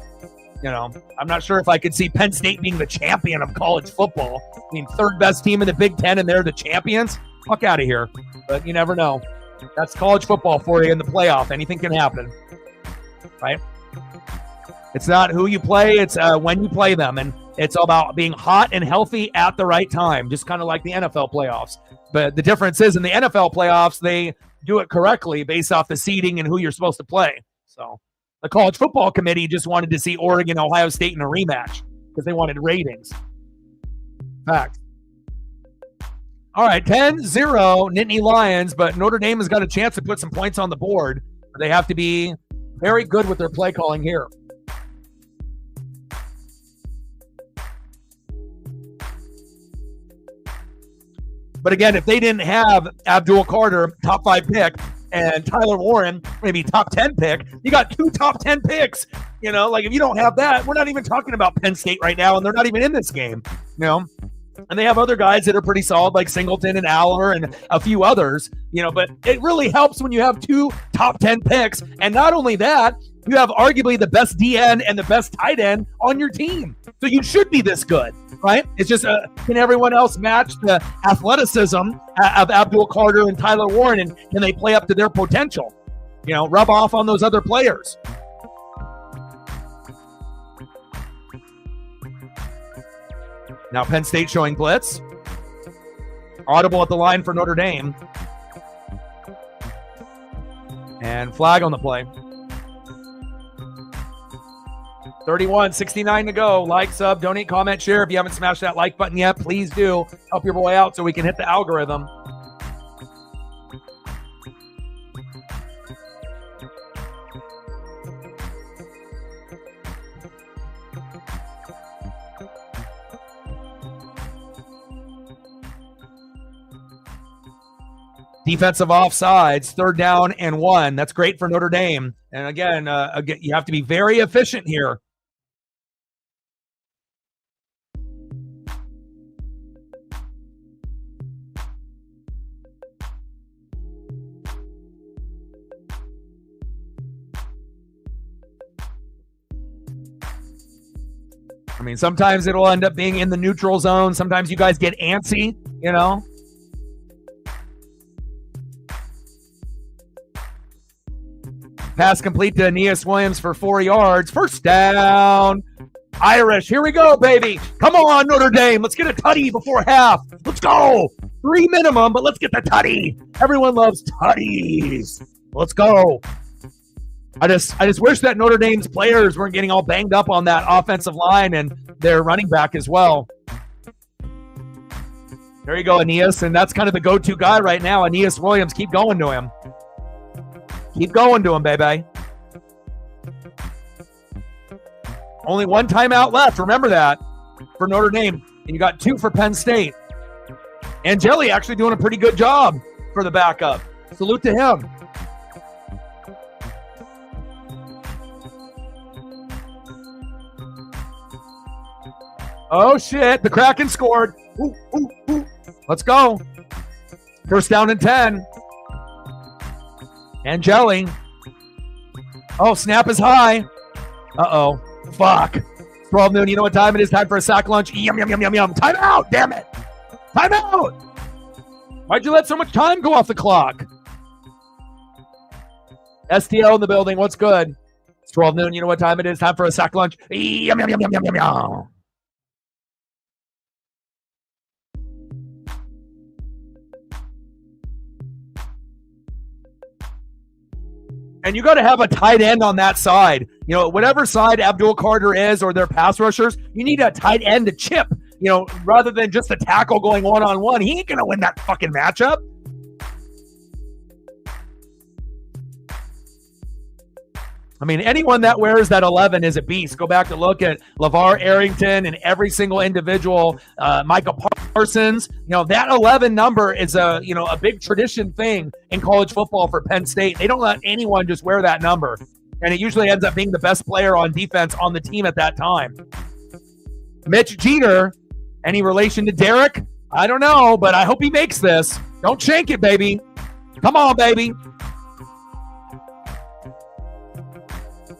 I'm not sure if I could see Penn State being the champion of college football. I mean, third best team in the Big Ten, and they're the champions? Fuck out of here. But you never know. That's college football for you in the playoff. Anything can happen, right? It's not who you play, it's when you play them, and it's all about being hot and healthy at the right time, just kind of like the NFL playoffs. But the difference is in the NFL playoffs, they do it correctly based off the seeding and who you're supposed to play. So the college football committee just wanted to see Oregon, Ohio State in a rematch because they wanted ratings. Fact. All right, 10-0 Nittany Lions, but Notre Dame has got a chance to put some points on the board. But they have to be very good with their play calling here. But again, if they didn't have Abdul Carter, top 5 pick, and Tyler Warren, maybe top 10 pick, you got 2 top 10 picks. If you don't have that, we're not even talking about Penn State right now, and they're not even in this game. And they have other guys that are pretty solid, like Singleton and Aller and a few others, but it really helps when you have 2 top 10 picks. And not only that, you have arguably the best DN and the best tight end on your team. So you should be this good, right? It's just, can everyone else match the athleticism of Abdul Carter and Tyler Warren, and can they play up to their potential? Rub off on those other players. Now Penn State showing blitz. Audible at the line for Notre Dame. And flag on the play. 31:69 to go. Like, sub, donate, comment, share. If you haven't smashed that like button yet, please do. Help your boy out so we can hit the algorithm. Defensive offsides, 3rd down and 1. That's great for Notre Dame. And again, you have to be very efficient here. I mean, sometimes it'll end up being in the neutral zone. Sometimes you guys get antsy, Pass complete to Aeneas Williams for 4 yards. First down. Irish. Here we go, baby. Come on, Notre Dame. Let's get a tutty before half. Let's go. 3 minimum, but let's get the tutty. Everyone loves tutties. Let's go. I just wish that Notre Dame's players weren't getting all banged up on that offensive line and their running back as well. There you go, Aeneas, and that's kind of the go-to guy right now. Aeneas Williams, keep going to him. Keep going to him, baby. Only one timeout left. Remember that for Notre Dame. And you got 2 for Penn State. Angeli actually doing a pretty good job for the backup. Salute to him. Oh, shit. The Kraken scored. Ooh, ooh, ooh. Let's go. First down and 10. Angeli. Oh, snap is high. Uh-oh. Fuck. 12 noon. You know what time it is? Time for a sack lunch. Yum, yum, yum, yum, yum. Time out. Damn it. Time out. Why'd you let so much time go off the clock? STL in the building. What's good? It's 12 noon. You know what time it is? Time for a sack lunch. Yum, yum, yum, yum, yum, yum, yum. And you got to have a tight end on that side. You know, whatever side Abdul Carter is or their pass rushers, you need a tight end to chip, you know, rather than just a tackle going one-on-one. He ain't going to win that fucking matchup. I mean, anyone that wears that 11 is a beast. Go back to look at LeVar Arrington and every single individual, Micah Parsons. You know, that 11 number is a big tradition thing in college football for Penn State. They don't let anyone just wear that number. And it usually ends up being the best player on defense on the team at that time. Mitch Jeter, any relation to Derek? I don't know, but I hope he makes this. Don't shank it, baby. Come on, baby.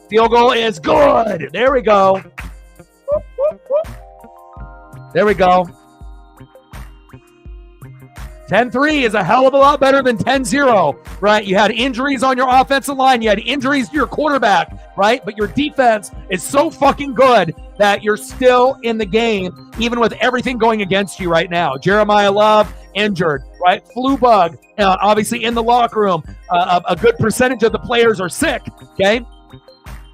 Field goal is good. There we go. There we go. 10-3 is a hell of a lot better than 10-0, right? You had injuries on your offensive line. You had injuries to your quarterback, right? But your defense is so fucking good that you're still in the game, even with everything going against you right now. Jeremiah Love, injured, right? Flu bug, obviously in the locker room. A good percentage of the players are sick, okay?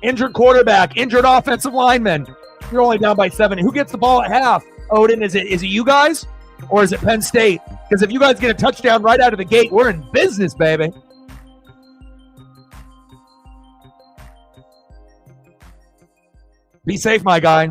Injured quarterback, injured offensive lineman. You're only down by 7. Who gets the ball at half? Odin, is it you guys or is it Penn State? Because if you guys get a touchdown right out of the gate, we're in business, baby. Be safe, my guy.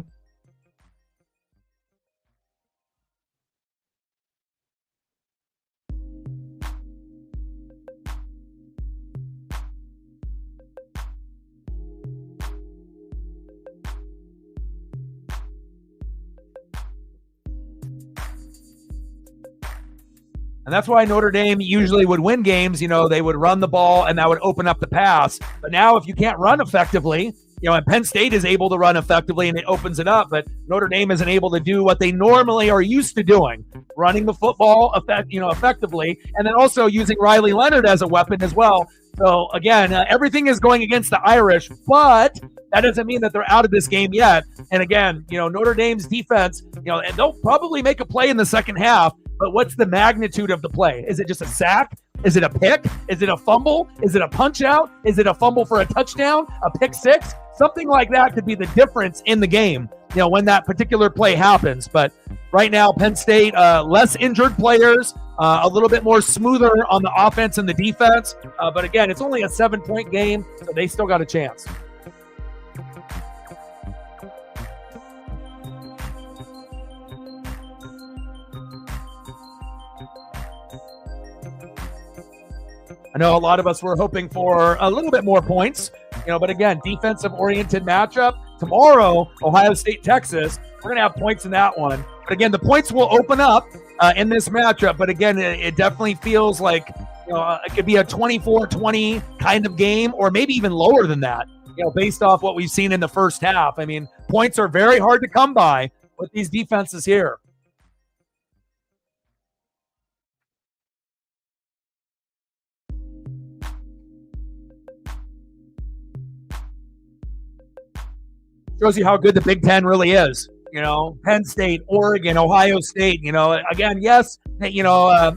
And that's why Notre Dame usually would win games. You know, they would run the ball and that would open up the pass. But now if you can't run effectively, you know, and Penn State is able to run effectively and it opens it up, but Notre Dame isn't able to do what they normally are used to doing, running the football effectively, and then also using Riley Leonard as a weapon as well. So again, everything is going against the Irish, but that doesn't mean that they're out of this game yet. And again, you know, Notre Dame's defense, you know, and they'll probably make a play in the second half, but what's the magnitude of the play? Is it just a sack? Is it a pick? Is it a fumble? Is it a punch out? Is it a fumble for a touchdown? A pick six? Something like that could be the difference in the game, you know, when that particular play happens. But right now, Penn State, less injured players, a little bit more smoother on the offense and the defense. But again, it's only a 7-point game, so they still got a chance. I know a lot of us were hoping for a little bit more points, you know, but again, defensive-oriented matchup. Tomorrow, Ohio State, Texas, we're going to have points in that one. But again, the points will open up in this matchup. But again, it definitely feels like, you know, it could be a 24-20 kind of game or maybe even lower than that, you know, based off what we've seen in the first half. I mean, points are very hard to come by with these defenses here. Shows you how good the Big Ten really is. You know, Penn State, Oregon, Ohio State, you know, again, yes, you know,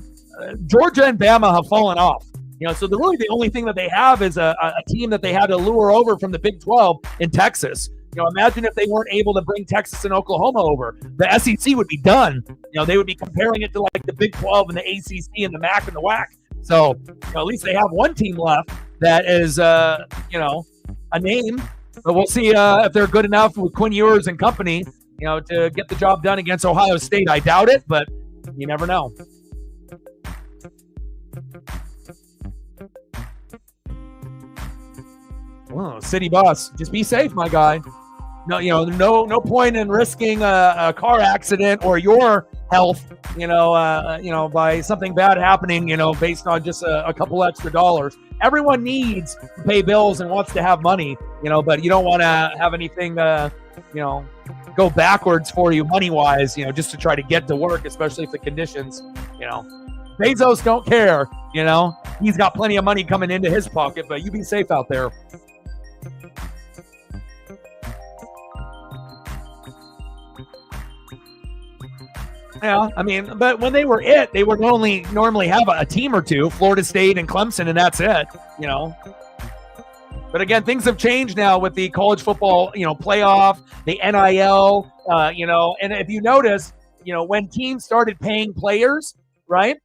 Georgia and Bama have fallen off. You know, so the only thing that they have is a team that they had to lure over from the Big 12 in Texas. You know, imagine if they weren't able to bring Texas and Oklahoma over. The SEC would be done. You know, they would be comparing it to like the Big 12 and the ACC and the MAC and the WAC. So, you know, at least they have one team left that is, you know, a name. But we'll see if they're good enough with Quinn Ewers and company, to get the job done against Ohio State. I doubt it, but you never know. Oh, city bus. Just be safe, my guy. No, no point in risking a car accident or your health, by something bad happening, based on just a couple extra dollars. Everyone needs to pay bills and wants to have money, but you don't want to have anything, go backwards for you money-wise, just to try to get to work, especially if the conditions, Bezos don't care, He's got plenty of money coming into his pocket, but you be safe out there. Yeah, but when they were they would normally have a team or two, Florida State and Clemson, and that's it, But again, things have changed now with the college football, playoff, the NIL, and if you notice, when teams started paying players, right,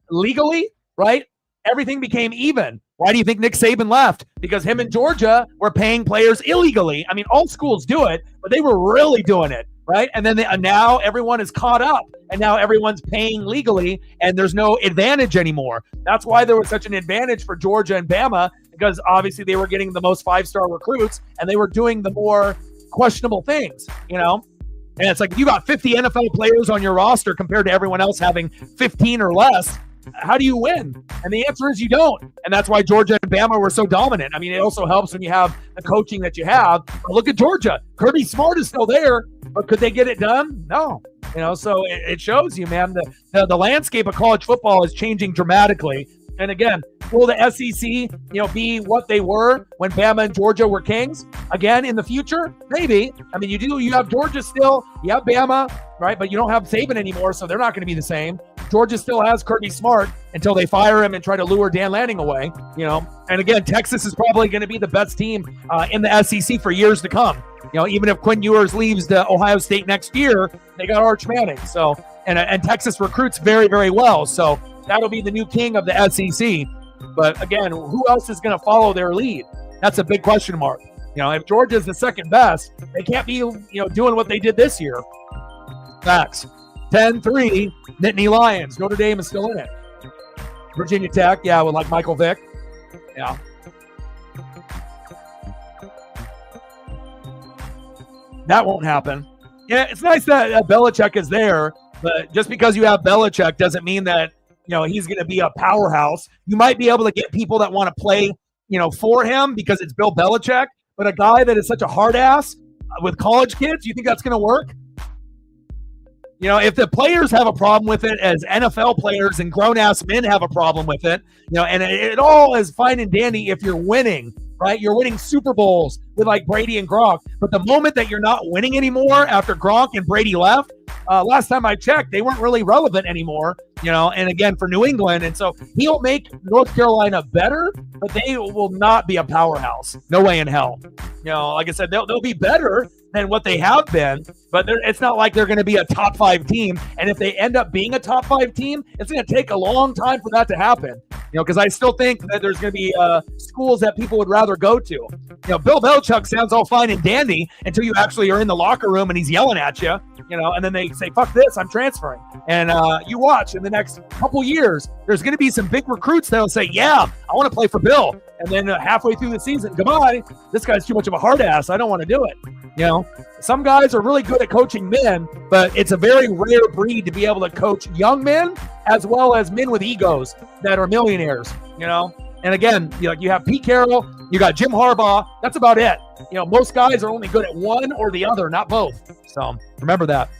legally, right, everything became even. Why do you think Nick Saban left? Because him and Georgia were paying players illegally. All schools do it, but they were really doing it. Right. And then now everyone is caught up and now everyone's paying legally and there's no advantage anymore. That's why there was such an advantage for Georgia and Bama, because obviously they were getting the most 5-star recruits and they were doing the more questionable things, And it's like, if you got 50 NFL players on your roster compared to everyone else having 15 or less, how do you win? And the answer is you don't. And that's why Georgia and Bama were so dominant. It also helps when you have the coaching that you have. But look at Georgia. Kirby Smart is still there, but could they get it done? No. So it shows you, man, the landscape of college football is changing dramatically. And again, will the SEC, be what they were when Bama and Georgia were kings again in the future? Maybe. You have Georgia still, you have Bama, right? But you don't have Saban anymore, so they're not going to be the same. Georgia still has Kirby Smart until they fire him and try to lure Dan Lanning away, And again, Texas is probably going to be the best team in the SEC for years to come. Even if Quinn Ewers leaves to Ohio State next year, they got Arch Manning. So, and Texas recruits very, very well. So that'll be the new king of the SEC. But again, who else is going to follow their lead? That's a big question mark. If Georgia's the second best, they can't be, doing what they did this year. Facts. 10-3, Nittany Lions. Notre Dame is still in it. Virginia Tech, yeah, with Michael Vick. Yeah. That won't happen. Yeah, it's nice that Belichick is there, but just because you have Belichick doesn't mean that, he's going to be a powerhouse. You might be able to get people that want to play, for him because it's Bill Belichick, but a guy that is such a hard ass with college kids, you think that's going to work? If the players have a problem with it, as NFL players and grown-ass men have a problem with it, and it all is fine and dandy if you're winning, right? You're winning Super Bowls with Brady and Gronk. But the moment that you're not winning anymore after Gronk and Brady left, last time I checked, they weren't really relevant anymore, and again, for New England. And so he'll make North Carolina better, but they will not be a powerhouse. No way in hell. Like I said, they'll be better than what they have been, but it's not like they're going to be a top 5 team. And if they end up being a top 5 team, it's going to take a long time for that to happen. Because I still think that there's going to be schools that people would rather go to. Bill Belichick sounds all fine and dandy until you actually are in the locker room and he's yelling at you, and then they say, fuck this, I'm transferring. And you watch in the next couple years, there's going to be some big recruits that'll say, yeah, I want to play for Bill. And then halfway through the season, goodbye, this guy's too much of a hard ass. I don't want to do it. Some guys are really good at coaching men, but it's a very rare breed to be able to coach young men as well as men with egos that are millionaires, And again, you have Pete Carroll, you got Jim Harbaugh. That's about it. Most guys are only good at one or the other, not both. So remember that.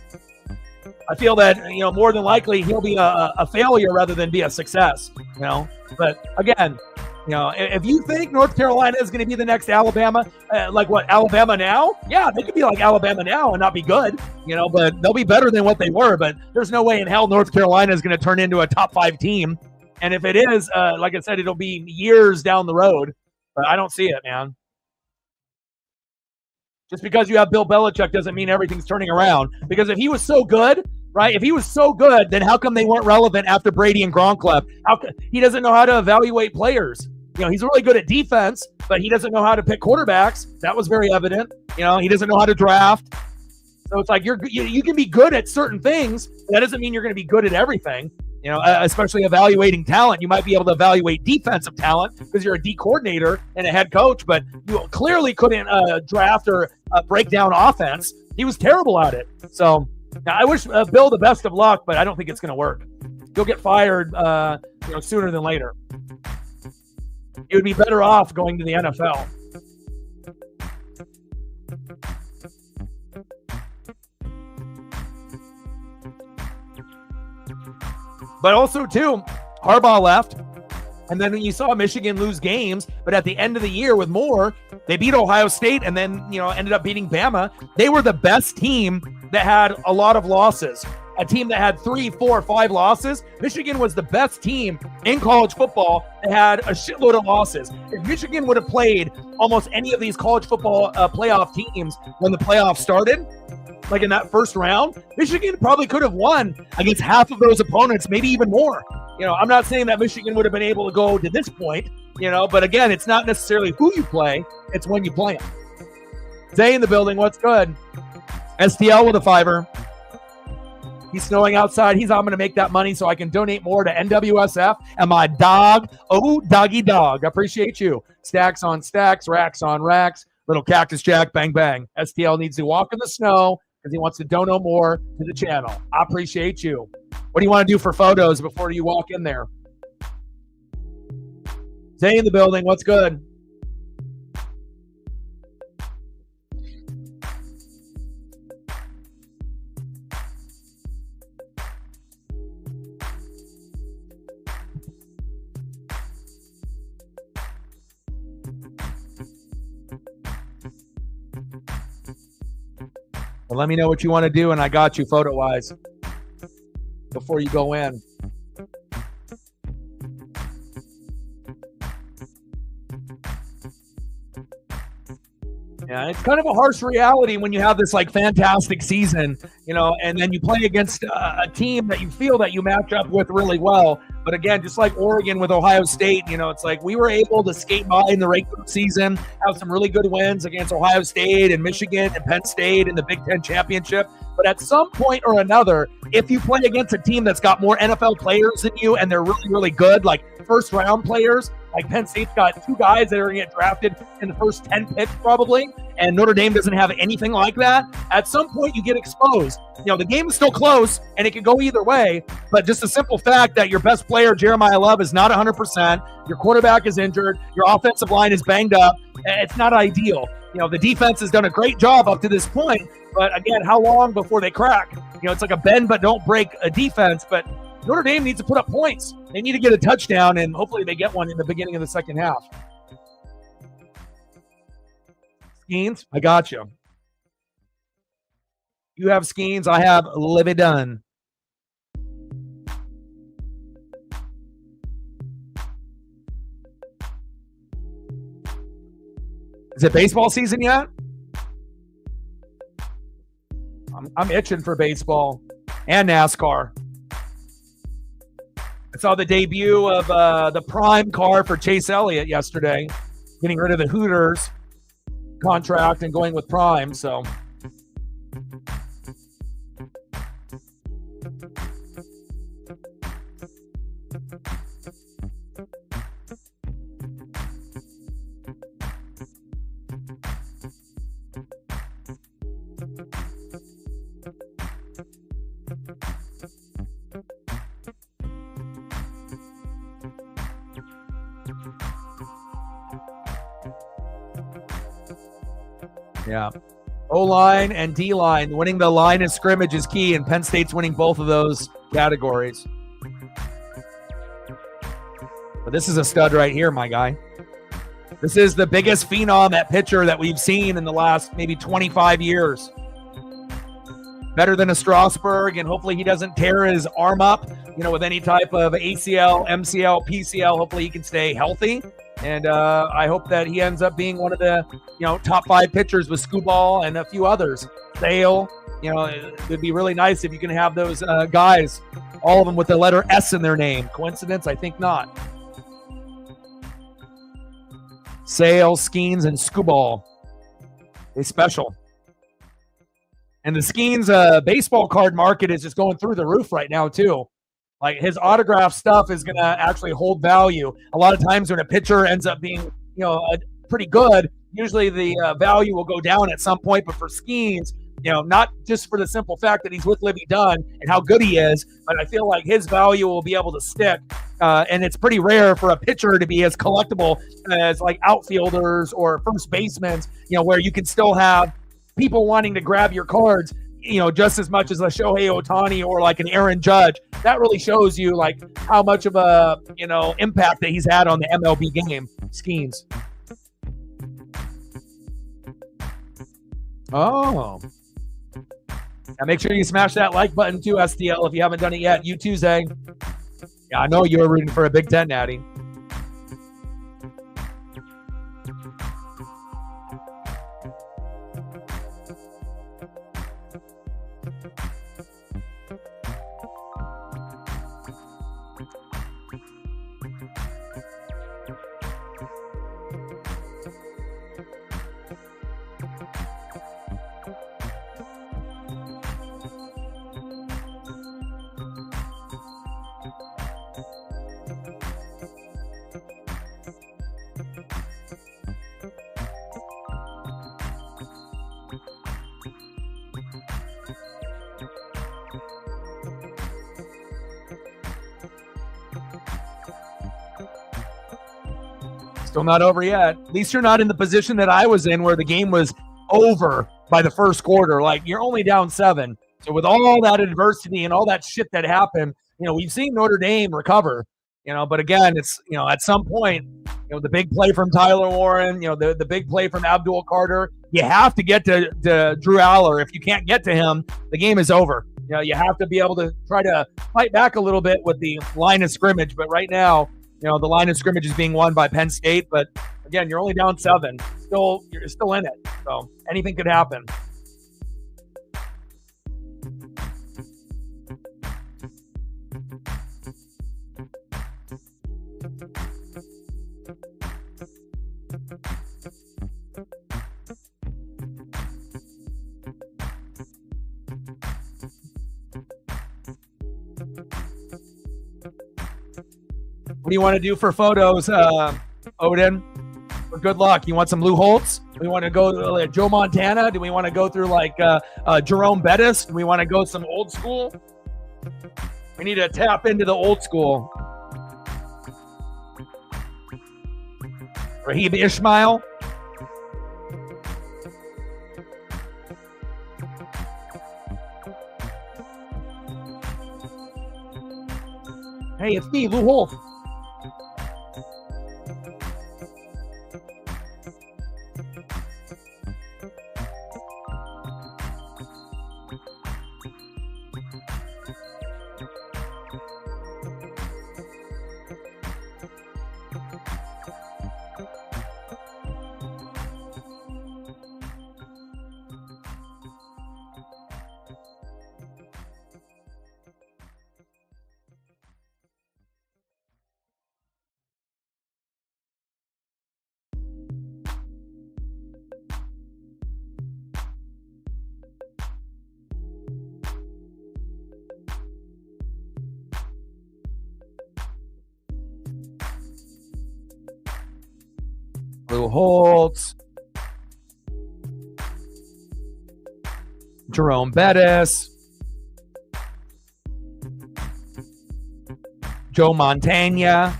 I feel that, more than likely he'll be a failure rather than be a success, But again, if you think North Carolina is going to be the next Alabama, Alabama now? Yeah, they could be like Alabama now and not be good, but they'll be better than what they were. But there's no way in hell North Carolina is going to turn into a top 5 team. And if it is, like I said, it'll be years down the road. But I don't see it, man. Just because you have Bill Belichick doesn't mean everything's turning around. Because if he was so good, right? If he was so good, then how come they weren't relevant after Brady and Gronk left? He doesn't know how to evaluate players. He's really good at defense, but he doesn't know how to pick quarterbacks. That was very evident. He doesn't know how to draft. So it's like you can be good at certain things. That doesn't mean you're going to be good at everything. Especially evaluating talent. You might be able to evaluate defensive talent because you're a D coordinator and a head coach, but you clearly couldn't draft or break down offense. He was terrible at it. So I wish Bill the best of luck, but I don't think it's going to work. He'll get fired sooner than later. He would be better off going to the NFL. But also, too, Harbaugh left, and then you saw Michigan lose games, but at the end of the year with Moore, they beat Ohio State and then, ended up beating Bama. They were the best team that had a lot of losses, a team that had 3, 4, 5 losses. Michigan was the best team in college football that had a shitload of losses. If Michigan would have played almost any of these college football playoff teams when the playoffs started, like in that first round, Michigan probably could have won against half of those opponents, maybe even more. I'm not saying that Michigan would have been able to go to this point, but again, it's not necessarily who you play, it's when you play them. Zay in the building, what's good? STL with a $5. He's snowing outside. I'm going to make that money so I can donate more to NWSF and my dog. Oh, doggy dog. I appreciate you. Stacks on stacks, racks on racks. Little Cactus Jack, bang, bang. STL needs to walk in the snow because he wants to dono more to the channel. I appreciate you. What do you want to do for photos before you walk in there? Zay in the building. What's good? Well, let me know what you want to do, and I got you photo-wise before you go in. Yeah, it's kind of a harsh reality when you have this fantastic season, and then you play against a team that you feel that you match up with really well. But again, just like Oregon with Ohio State, it's like we were able to skate by in the regular season, have some really good wins against Ohio State and Michigan and Penn State in the Big Ten championship. But at some point or another, if you play against a team that's got more NFL players than you and they're really, really good, like first-round players, like Penn State's got 2 guys that are going to get drafted in the first 10 picks probably, and Notre Dame doesn't have anything like that, at some point you get exposed. The game is still close, and it can go either way, but just the simple fact that your best player, Jeremiah Love, is not 100%, your quarterback is injured, your offensive line is banged up, it's not ideal. The defense has done a great job up to this point, but again, how long before they crack? It's like a bend but don't break a defense, but Notre Dame needs to put up points. They need to get a touchdown, and hopefully they get one in the beginning of the second half. Skeens, I got you. You have Skeens, I have Livy Dunn. Is it baseball season yet? I'm itching for baseball and NASCAR. I saw the debut of the prime car for Chase Elliott yesterday, getting rid of the Hooters contract and going with Prime. So yeah. O-line and D-line. Winning the line of scrimmage is key, and Penn State's winning both of those categories. But this is a stud right here, my guy. This is the biggest phenom at pitcher that we've seen in the last maybe 25 years. Better than a Strasburg, and hopefully he doesn't tear his arm up, with any type of ACL, MCL, PCL. Hopefully he can stay healthy. And I hope that he ends up being one of the, top 5 pitchers with Scooball and a few others. Sale, it would be really nice if you can have those guys, all of them with the letter S in their name. Coincidence? I think not. Sale, Skeens, and Scooball. They special. And the Skeens baseball card market is just going through the roof right now, too. Like, his autograph stuff is going to actually hold value. A lot of times when a pitcher ends up being, pretty good, usually the value will go down at some point. But for Skeens, not just for the simple fact that he's with Livy Dunn and how good he is, but I feel like his value will be able to stick. And it's pretty rare for a pitcher to be as collectible as like outfielders or first basemen, where you can still have people wanting to grab your cards, just as much as a Shohei Ohtani or like an Aaron Judge. That really shows you like how much of a, impact that he's had on the MLB game. Skeens. Oh. Now make sure you smash that like button too, STL, if you haven't done it yet. You too, Zay. Yeah, I know you were rooting for a Big Ten, Natty. Still not over yet. At least you're not in the position that I was in where the game was over by the first quarter. Like, you're only down 7. So with all that adversity and all that shit that happened, we've seen Notre Dame recover, but again, it's, at some point, the big play from Tyler Warren, the big play from Abdul Carter, you have to get to Drew Aller. If you can't get to him, the game is over. You have to be able to try to fight back a little bit with the line of scrimmage. But right now, the line of scrimmage is being won by Penn State. But again, you're only down 7. You're still in it. So anything could happen. What do you want to do for photos, Odin? For good luck. You want some Lou Holtz? Do we want to go to Joe Montana? Do we want to go through like Jerome Bettis? Do we want to go some old school? We need to tap into the old school. Raheem Ishmael. Hey, it's me, Lou Holtz. Lou Holtz, Jerome Bettis, Joe Montana,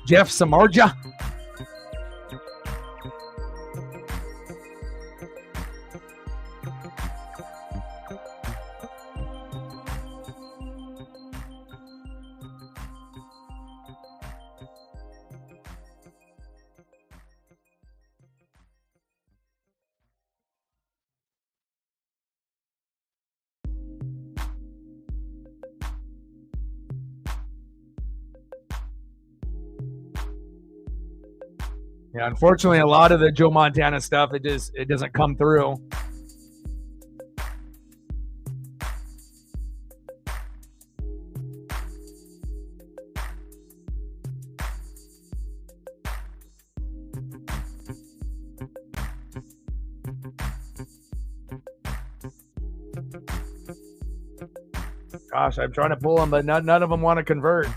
Jeff Samardzija. Yeah, unfortunately, a lot of the Joe Montana stuff, it doesn't come through. Gosh, I'm trying to pull them, but none of them want to convert.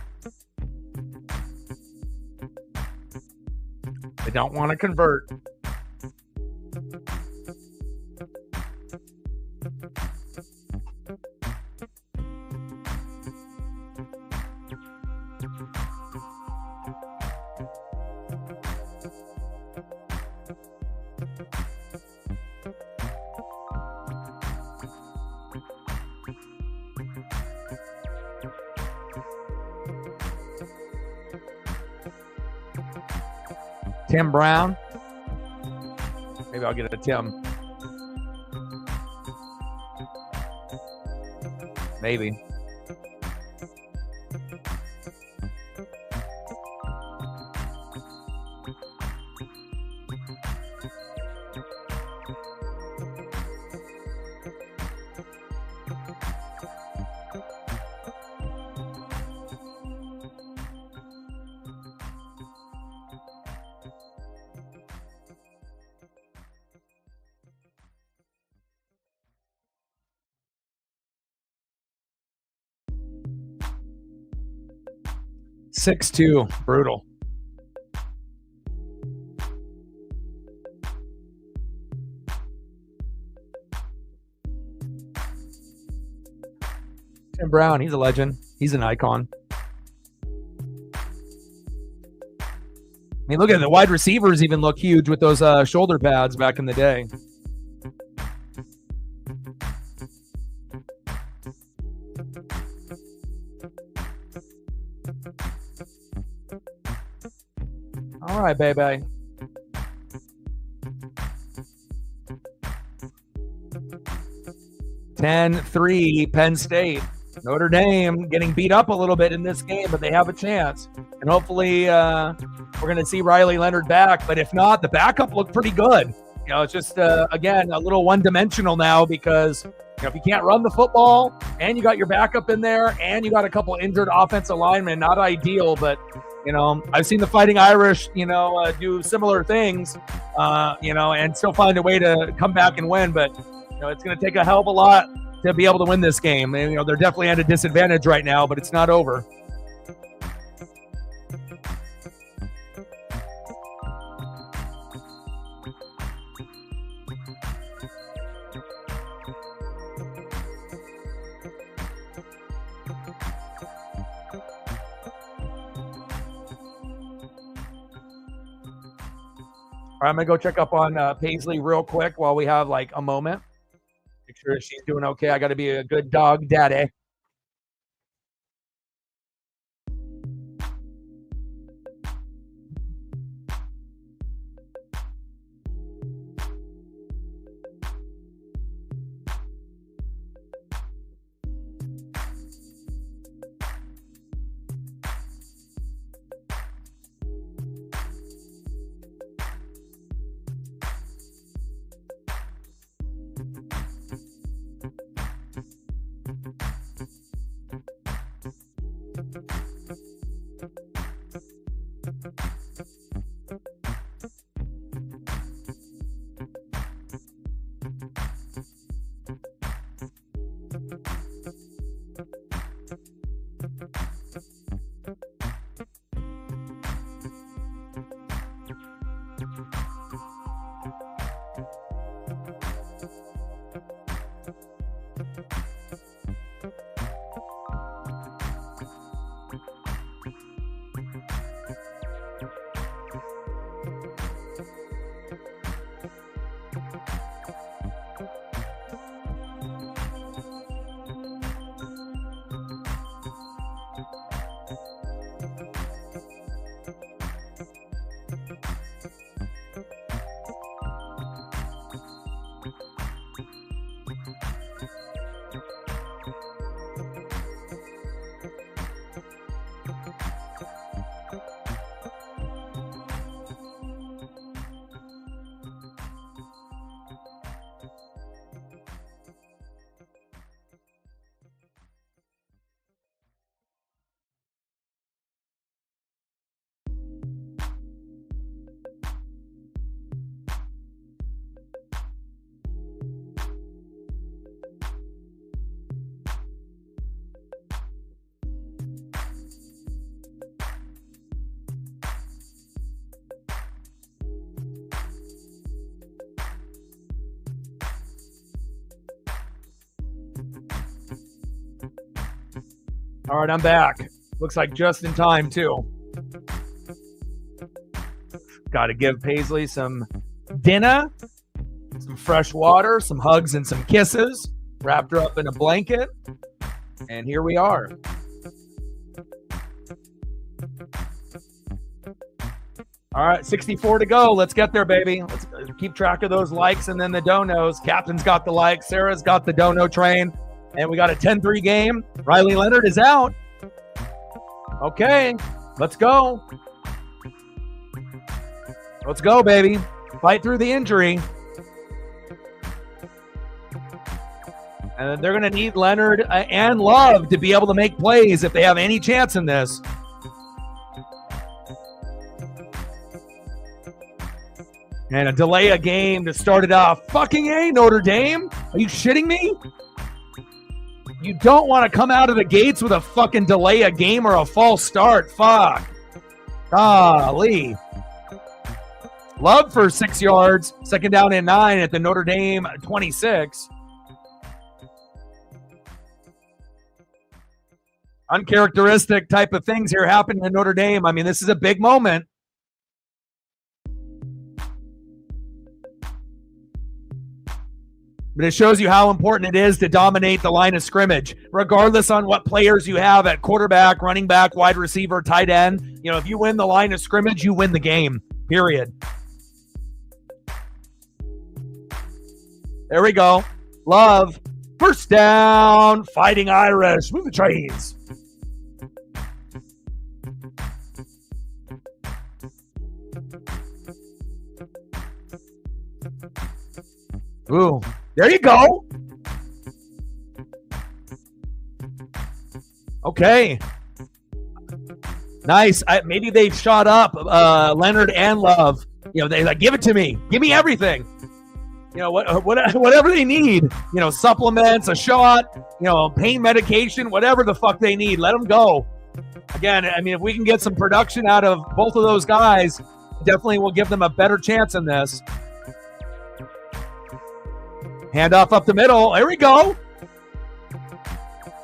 They don't want to convert. Tim Brown. Maybe I'll get a Tim. Maybe. Six-two, brutal. Tim Brown, he's a legend. He's an icon. I mean, look at the wide receivers even look huge with those shoulder pads back in the day. All right, baby. (10-3) Penn State. Notre Dame getting beat up a little bit in this game, but they have a chance. And hopefully we're going to see Riley Leonard back. But if not, the backup looked pretty good. You know, it's just, again, a little one-dimensional now because if you can't run the football and you got your backup in there and you got a couple injured offensive linemen, not ideal, but I've seen the Fighting Irish, do similar things, and still find a way to come back and win. But, it's going to take a hell of a lot to be able to win this game. And, they're definitely at a disadvantage right now, but it's not over. All right, I'm going to go check up on Paisley real quick while we have like a moment. Make sure she's doing okay. I got to be a good dog daddy. All right, I'm back. Looks like just in time, too. Got to give Paisley some dinner, some fresh water, some hugs and some kisses. Wrapped her up in a blanket. And here we are. All right, 64 to go. Let's get there, baby. Let's keep track of those likes and then the donos. Captain's got the likes. Sarah's got the dono train. And we got a 10-3 game. Riley Leonard is out. Okay, let's go. Let's go, baby. Fight through the injury. And they're going to need Leonard and Love to be able to make plays if they have any chance in this. And a delay a game to start it off. Fucking A, Notre Dame. Are you shitting me? You don't want to come out of the gates with a fucking delay a game or a false start. Fuck. Golly. Love for 6 yards. Second down and 9 at the Notre Dame 26. Uncharacteristic type of things here happening in Notre Dame. I mean, this is a big moment. But it shows you how important it is to dominate the line of scrimmage, regardless on what players you have at quarterback, running back, wide receiver, tight end. You know, if you win the line of scrimmage, you win the game, period. There we go. Love. First down. Fighting Irish. Move the trains. Ooh. There you go. Okay. Nice. Maybe they shot up Leonard and Love. You know, they like, give it to me. Give me everything. You know, whatever they need. You know, supplements, a shot, you know, pain medication, whatever the fuck they need. Let them go. Again, I mean, if we can get some production out of both of those guys, definitely will give them a better chance in this. Handoff up the middle. There we go.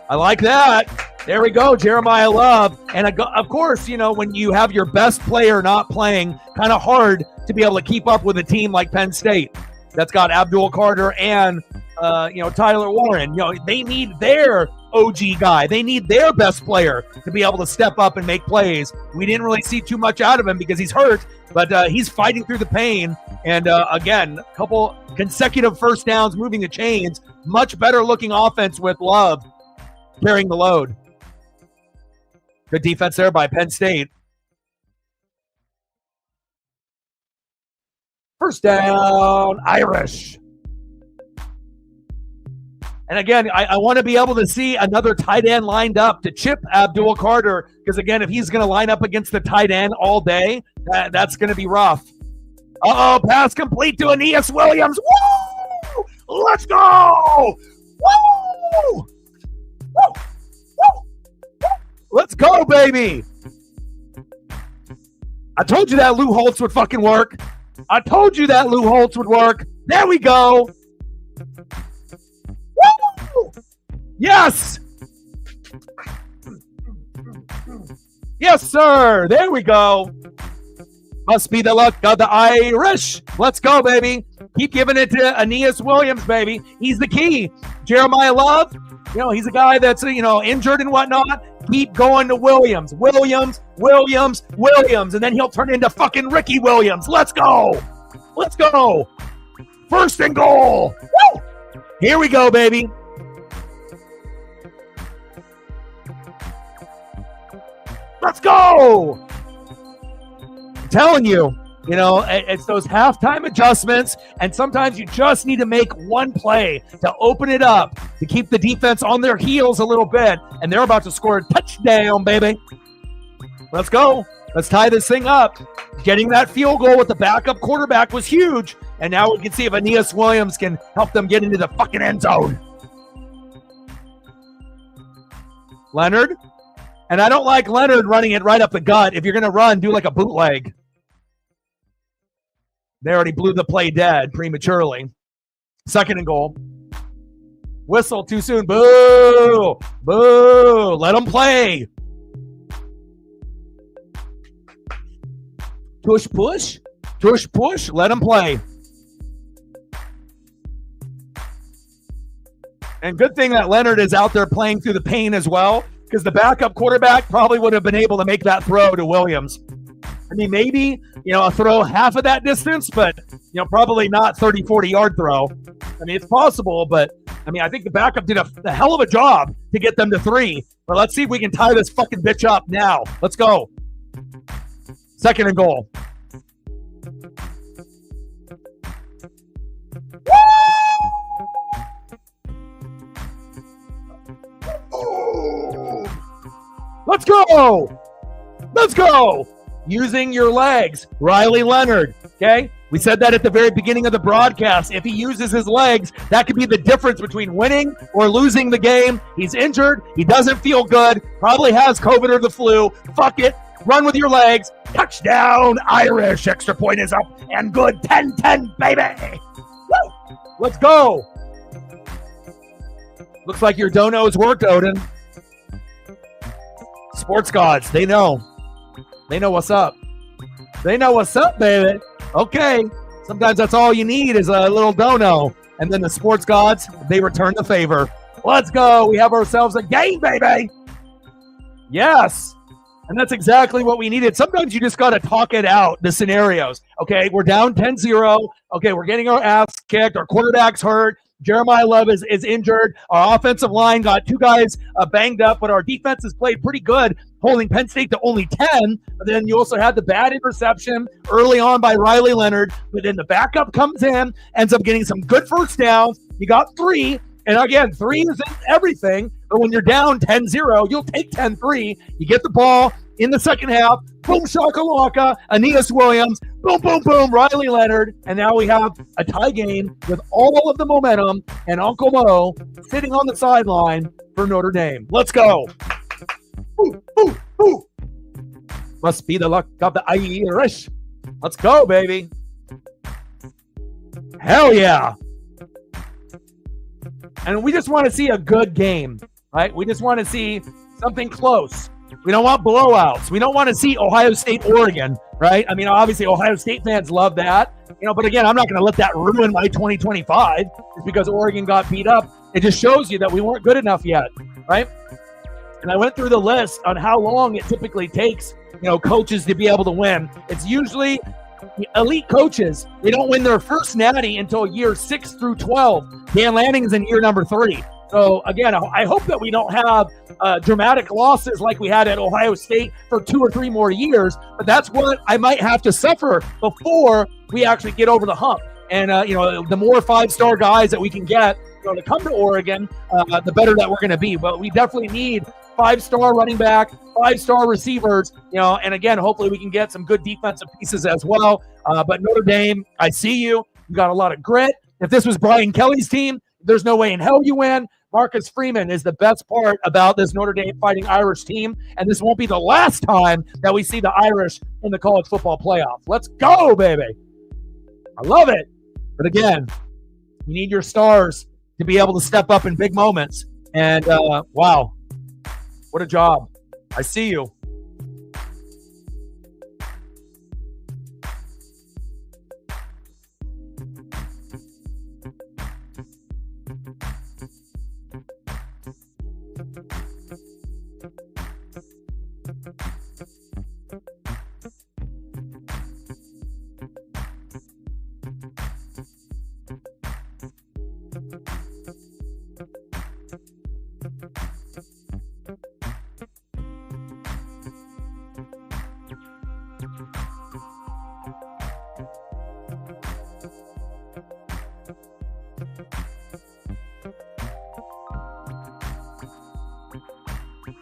I like that. There we go, Jeremiah Love. And of course, you know, when you have your best player not playing, kind of hard to be able to keep up with a team like Penn State that's got Abdul Carter and, you know, Tyler Warren. You know, they need their OG guy. They need their best player to be able to step up and make plays. We didn't really see too much out of him because he's hurt, but he's fighting through the pain. And again, a couple consecutive first downs, moving the chains. Much better looking offense with Love carrying the load. Good defense there by Penn State. First down, Irish. And again, I want to be able to see another tight end lined up to chip Abdul Carter, because again, if he's going to line up against the tight end all day, that's going to be rough. Uh-oh, pass complete to Aeneas Williams. Woo! Let's go! Woo! Woo! Woo! Let's go, baby! I told you that Lou Holtz would fucking work. I told you that Lou Holtz would work. There we go. Woo! Yes! Yes, sir. There we go. Must be the luck of the Irish. Let's go, baby. Keep giving it to Aeneas Williams, baby. He's the key. Jeremiah Love, you know, he's a guy that's, you know, injured and whatnot. Keep going to Williams. Williams. And then he'll turn into fucking Ricky Williams. Let's go. Let's go. First and goal. Woo! Here we go, baby. Let's go. I'm telling you, you know, it's those halftime adjustments, and sometimes you just need to make one play to open it up, to keep the defense on their heels a little bit, and they're about to score a touchdown, baby. Let's go. Let's tie this thing up. Getting that field goal with the backup quarterback was huge, and now we can see if Aeneas Williams can help them get into the fucking end zone. Leonard. And I don't like Leonard running it right up the gut. If you're going to run, do like a bootleg. They already blew the play dead prematurely. Second and goal. Whistle too soon. Boo! Boo! Let them play. Tush push. Tush push. Let them play. And good thing that Leonard is out there playing through the pain as well, because the backup quarterback probably would have been able to make that throw to Williams. I mean, maybe, a throw half of that distance, but, probably not 30, 40-yard throw. I mean, it's possible, but, I think the backup did a hell of a job to get them to 3. But let's see if we can tie this fucking bitch up now. Let's go. 2nd and goal. Let's go! Let's go! Using your legs. Riley Leonard, okay? We said that at the very beginning of the broadcast. If he uses his legs, that could be the difference between winning or losing the game. He's injured. He doesn't feel good. Probably has COVID or the flu. Fuck it. Run with your legs. Touchdown, Irish. Extra point is up and good. 10-10, baby. Woo! Let's go. Looks like your dono's worked, Odin. Sports gods, they know. They know what's up. They know what's up, baby. Okay. Sometimes that's all you need is a little dono. And then the sports gods, they return the favor. Let's go. We have ourselves a game, baby. Yes. And that's exactly what we needed. Sometimes you just got to talk it out, the scenarios. Okay, we're down 10-0. Okay, we're getting our ass kicked. Our quarterback's hurt. Jeremiah Love is injured. Our offensive line got 2 guys banged up, but our defense has played pretty good, holding Penn State to only 10. But then you also had the bad interception early on by Riley Leonard. But then the backup comes in, ends up getting some good first downs. You got 3. And again, 3 isn't everything. But when you're down 10-0, you'll take 10-3. You get the ball in the second half. Boom, shakalaka, Aeneas Williams. Boom, boom, boom, Riley Leonard. And now we have a tie game with all of the momentum and Uncle Mo sitting on the sideline for Notre Dame. Let's go. Ooh, ooh, ooh. Must be the luck of the Irish. Let's go, baby. Hell yeah. And we just want to see a good game, right? We just want to see something close. We don't want blowouts. We don't want to see Ohio State, Oregon, right? I mean, obviously, Ohio State fans love that, but again, I'm not going to let that ruin my 2025 just because Oregon got beat up. It just shows you that we weren't good enough yet, right? And I went through the list on how long it typically takes, coaches to be able to win. It's usually elite coaches. They don't win their first natty until year 6 through 12. Dan Lanning's in year number 3. So, again, I hope that we don't have dramatic losses like we had at Ohio State for 2 or 3 more years. But that's what I might have to suffer before we actually get over the hump. And, the more 5-star guys that we can get to come to Oregon, the better that we're going to be. But we definitely need 5-star running back, 5-star receivers, and, again, hopefully we can get some good defensive pieces as well. But Notre Dame, I see you. You got a lot of grit. If this was Brian Kelly's team, there's no way in hell you win. Marcus Freeman is the best part about this Notre Dame Fighting Irish team, and this won't be the last time that we see the Irish in the college football playoff. Let's go, baby. I love it. But again, you need your stars to be able to step up in big moments. And, wow, what a job. I see you.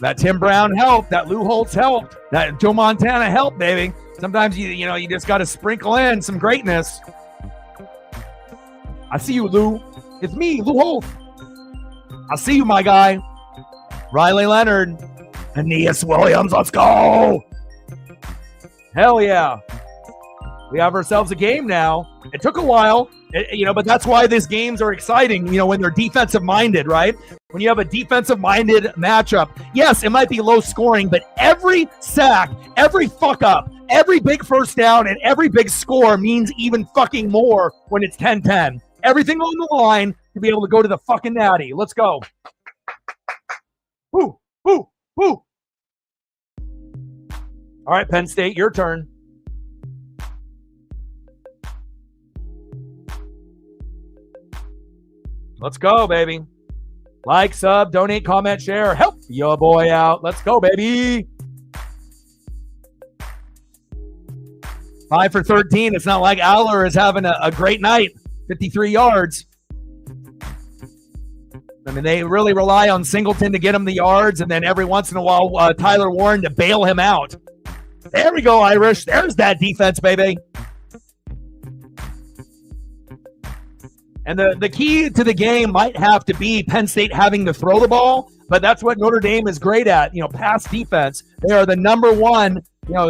That Tim Brown helped. That Lou Holtz helped. That Joe Montana helped, baby. Sometimes you just got to sprinkle in some greatness. I see you, Lou. It's me, Lou Holtz. I see you, my guy. Riley Leonard. Aeneas Williams. Let's go. Hell yeah. We have ourselves a game now. It took a while, but that's why these games are exciting, when they're defensive-minded, right? When you have a defensive-minded matchup, yes, it might be low scoring, but every sack, every fuck-up, every big first down, and every big score means even fucking more when it's 10-10. Everything on the line to be able to go to the fucking natty. Let's go. Woo, woo, woo. All right, Penn State, your turn. Let's go, baby. Like, sub, donate, comment, share. Help your boy out. Let's go, baby. 5 for 13. It's not like Aller is having a great night. 53 yards. I mean, they really rely on Singleton to get him the yards, and then every once in a while, Tyler Warren to bail him out. There we go, Irish. There's that defense, baby. And the key to the game might have to be Penn State having to throw the ball, but that's what Notre Dame is great at, pass defense. They are the number one,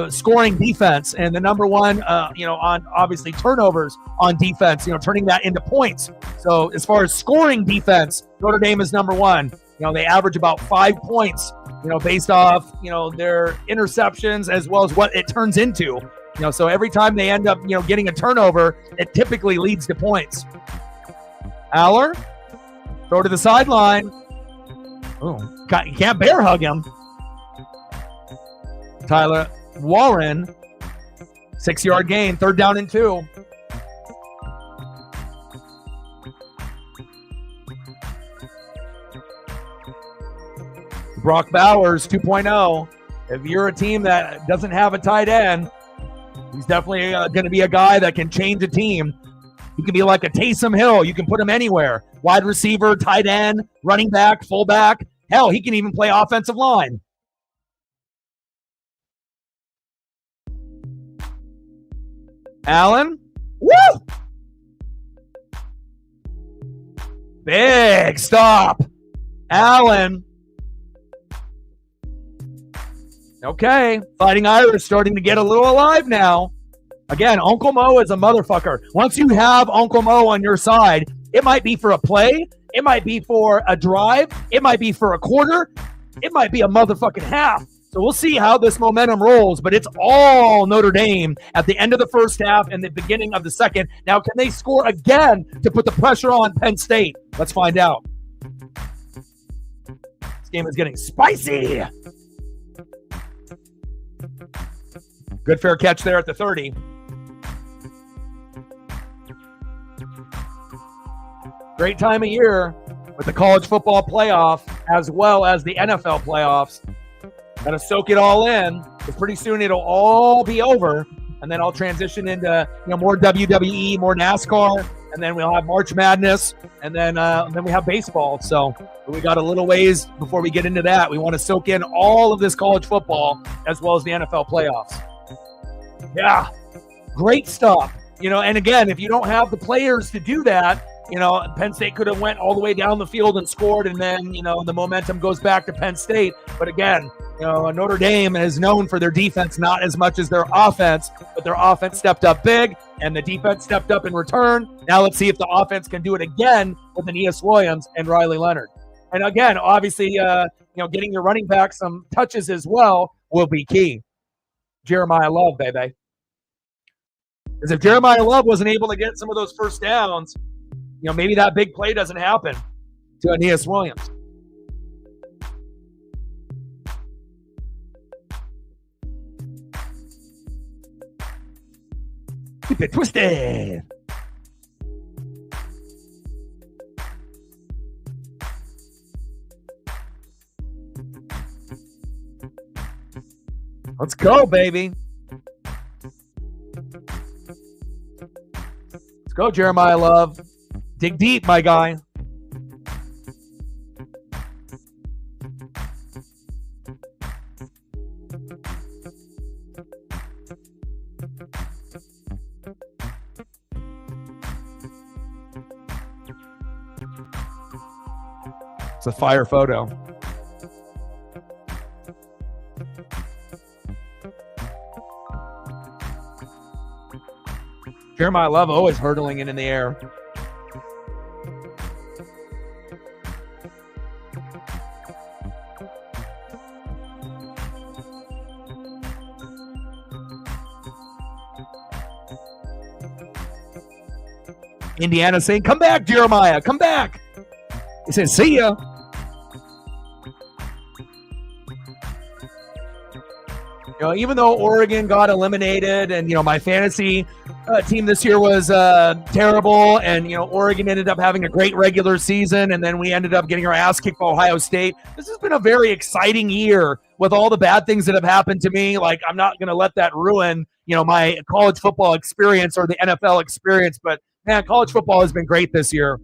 scoring defense, and the number one, on obviously turnovers on defense, turning that into points. So as far as scoring defense, Notre Dame is number one. They average about 5 points, based off, their interceptions as well as what it turns into. So every time they end up, getting a turnover, it typically leads to points. Aller, throw to the sideline. Oh, you can't bear hug him. Tyler Warren, 6-yard gain, 3rd down and 2. Brock Bowers 2.0. If you're a team that doesn't have a tight end, he's definitely going to be a guy that can change a team. He can be like a Taysom Hill. You can put him anywhere. Wide receiver, tight end, running back, fullback. Hell, he can even play offensive line. Allen. Woo! Big stop. Allen. Okay. Fighting Irish starting to get a little alive now. Again, Uncle Mo is a motherfucker. Once you have Uncle Mo on your side, it might be for a play. It might be for a drive. It might be for a quarter. It might be a motherfucking half. So we'll see how this momentum rolls, but it's all Notre Dame at the end of the first half and the beginning of the second. Now, can they score again to put the pressure on Penn State? Let's find out. This game is getting spicy. Good fair catch there at the 30. Great time of year with the college football playoff as well as the NFL playoffs. Got to soak it all in, because pretty soon it'll all be over, and then I'll transition into more WWE, more NASCAR, and then we'll have March Madness, and then we have baseball. So we got a little ways before we get into that. We want to soak in all of this college football as well as the NFL playoffs. Yeah, great stuff. And again, if you don't have the players to do that, Penn State could have went all the way down the field and scored, and then, the momentum goes back to Penn State. But again, Notre Dame is known for their defense, not as much as their offense, but their offense stepped up big, and the defense stepped up in return. Now let's see if the offense can do it again with Aeneas Williams and Riley Leonard. And again, obviously, getting your running back some touches as well will be key. Jeremiah Love, baby. Because if Jeremiah Love wasn't able to get some of those first downs, maybe that big play doesn't happen to Aeneas Williams. Keep it twisted. Let's go, baby. Let's go, Jeremiah Love. Dig deep, my guy. It's a fire photo. Jeremiah Love always hurdling it in the air. Indiana saying, come back, Jeremiah, come back. He says, see ya. You know, even though Oregon got eliminated and, you know, my fantasy team this year was terrible, and, you know, Oregon ended up having a great regular season, and then we ended up getting our ass kicked by Ohio State. This has been a very exciting year with all the bad things that have happened to me. Like, I'm not going to let that ruin, you know, my college football experience or the NFL experience, but, man, college football has been great this year.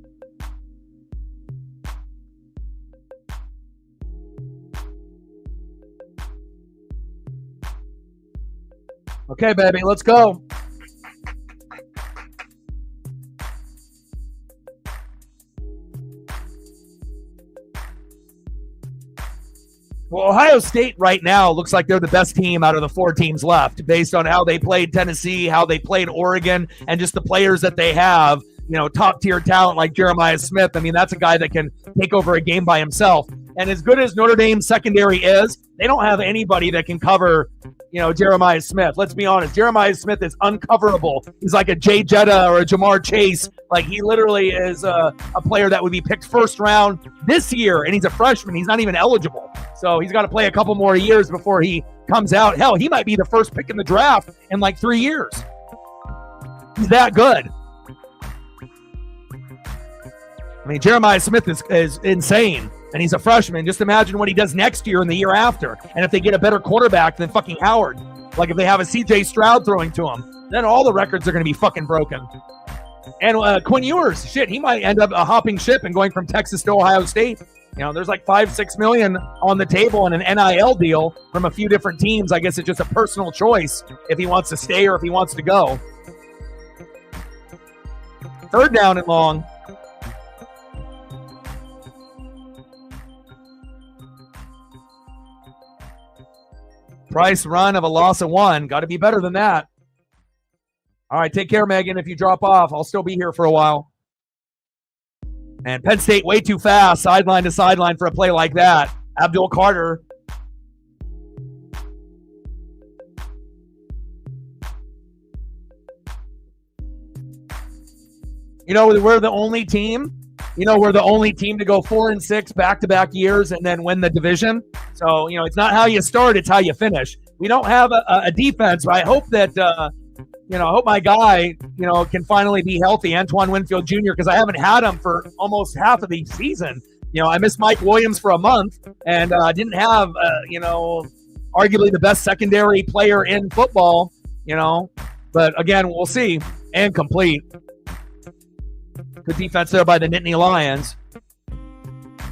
Okay, baby, let's go. Well, Ohio State right now looks like they're the best team out of the 4 teams left based on how they played Tennessee, how they played Oregon, and just the players that they have. You know, top-tier talent like Jeremiah Smith. I mean, that's a guy that can take over a game by himself. And as good as Notre Dame's secondary is, they don't have anybody that can cover, you know, Jeremiah Smith. Let's be honest. Jeremiah Smith is uncoverable. He's like a Jay Jetta or a Jamar Chase. Like, he literally is a player that would be picked first round this year, and he's a freshman. He's not even eligible. So he's got to play a couple more years before he comes out. Hell, he might be the first pick in the draft in like 3 years. He's that good. I mean, Jeremiah Smith is insane, and he's a freshman. Just imagine what he does next year and the year after. And if they get a better quarterback than fucking Howard, like if they have a C.J. Stroud throwing to him, then all the records are going to be fucking broken. And Quinn Ewers, shit, he might end up hopping ship and going from Texas to Ohio State. You know, there's like $5-6 million on the table in an NIL deal from a few different teams. I guess it's just a personal choice if he wants to stay or if he wants to go. 3rd down and long. Price run of a loss of 1. Got to be better than that. All right, take care, Megan. If you drop off, I'll still be here for a while. And Penn State way too fast, sideline to sideline for a play like that. Abdul Carter. You know, we're the only team. You know, we're the only team to go 4-6 back-to-back years and then win the division. So, you know, it's not how you start, it's how you finish. We don't have a defense, but I hope that, you know, I hope my guy, you know, can finally be healthy, Antoine Winfield Jr., because I haven't had him for almost half of the season. You know, I missed Mike Williams for a month and didn't have, you know, arguably the best secondary player in football, you know. But, again, we'll see. And complete. Good defense there by the Nittany Lions.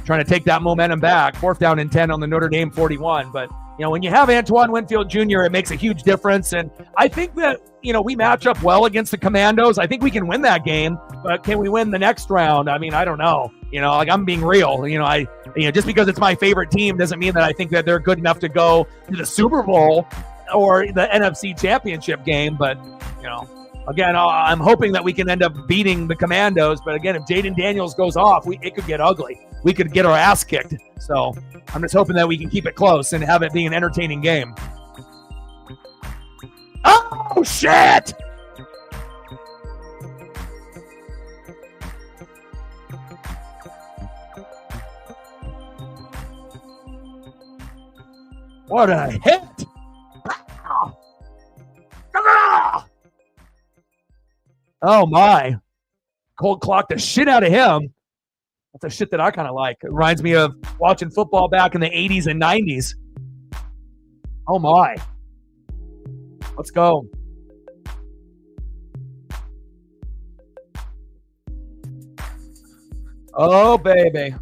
Trying to take that momentum back. 4th down and 10 on the Notre Dame 41. But, you know, when you have Antoine Winfield Jr., it makes a huge difference. And I think that, you know, we match up well against the Commandos. I think we can win that game. But can we win the next round? I mean, I don't know. You know, like, I'm being real. You know, just because it's my favorite team doesn't mean that I think that they're good enough to go to the Super Bowl or the NFC Championship game. But, you know, again, I'm hoping that we can end up beating the Commandos. But again, if Jaden Daniels goes off, it could get ugly. We could get our ass kicked. So I'm just hoping that we can keep it close and have it be an entertaining game. Oh, shit! What a hit! Oh, my. Cold clocked the shit out of him. That's the shit that I kind of like. It reminds me of watching football back in the 80s and 90s. Oh, my. Let's go. Oh, baby.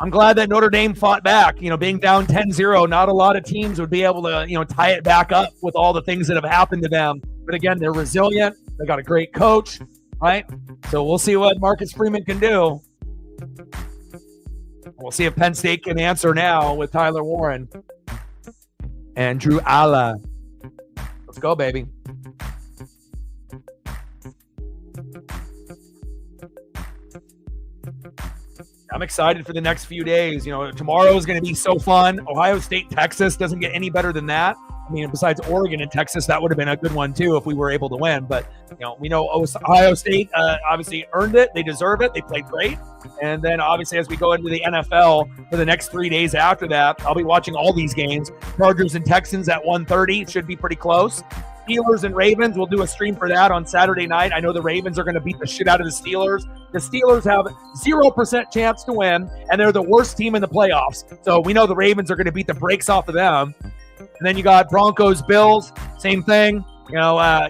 I'm glad that Notre Dame fought back. You know, being down 10-0, not a lot of teams would be able to, you know, tie it back up with all the things that have happened to them. But again, they're resilient. They got a great coach, right? So we'll see what Marcus Freeman can do. We'll see if Penn State can answer now with Tyler Warren and Drew Alla. Let's go, baby. I'm excited for the next few days. Tomorrow is going to be so fun. Ohio State, Texas doesn't get any better than that. I mean, besides Oregon and Texas, that would have been a good one too if we were able to win. But we know Ohio State obviously earned it. They deserve it. They played great. And then obviously as we go into the NFL for the next 3 days after that, I'll be watching all these games. Chargers and Texans at 1:30 should be pretty close. Steelers and Ravens, we'll do a stream for that on Saturday night. I know the Ravens are going to beat the shit out of the Steelers. The Steelers have 0% chance to win, and they're the worst team in the playoffs. So we know the Ravens are going to beat the brakes off of them. And then you got Broncos, Bills, same thing.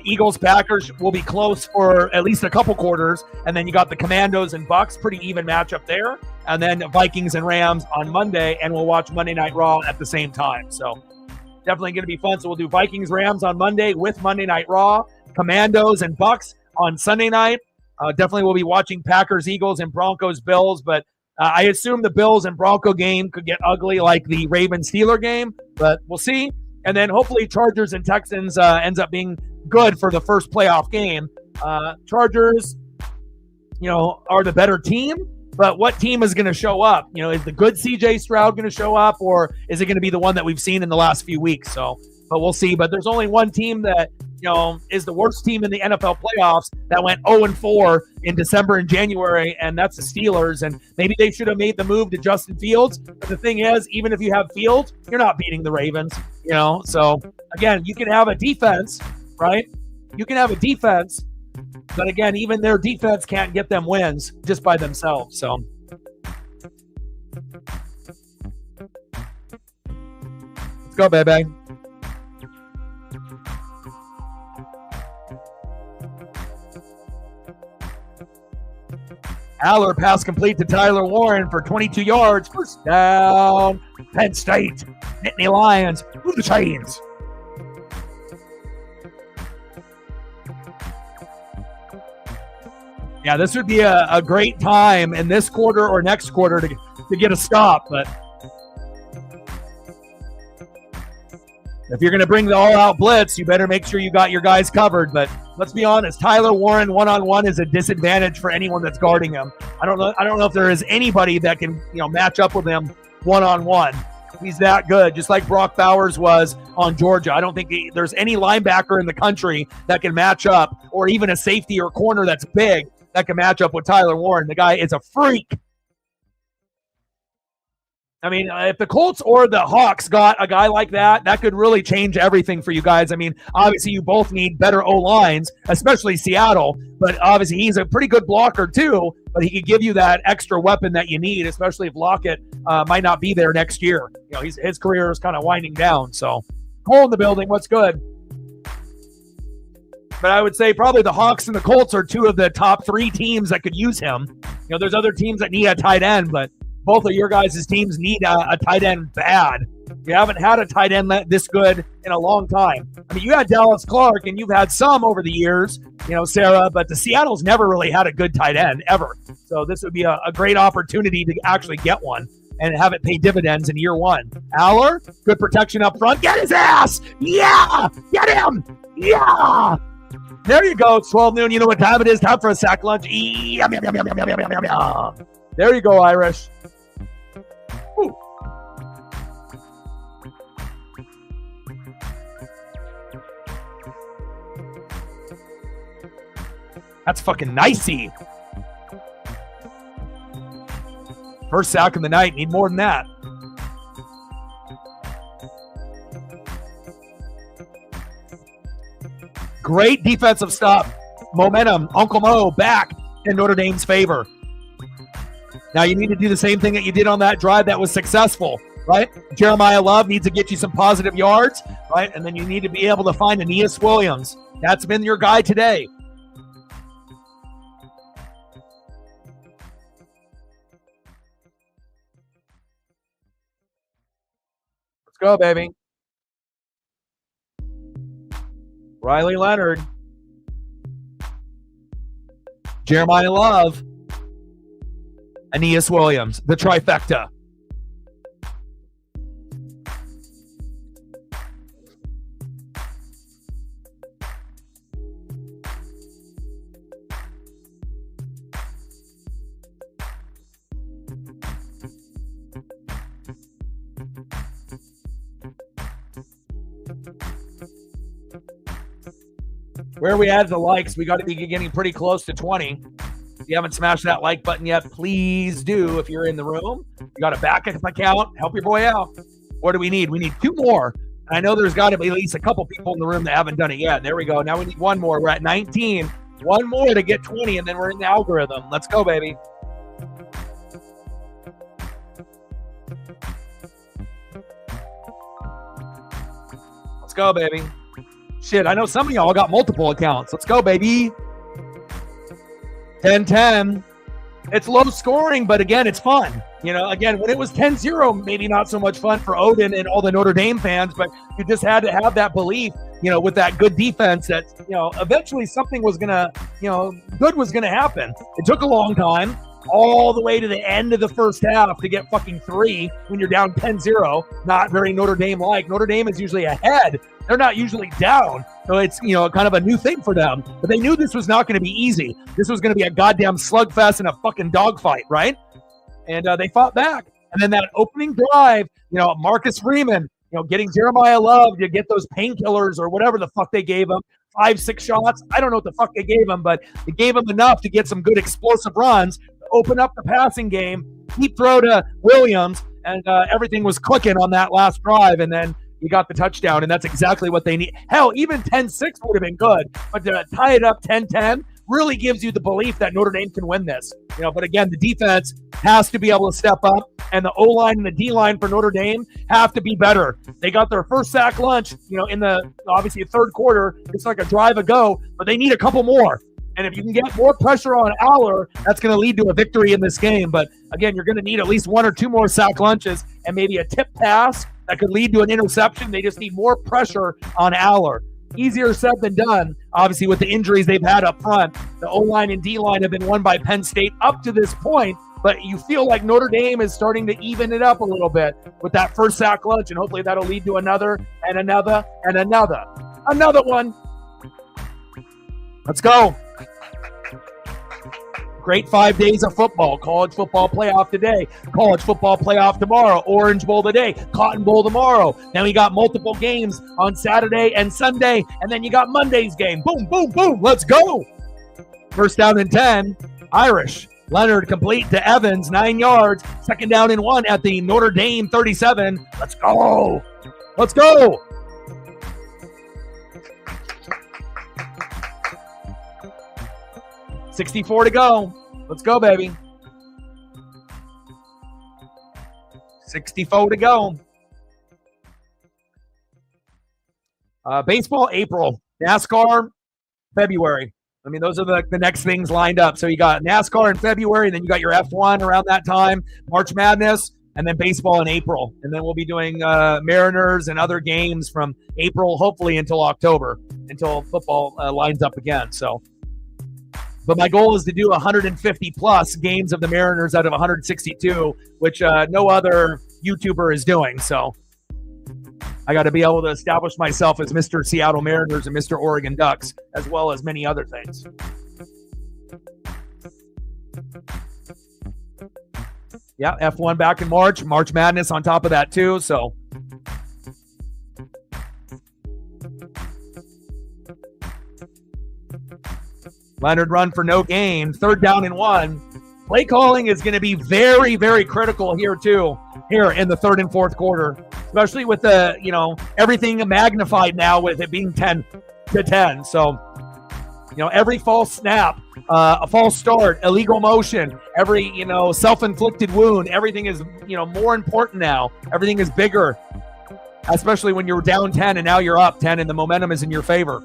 Eagles, Packers will be close for at least a couple quarters. And then you got the Commandos and Bucks, pretty even matchup there. And then Vikings and Rams on Monday, and we'll watch Monday Night Raw at the same time. So definitely going to be fun. So we'll do Vikings, Rams on Monday with Monday Night Raw, Commandos and Bucks on Sunday night. Definitely we'll be watching Packers, Eagles, and Broncos, Bills. But I assume the Bills and Bronco game could get ugly like the Ravens-Steeler game, but we'll see. And then hopefully Chargers and Texans ends up being good for the first playoff game. Chargers, are the better team. But what team is going to show up? Is the good CJ Stroud going to show up, or is it going to be the one that we've seen in the last few weeks? But we'll see. But there's only one team that, is the worst team in the NFL playoffs that went 0-4 in December and January, and that's the Steelers. And maybe they should have made the move to Justin Fields. But the thing is, even if you have Fields, you're not beating the Ravens, So, again, you can have a defense, right? You can have a defense. But again, even their defense can't get them wins just by themselves. So let's go, baby. Aller pass complete to Tyler Warren for 22 yards. First down. Penn State. Nittany Lions. Move the chains. Yeah, this would be a great time in this quarter or next quarter to get a stop. But if you're going to bring the all-out blitz, you better make sure you got your guys covered. But let's be honest, Tyler Warren one-on-one is a disadvantage for anyone that's guarding him. I don't know if there is anybody that can match up with him one-on-one. He's that good, just like Brock Bowers was on Georgia. I don't think there's any linebacker in the country that can match up, or even a safety or corner that's big that can match up with Tyler Warren. The guy is a freak. I mean, if the Colts or the Hawks got a guy like that, that could really change everything for you guys. I mean, obviously you both need better O-lines, especially Seattle, but obviously he's a pretty good blocker too, but he could give you that extra weapon that you need, especially if Lockett might not be there next year. His career is kind of winding down. So Cole in the building, what's good? But I would say probably the Hawks and the Colts are two of the top three teams that could use him. There's other teams that need a tight end, but both of your guys' teams need a tight end bad. You haven't had a tight end this good in a long time. I mean, you had Dallas Clark, and you've had some over the years, Sarah, but the Seattle's never really had a good tight end, ever. So this would be a great opportunity to actually get one and have it pay dividends in year one. Aller, good protection up front. Get his ass! Yeah! Get him! Yeah! There you go. It's 12 noon. You know what time it is? Time for a sack lunch. Yum, yum, yum, yum, yum, yum, yum, yum. There you go, Irish. Ooh. That's fucking nicey. First sack of the night. Need more than that. Great defensive stop. Momentum. Uncle Mo back in Notre Dame's favor. Now you need to do the same thing that you did on that drive that was successful, right? Jeremiah Love needs to get you some positive yards, right? And then you need to be able to find Aeneas Williams. That's been your guy today. Let's go, baby. Riley Leonard, Jeremiah Love, Aeneas Williams, the trifecta. Where are we at the likes? We got to be getting pretty close to 20. If you haven't smashed that like button yet, please do. If you're in the room, you got a backup account. Help your boy out. What do we need? We need 2 more. I know there's got to be at least a couple people in the room that haven't done it yet. There we go. Now we need 1 more. We're at 19. 1 more to get 20, and then we're in the algorithm. Let's go, baby. Let's go, baby. Shit, I know some of y'all got multiple accounts. Let's go, baby. 10-10. It's low scoring, but again, it's fun. Again, when it was 10-0, maybe not so much fun for Odin and all the Notre Dame fans, but you just had to have that belief, with that good defense that, eventually something was going to, good was going to happen. It took a long time, all the way to the end of the first half to get fucking 3 when you're down 10-0. Not very Notre Dame-like. Notre Dame is usually ahead. They're not usually down. So it's, kind of a new thing for them. But they knew this was not going to be easy. This was going to be a goddamn slugfest and a fucking dogfight, right? And they fought back. And then that opening drive, Marcus Freeman, getting Jeremiah Love to get those painkillers or whatever the fuck they gave him, 5-6 shots. I don't know what the fuck they gave him, but they gave him enough to get some good explosive runs, to open up the passing game, deep throw to Williams, and everything was clicking on that last drive. And then you got the touchdown, and that's exactly what they need. Hell, even 10-6 would have been good, but to tie it up 10-10 really gives you the belief that Notre Dame can win this. But again, the defense has to be able to step up, and the O-line and the D-line for Notre Dame have to be better. They got their first sack lunch, in the obviously third quarter. It's like a drive ago, but they need a couple more. And if you can get more pressure on Aller, that's going to lead to a victory in this game. But again, you're going to need at least 1 or 2 more sack lunches and maybe a tip pass that could lead to an interception. They just need more pressure on Aller. Easier said than done, obviously, with the injuries they've had up front. The O-line and D-line have been won by Penn State up to this point, but you feel like Notre Dame is starting to even it up a little bit with that first sack lunch, and hopefully that'll lead to another and another and another. Another one. Let's go. Great 5 days of football. College football playoff today. College football playoff tomorrow. Orange Bowl today. Cotton Bowl tomorrow. Then we got multiple games on Saturday and Sunday. And then you got Monday's game. Boom, boom, boom. Let's go. First down and 10. Irish. Leonard complete to Evans. 9 yards. Second down and 1 at the Notre Dame 37. Let's go. Let's go. $64 to go. Let's go, baby. 64 to go. Baseball, April. NASCAR, February. I mean, those are the next things lined up. So you got NASCAR in February, and then you got your F1 around that time, March Madness, and then baseball in April. And then we'll be doing Mariners and other games from April, hopefully until October, until football lines up again. But my goal is to do 150-plus games of the Mariners out of 162, which no other YouTuber is doing. So I got to be able to establish myself as Mr. Seattle Mariners and Mr. Oregon Ducks, as well as many other things. Yeah, F1 back in March. March Madness on top of that, too. So Leonard run for no gain. Third down and 1. Play calling is going to be very, very critical here, too, here in the third and fourth quarter, especially with the, everything magnified now with it being 10-10. So, every false snap, a false start, illegal motion, every, self-inflicted wound, everything is, more important now. Everything is bigger, especially when you're down 10 and now you're up 10 and the momentum is in your favor.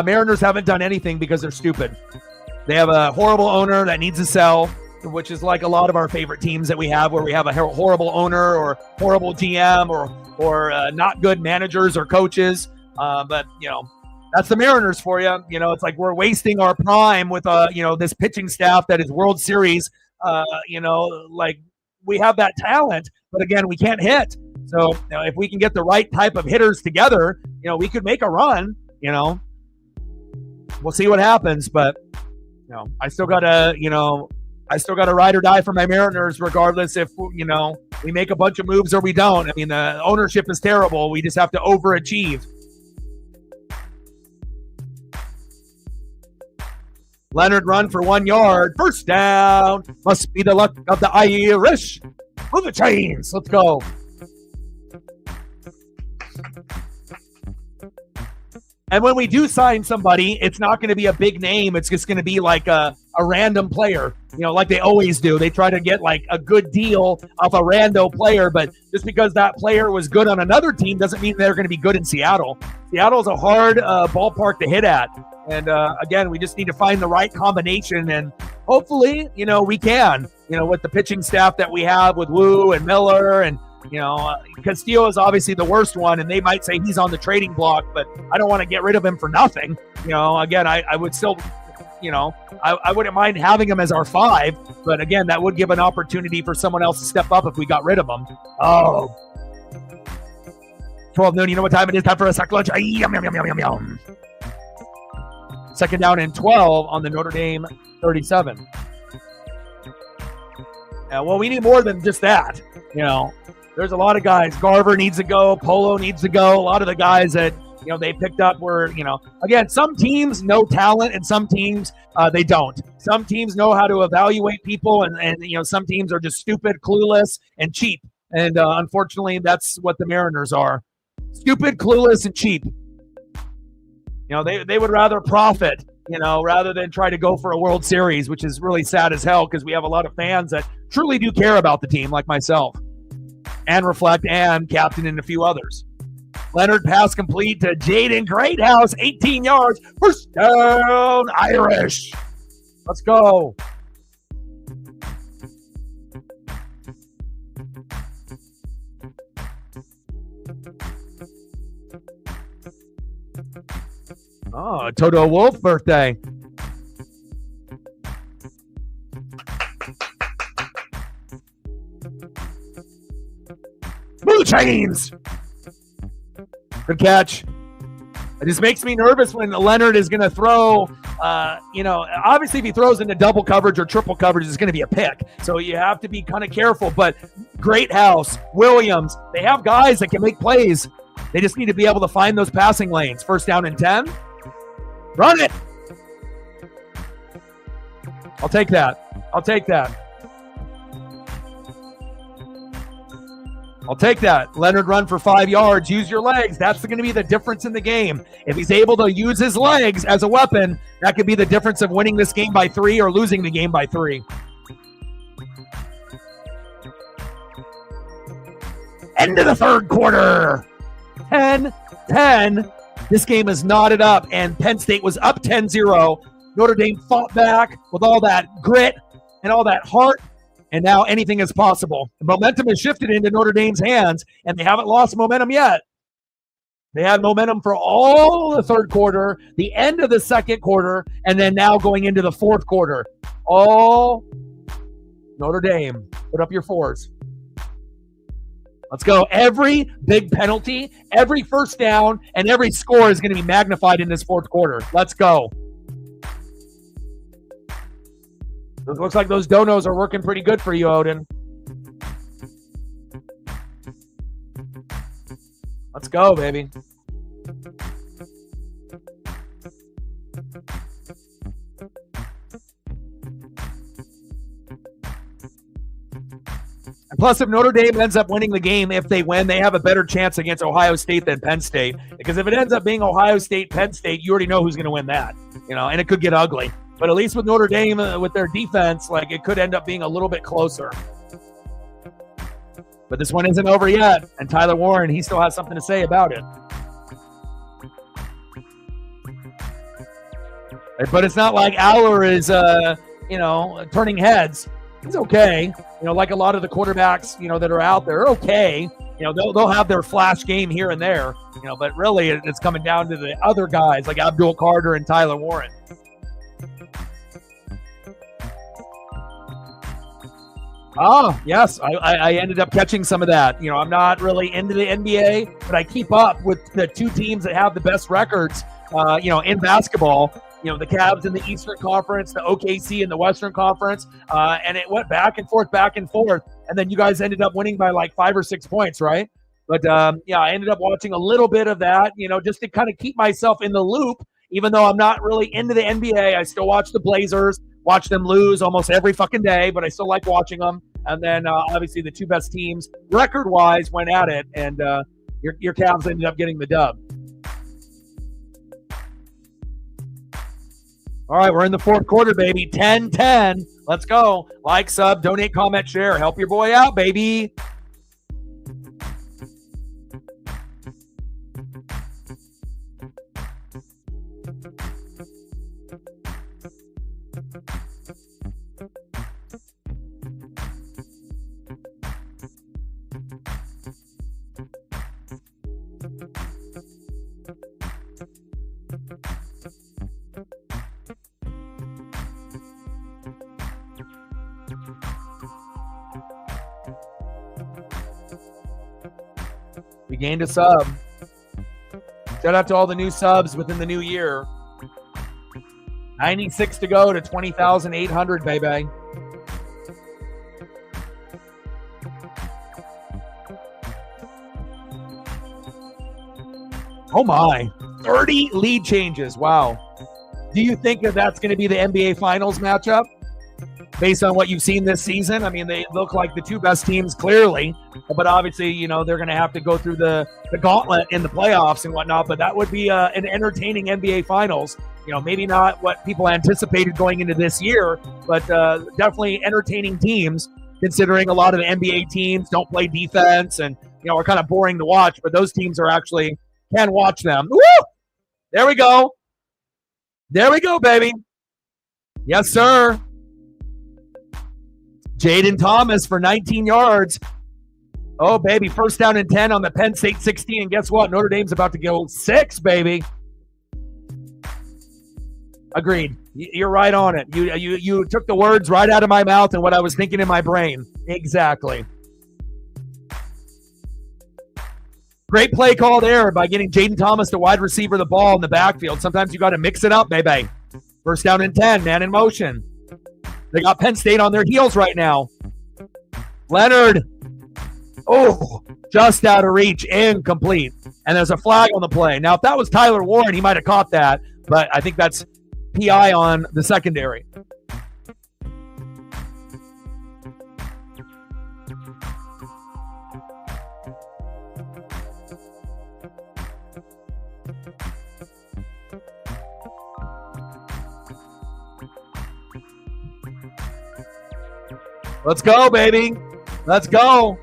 Mariners haven't done anything because they're stupid. They have a horrible owner that needs to sell, which is like a lot of our favorite teams that we have, where we have a horrible owner or horrible GM or not good managers or coaches. But that's the Mariners for you. It's like we're wasting our prime with this pitching staff that is World Series. Like we have that talent, but again, we can't hit. So if we can get the right type of hitters together, we could make a run. We'll see what happens, but I still got to I still got to ride or die for my Mariners, regardless if, we make a bunch of moves or we don't. I mean, the ownership is terrible. We just have to overachieve. Leonard run for 1 yard. First down. Must be the luck of the Irish. Move the chains. Let's go. And when we do sign somebody, it's not going to be a big name. It's just going to be like a random player, like they always do. They try to get like a good deal off a rando player, but just because that player was good on another team doesn't mean they're going to be good in Seattle. Seattle's a hard ballpark to hit at. And again, we just need to find the right combination. And hopefully, we can, with the pitching staff that we have with Wu and Miller and, Castillo is obviously the worst one, and they might say he's on the trading block, but I don't want to get rid of him for nothing. Again, I would still, I wouldn't mind having him as our 5, but again, that would give an opportunity for someone else to step up if we got rid of him. Oh, 12 noon, you know what time it is? Time for a sack lunch. Yum, yum, yum, yum, yum, yum. Second down and 12 on the Notre Dame 37. Well, we need more than just that. There's a lot of guys. Garver needs to go. Polo needs to go. A lot of the guys that, they picked up were, again, some teams know talent and some teams they don't. Some teams know how to evaluate people and some teams are just stupid, clueless, and cheap. And unfortunately, that's what the Mariners are. Stupid, clueless, and cheap. They would rather profit, rather than try to go for a World Series, which is really sad as hell because we have a lot of fans that truly do care about the team, like myself. And Reflect and Captain and a few others. Leonard pass complete to Jaden Greathouse, 18 yards. First down, Irish. Let's go. Oh, Toto Wolff birthday. Blue chains. Good catch. It just makes me nervous when Leonard is going to throw, obviously if he throws into double coverage or triple coverage, it's going to be a pick. So you have to be kind of careful. But Greathouse, Williams, they have guys that can make plays. They just need to be able to find those passing lanes. First down and 10. Run it. I'll take that. I'll take that. Leonard run for 5 yards. Use your legs. That's going to be the difference in the game. If he's able to use his legs as a weapon, that could be the difference of winning this game by 3 or losing the game by 3. End of the third quarter. 10-10. This game is knotted up, and Penn State was up 10-0. Notre Dame fought back with all that grit and all that heart. And now anything is possible. The momentum has shifted into Notre Dame's hands, and they haven't lost momentum yet. They had momentum for all the third quarter, the end of the second quarter, and then now going into the fourth quarter. All Notre Dame. Put up your 4s. Let's go. Every big penalty, every first down, and every score is going to be magnified in this fourth quarter. Let's go. It looks like those donos are working pretty good for you, Odin. Let's go, baby. And plus, if Notre Dame ends up winning the game, if they win, they have a better chance against Ohio State than Penn State. Because if it ends up being Ohio State, Penn State, you already know who's going to win that. And it could get ugly. But at least with Notre Dame, with their defense, it could end up being a little bit closer. But this one isn't over yet. And Tyler Warren, he still has something to say about it. But it's not like Aller is, turning heads. He's okay. Like a lot of the quarterbacks, that are out there, okay. They'll have their flash game here and there. But really it's coming down to the other guys like Abdul Carter and Tyler Warren. Oh, yes. I ended up catching some of that. I'm not really into the NBA, but I keep up with the two teams that have the best records, in basketball. the Cavs in the Eastern Conference, the OKC in the Western Conference, and it went back and forth, and then you guys ended up winning by like 5 or 6 points, right? But I ended up watching a little bit of that, just to kind of keep myself in the loop. Even though I'm not really into the NBA, I still watch the Blazers, watch them lose almost every fucking day, but I still like watching them. And then obviously the two best teams record-wise went at it, and your Cavs ended up getting the dub. All right, we're in the fourth quarter, baby. 10-10. Let's go. Like, sub, donate, comment, share. Help your boy out, baby. We gained a sub. Shout out to all the new subs within the new year. 96 to go to 20,800, baby. Oh my. 30 lead changes. Wow. Do you think that that's going to be the NBA Finals matchup? Based on what you've seen this season, I mean, they look like the two best teams clearly, but obviously, they're going to have to go through the gauntlet in the playoffs and whatnot, but that would be an entertaining NBA Finals. Maybe not what people anticipated going into this year, but definitely entertaining teams, considering a lot of the NBA teams don't play defense and, are kind of boring to watch, but those teams are actually can watch them. Woo! There we go. There we go, baby. Yes, sir. Jaden Thomas for 19 yards. Oh, baby, first down and 10 on the Penn State 16. And guess what? Notre Dame's about to go 6, baby. Agreed. You're right on it. You took the words right out of my mouth and what I was thinking in my brain. Exactly. Great play call there by getting Jaden Thomas, the wide receiver, the ball in the backfield. Sometimes you got to mix it up, baby. First down and 10, man in motion. They got Penn State on their heels right now. Leonard. Oh, just out of reach, incomplete. And there's a flag on the play. Now, if that was Tyler Warren, he might have caught that, but I think that's PI on the secondary. Let's go, baby. Let's go.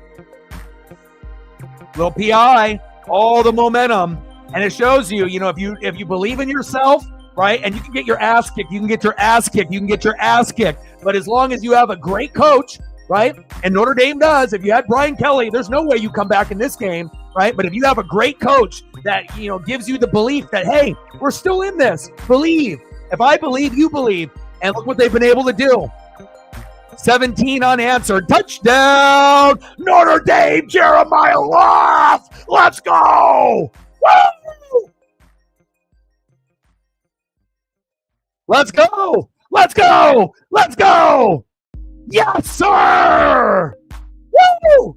Little PI, all the momentum. And it shows you, if you believe in yourself, right, and you can get your ass kicked, you can get your ass kicked. But as long as you have a great coach, right, and Notre Dame does, if you had Brian Kelly, there's no way you come back in this game, right? But if you have a great coach that, gives you the belief that, hey, we're still in this. Believe. If I believe, you believe. And look what they've been able to do. 17 unanswered. Touchdown! Notre Dame, Jeremiah Love! Let's go! Woo! Let's go! Let's go! Let's go! Yes, sir! Woo!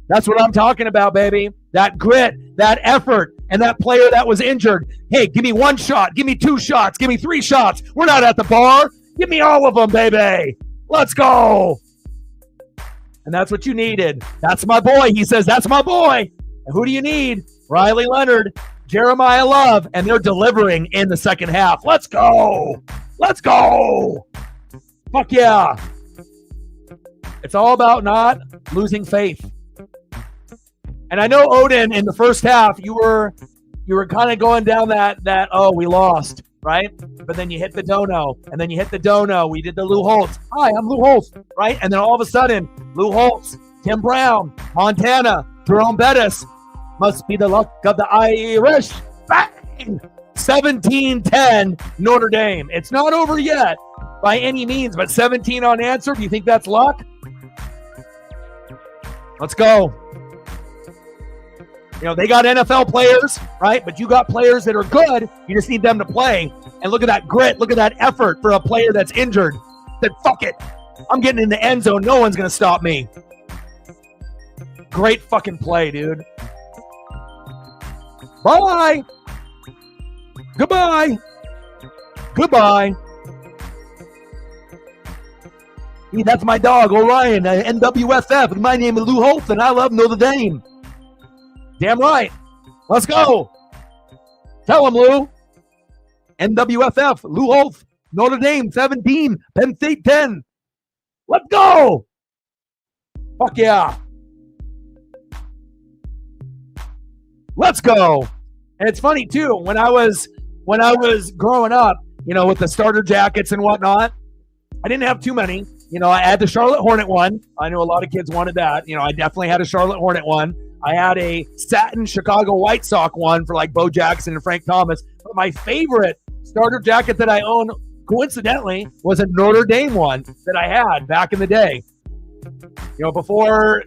That's what I'm talking about, baby. That grit, that effort, and that player that was injured. Hey, give me 1 shot. Give me 2 shots. Give me 3 shots. We're not at the bar. Give me all of them, baby. Let's go. And that's what you needed. That's my boy. He says, that's my boy. And who do you need? Riley Leonard, Jeremiah Love, and they're delivering in the second half. Let's go. Let's go. Fuck yeah. It's all about not losing faith. And I know, Odin, in the first half, you were kind of going down that we lost. Right? But then you hit the dono, and then you hit the dono. We did the Lou Holtz. Hi, I'm Lou Holtz, right? And then all of a sudden, Lou Holtz, Tim Brown, Montana, Jerome Bettis. Must be the luck of the Irish. Bang! 17-10 Notre Dame. It's not over yet by any means, but 17 unanswered. Do you think that's luck? Let's go. They got NFL players, right? But you got players that are good. You just need them to play. And look at that grit. Look at that effort for a player that's injured. Said, fuck it. I'm getting in the end zone. No one's going to stop me. Great fucking play, dude. Bye. Goodbye. Goodbye. Hey, that's my dog, Orion, NWFF. My name is Lou Holtz, and I love Notre Dame. Damn right. Let's go. Tell him, Lou. NWFF, Lou Holtz, Notre Dame 17, Penn State 10. Let's go. Fuck yeah. Let's go. And it's funny too, when I was growing up, with the starter jackets and whatnot, I didn't have too many. I had the Charlotte Hornet one. I know a lot of kids wanted that. I definitely had a Charlotte Hornet one. I had a satin Chicago White Sox one for like Bo Jackson and Frank Thomas. But my favorite starter jacket that I own, coincidentally, was a Notre Dame one that I had back in the day. Before,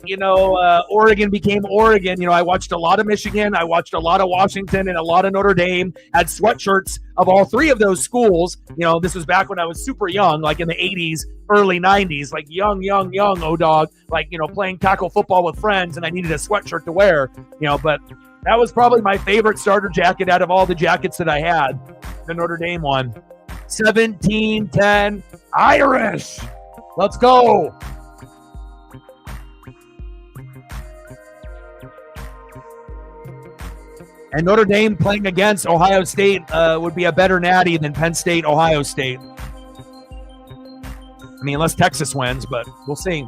Oregon became Oregon, I watched a lot of Michigan, I watched a lot of Washington, and a lot of Notre Dame. Had sweatshirts of all three of those schools. This was back when I was super young, like in the 80s, early 90s, like young, O-dog, like, playing tackle football with friends, and I needed a sweatshirt to wear, but that was probably my favorite starter jacket out of all the jackets that I had, the Notre Dame one. 17-10, Irish. Let's go. And Notre Dame playing against Ohio State would be a better natty than Penn State, Ohio State. I mean, unless Texas wins, but we'll see.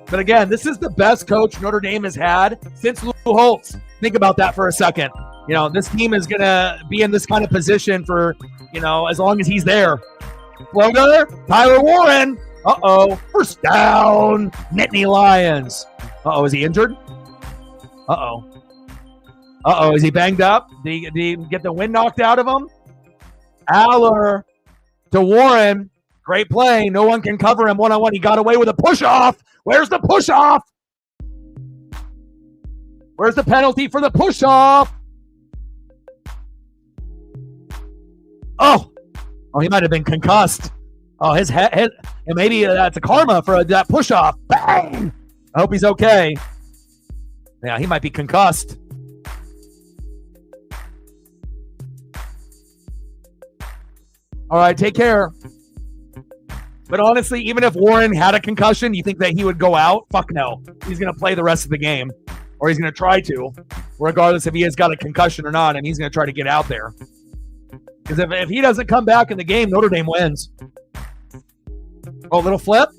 But again, this is the best coach Notre Dame has had since Lou Holtz. Think about that for a second. This team is going to be in this kind of position for, as long as he's there. Floater, Tyler Warren. First down, Nittany Lions. Is he injured? Is he banged up? Did he get the wind knocked out of him? Aller to Warren. Great play. No one can cover him one-on-one. He got away with a push-off. Where's the push-off? Where's the penalty for the push-off? Oh, he might have been concussed. His head, and maybe that's a karma for that push-off. Bang! I hope he's okay. Yeah, he might be concussed. All right, take care. But honestly, even if Warren had a concussion, you think that he would go out? Fuck no. He's going to play the rest of the game, or he's going to try to, regardless if he has got a concussion or not, and he's going to try to get out there. Because if he doesn't come back in the game, Notre Dame wins. Oh, little flip?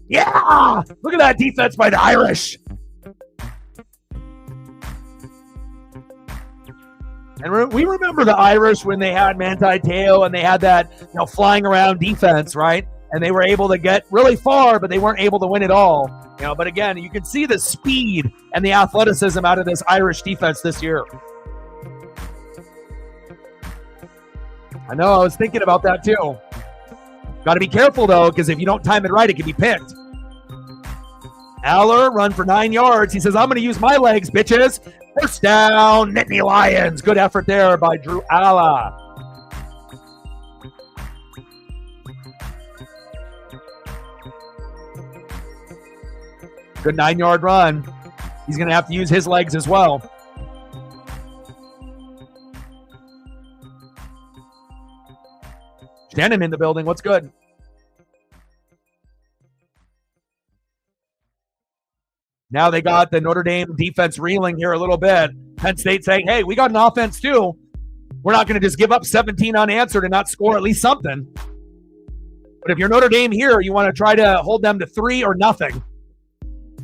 Yeah! Look at that defense by the Irish. And we remember the Irish when they had Manti Te'o and they had that flying around defense, right? And they were able to get really far, but they weren't able to win it all. But again, you can see the speed and the athleticism out of this Irish defense this year. I know, I was thinking about that too. Got to be careful though, because if you don't time it right, it can be picked. Aller, run for 9 yards. He says, I'm going to use my legs, bitches. First down, Nittany Lions. Good effort there by Drew Alla. Good 9-yard run. He's going to have to use his legs as well. Shannon in the building. What's good? Now they got the Notre Dame defense reeling here a little bit. Penn State saying, hey, we got an offense too. We're not going to just give up 17 unanswered and not score at least something. But if you're Notre Dame here, you want to try to hold them to 3 or nothing.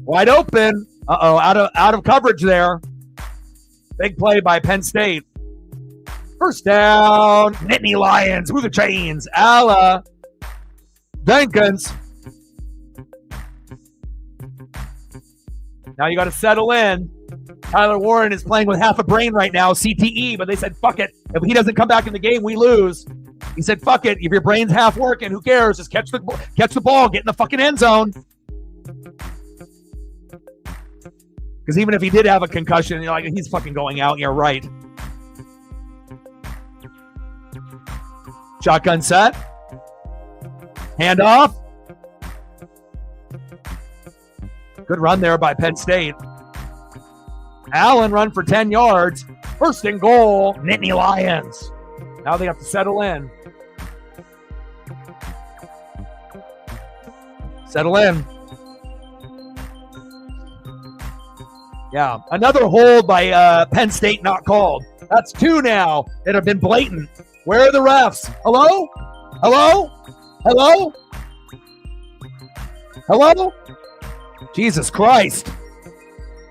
Wide open. Out of coverage there. Big play by Penn State. First down. Nittany Lions. Who the chains? Alla. Jenkins. Now you got to settle in. Tyler Warren is playing with half a brain right now, CTE, but they said, fuck it. If he doesn't come back in the game, we lose. He said, fuck it. If your brain's half working, who cares? Just catch the ball, get in the fucking end zone. Because even if he did have a concussion, you're like, he's fucking going out. You're right. Shotgun set. Handoff. Good run there by Penn State. Allen run for 10 yards. First and goal, Nittany Lions. Now they have to settle in. Settle in. Yeah, another hold by Penn State not called. That's 2 now that have been blatant. Where are the refs? Hello? Hello? Hello? Hello? Jesus Christ.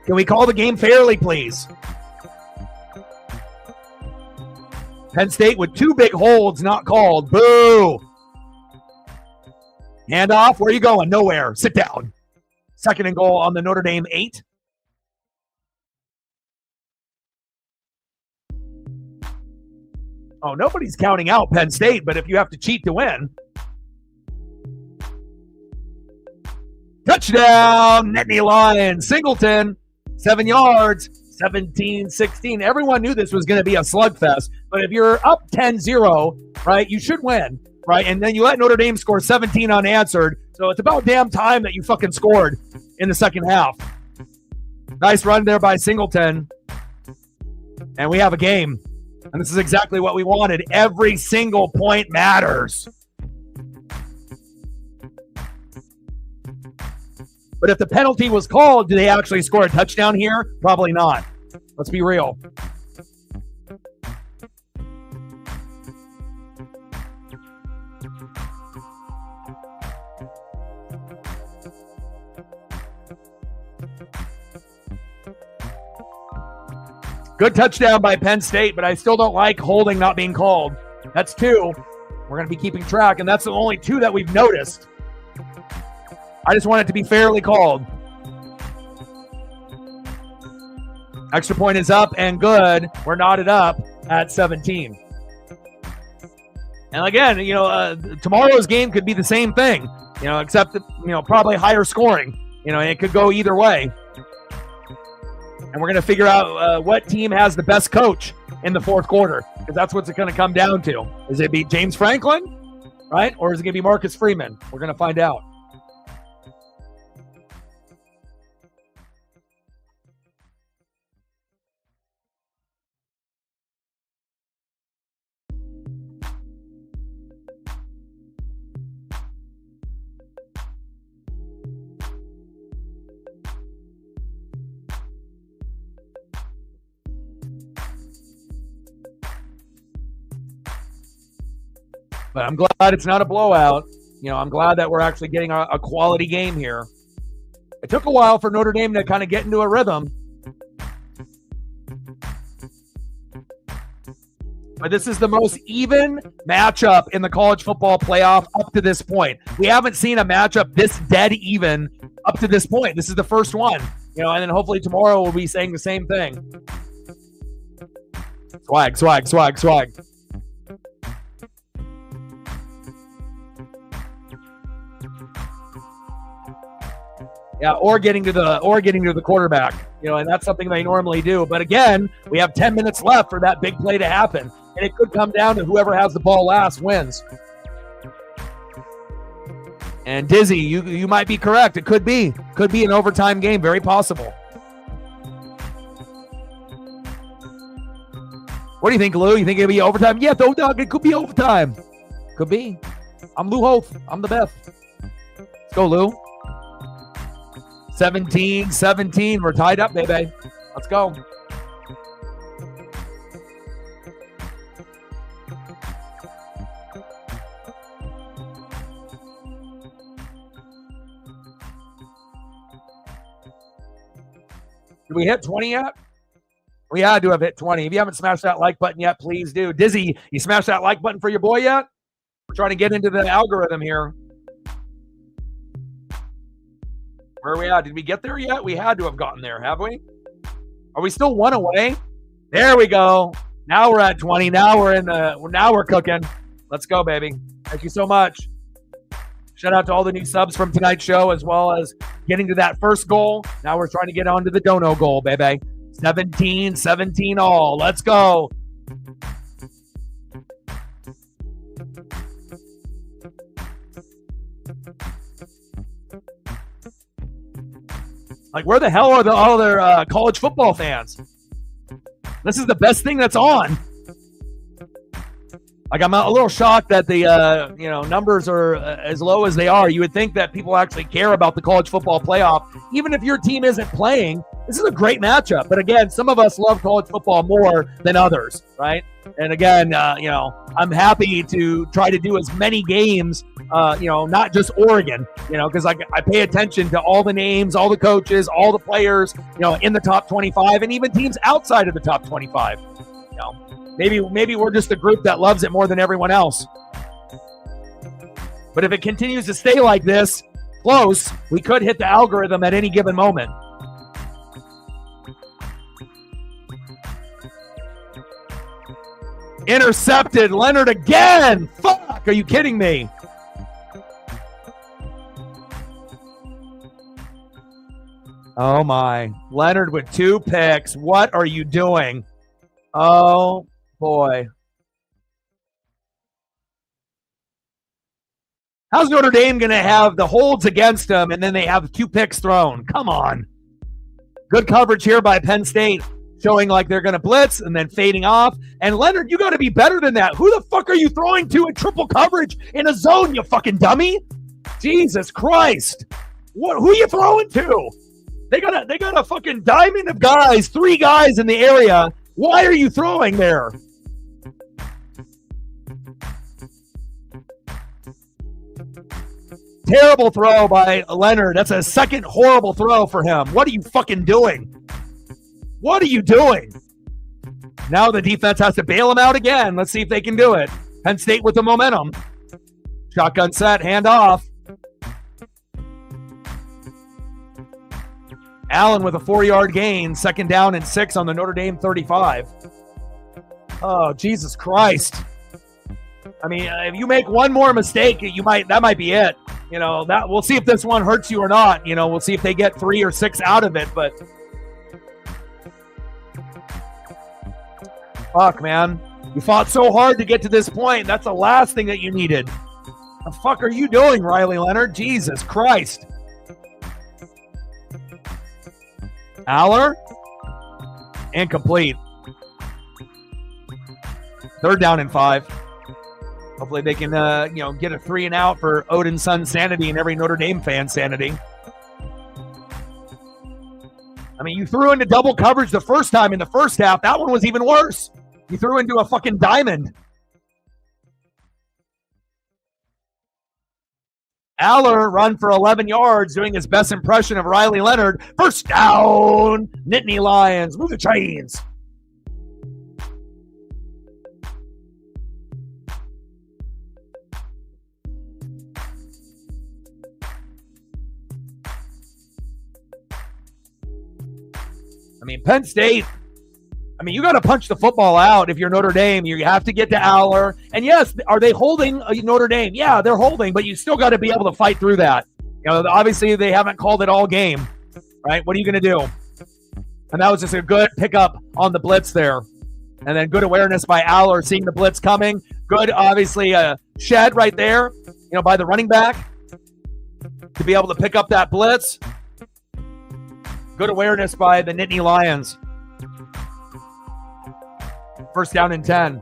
Can we call the game fairly, please? Penn State with 2 big holds not called. Boo. Handoff. Where are you going? Nowhere. Sit down. Second and goal on the Notre Dame 8. Oh, nobody's counting out Penn State, but if you have to cheat to win. Touchdown, Nittany Lions. Singleton, 7 yards, 17-16. Everyone knew this was going to be a slugfest, but if you're up 10-0, right, you should win, right? And then you let Notre Dame score 17 unanswered, so it's about damn time that you fucking scored in the second half. Nice run there by Singleton, and we have a game. And this is exactly what we wanted. Every single point matters. But if the penalty was called, do they actually score a touchdown here? Probably not. Let's be real. Good touchdown by Penn State, but I still don't like holding not being called. That's 2. We're going to be keeping track, and that's the only 2 that we've noticed. I just want it to be fairly called. Extra point is up and good. We're knotted up at 17. And again, tomorrow's game could be the same thing, except that, probably higher scoring. And it could go either way. And we're going to figure out what team has the best coach in the fourth quarter, because that's what's going to come down to. Is it be James Franklin, right? Or is it going to be Marcus Freeman? We're going to find out. But I'm glad it's not a blowout. I'm glad that we're actually getting a quality game here. It took a while for Notre Dame to kind of get into a rhythm. But this is the most even matchup in the college football playoff up to this point. We haven't seen a matchup this dead even up to this point. This is the first one. And then hopefully tomorrow we'll be saying the same thing. Swag, swag, swag, swag. Yeah, or getting to the quarterback, and that's something they normally do. But again, we have 10 minutes left for that big play to happen, and it could come down to whoever has the ball last wins. And Dizzy, you might be correct. It could be an overtime game, very possible. What do you think, Lou? You think it'll be overtime? Yeah, though, dog, it could be overtime. Could be. I'm Lou Hoth. I'm the best. Let's go, Lou. 17-17. We're tied up, baby. Let's go. Did we hit 20 yet? We had to have hit 20. If you haven't smashed that like button yet, please do. Dizzy, you smashed that like button for your boy yet? We're trying to get into the algorithm here. Where are we at? Did we get there yet? We had to have gotten there, have we? Are we still 1 away? There we go. Now we're at 20. Now we're cooking. Let's go, baby. Thank you so much. Shout out to all the new subs from tonight's show, as well as getting to that first goal. Now we're trying to get on to the dono goal, baby. 17 all. Let's go. Like, where the hell are all their college football fans? This is the best thing that's on. Like, I'm a little shocked that the numbers are as low as they are. You would think that people actually care about the college football playoff, even if your team isn't playing. This is a great matchup. But again, some of us love college football more than others, right? And again, I'm happy to try to do as many games, not just Oregon, because I pay attention to all the names, all the coaches, all the players, in the top 25, and even teams outside of the top 25. Maybe we're just a group that loves it more than everyone else. But if it continues to stay like this, close, we could hit the algorithm at any given moment. Intercepted. Leonard again. Fuck. Are you kidding me? Oh, my. Leonard with 2 picks. What are you doing? Oh, boy. How's Notre Dame going to have the holds against them and then they have 2 picks thrown? Come on. Good coverage here by Penn State, showing like they're going to blitz and then fading off. And Leonard, you got to be better than that. Who the fuck are you throwing to in triple coverage in a zone, you fucking dummy? Jesus Christ. Who are you throwing to? They got a fucking diamond of guys, 3 guys in the area. Why are you throwing there? Terrible throw by Leonard. That's a second horrible throw for him. What are you fucking doing? What are you doing? Now the defense has to bail him out again. Let's see if they can do it. Penn State with the momentum. Shotgun set, hand off. Allen with a 4-yard gain, 2nd down and 6 on the Notre Dame 35. Oh, Jesus Christ. I mean, if you make one more mistake, that might be it. That we'll see if this one hurts you or not. We'll see if they get 3 or 6 out of it, but fuck, man. You fought so hard to get to this point. That's the last thing that you needed. The fuck are you doing, Riley Leonard? Jesus Christ. Aller. Incomplete. 3rd down and 5. Hopefully they can, get a 3 and out for Odin's son sanity and every Notre Dame fan sanity. I mean, you threw into double coverage the first time in the first half. That one was even worse. You threw into a fucking diamond. Aller run for 11 yards, doing his best impression of Riley Leonard. First down, Nittany Lions. Move the chains. I mean, Penn State, you got to punch the football out if you're Notre Dame. You have to get to Aller. And yes, are they holding Notre Dame? Yeah, they're holding, but you still got to be able to fight through that. Obviously they haven't called it all game, right? What are you going to do? And that was just a good pickup on the blitz there. And then good awareness by Aller, seeing the blitz coming. Good, obviously, shed right there, by the running back to be able to pick up that blitz. Good awareness by the Nittany Lions. First down and 10.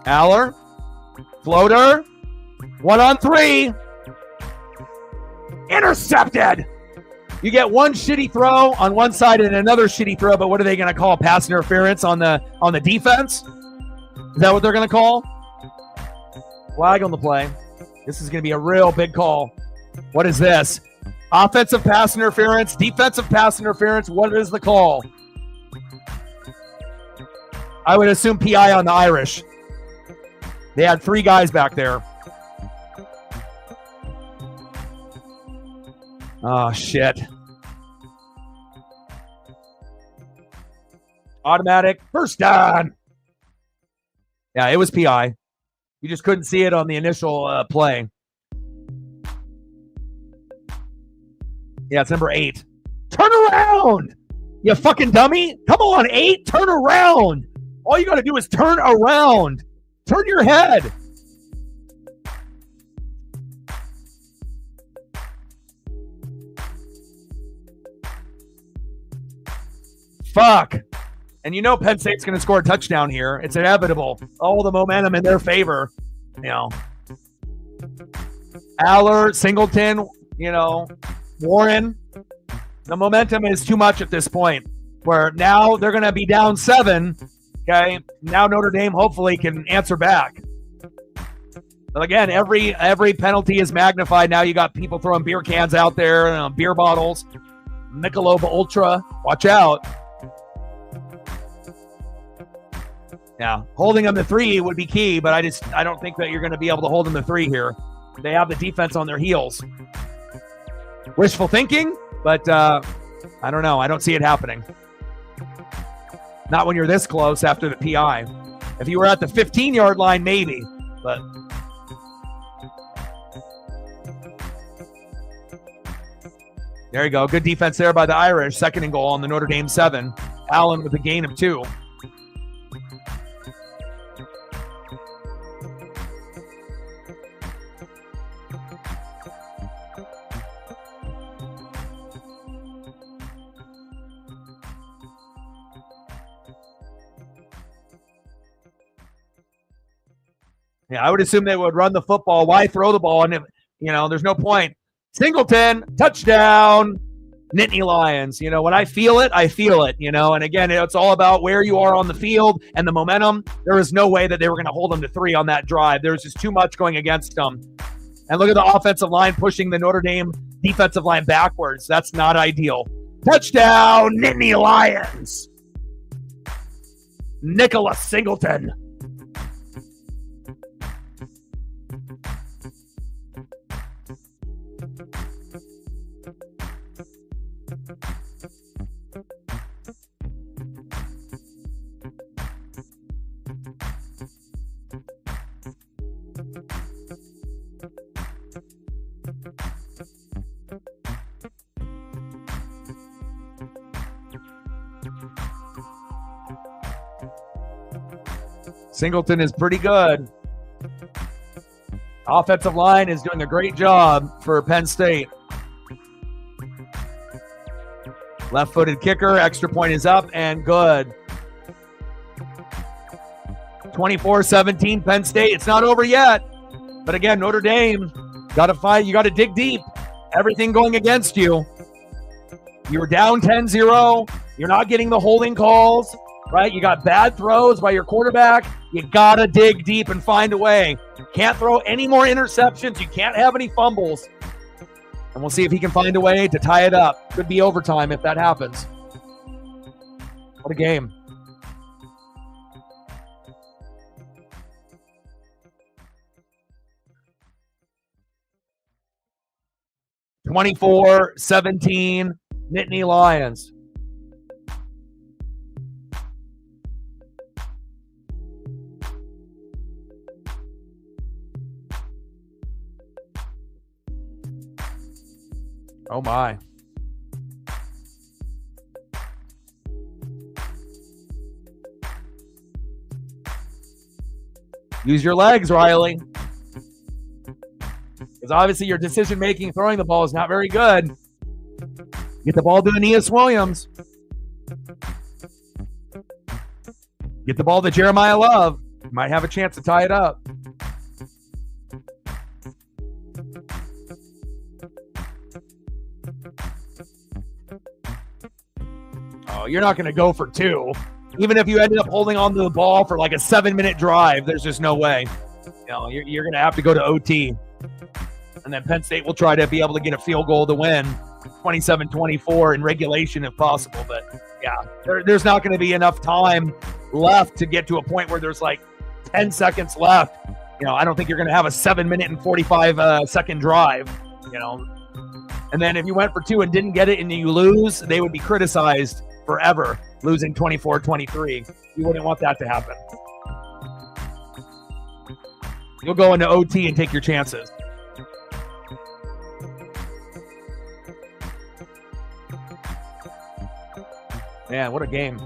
Aller. Floater. 1-on-3. Intercepted. You get one shitty throw on one side and another shitty throw, but what are they going to call? Pass interference on the defense? Is that what they're going to call? Flag on the play. This is going to be a real big call. What is this? Offensive pass interference, defensive pass interference. What is the call? I would assume PI on the Irish. They had 3 guys back there. Oh, shit. Automatic. First down. Yeah, it was PI. You just couldn't see it on the initial play. Yeah, it's number 8. Turn around! You fucking dummy! Come on, 8! Turn around! All you got to do is turn around. Turn your head. Fuck. And you know Penn State's going to score a touchdown here. It's inevitable. All the momentum in their favor. You know. Aller, Singleton, you know, Warren. The momentum is too much at this point. Where now they're going to be down 7. Okay. Now Notre Dame hopefully can answer back. But again, every penalty is magnified. Now you got people throwing beer cans out there, beer bottles, Michelob Ultra. Watch out. Yeah, holding them to 3 would be key, but I don't think that you're going to be able to hold them to 3 here. They have the defense on their heels. Wishful thinking, but I don't know. I don't see it happening. Not when you're this close after the PI. If you were at the 15-yard line, maybe, but there you go. Good defense there by the Irish. 2nd and goal on the Notre Dame 7. Allen with a gain of 2. Yeah, I would assume they would run the football. Why throw the ball? And if, you know, there's no point. Singleton, touchdown, Nittany Lions. You know, when I feel it, you know. And again, it's all about where you are on the field and the momentum. There is no way that they were going to hold them to 3 on that drive. There's just too much going against them. And look at the offensive line pushing the Notre Dame defensive line backwards. That's not ideal. Touchdown, Nittany Lions. Nicholas Singleton. Singleton is pretty good. Offensive line is doing a great job for Penn State. Left-footed kicker, extra point is up and good. 24-17 Penn State. It's not over yet. But again, Notre Dame, got to fight. You got to dig deep. Everything going against you. You're down 10-0. You're not getting the holding calls, right? You got bad throws by your quarterback. You got to dig deep and find a way. Can't throw any more interceptions. You can't have any fumbles. And we'll see if he can find a way to tie it up. Could be overtime if that happens. What a game. (24-17) Nittany Lions. Oh my. Use your legs, Riley. Because obviously your decision-making throwing the ball is not very good. Get the ball to Aeneas Williams. Get the ball to Jeremiah Love. You might have a chance to tie it up. Oh, you're not going to go for 2. Even if you ended up holding on to the ball for like a 7-minute drive, there's just no way. You know, you're going to have to go to OT. And then Penn State will try to be able to get a field goal to win 27-24 in regulation if possible. But yeah, there's not going to be enough time left to get to a point where there's like 10 seconds left. You know, I don't think you're going to have a 7-minute and 45-second drive, you know. And then if you went for 2 and didn't get it and you lose, they would be criticized forever, losing 24-23. You wouldn't want that to happen. You'll go into OT and take your chances. Man, what a game.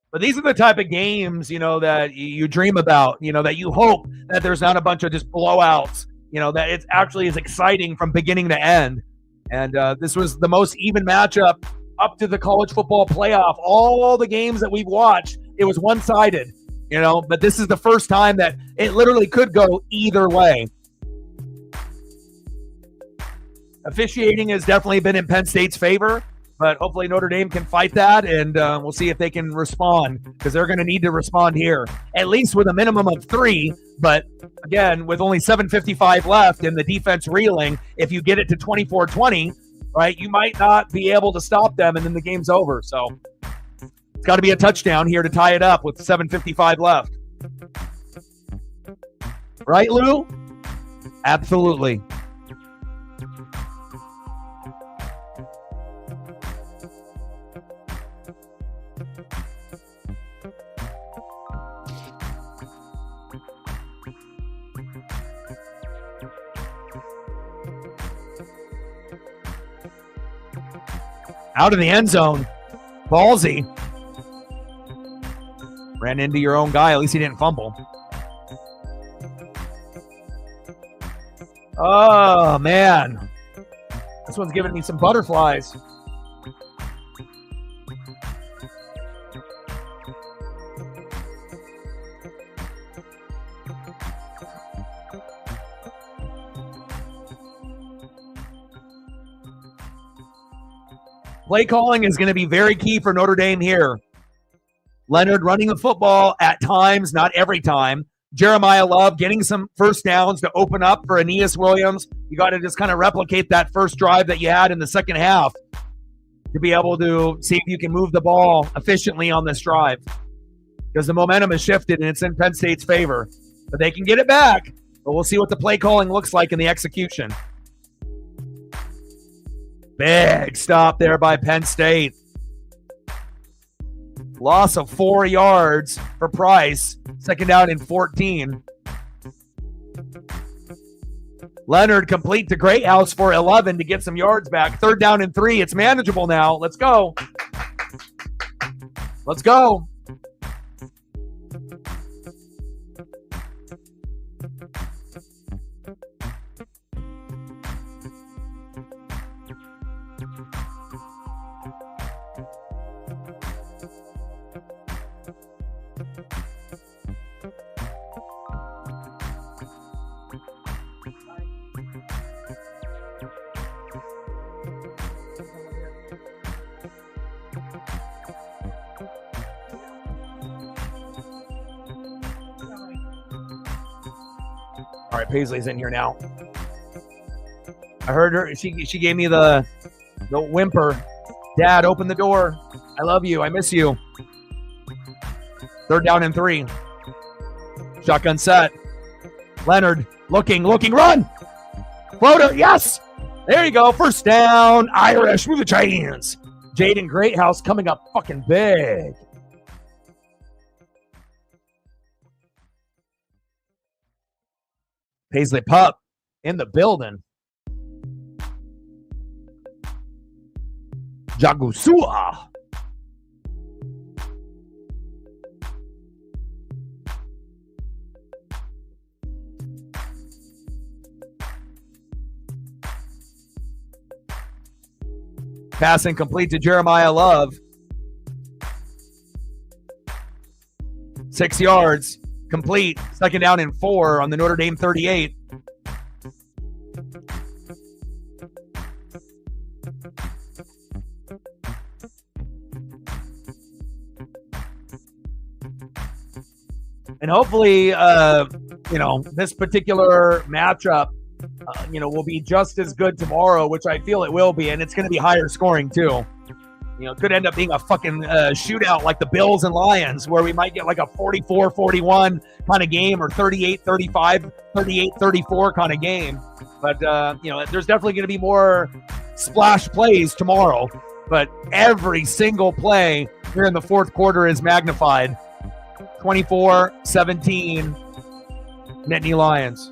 But these are the type of games, that you dream about, that you hope that there's not a bunch of just blowouts, that it actually is exciting from beginning to end. And this was the most even matchup up to the college football playoff. All the games that we've watched, it was one-sided, but this is the first time that it literally could go either way. Officiating has definitely been in Penn State's favor, but hopefully Notre Dame can fight that, and we'll see if they can respond, because they're going to need to respond here, at least with a minimum of 3. But again, with only 7:55 left and the defense reeling, if you get it to 24-20, right, you might not be able to stop them, and then the game's over. So it's got to be a touchdown here to tie it up with 7:55 left. Right, Lou? Absolutely. Out of the end zone. Ballsy. Ran into your own guy. At least he didn't fumble. Oh, man. This one's giving me some butterflies. Play calling is going to be very key for Notre Dame here. Leonard running the football at times, not every time. Jeremiah Love getting some first downs to open up for Aeneas Williams. You got to just kind of replicate that first drive that you had in the second half to be able to see if you can move the ball efficiently on this drive, because the momentum has shifted and it's in Penn State's favor. But they can get it back, but we'll see what the play calling looks like in the execution. Big stop there by Penn State. Loss of 4 yards for Price. Second down and 14. Leonard complete to Greathouse for 11 to get some yards back. Third down and 3. It's manageable now. Let's go. Let's go. All right, Paisley's in here now. I heard her. She gave me the whimper. Dad, open the door. I love you. I miss you. Third down and 3. Shotgun set. Leonard looking, run. Floater, yes. There you go. First down. Irish, move the chains. Jaden Greathouse coming up fucking big. Paisley Pup in the building. Jagusua. Pass incomplete to Jeremiah Love. 6 yards. Complete. Second down and 4 on the Notre Dame 38. And hopefully, this particular matchup, will be just as good tomorrow, which I feel it will be, and it's going to be higher scoring too. It could end up being a fucking shootout like the Bills and Lions, where we might get like a 44-41 kind of game, or 38-35, 38-34 kind of game. But, there's definitely going to be more splash plays tomorrow, but every single play here in the fourth quarter is magnified. 24-17, Nittany Lions.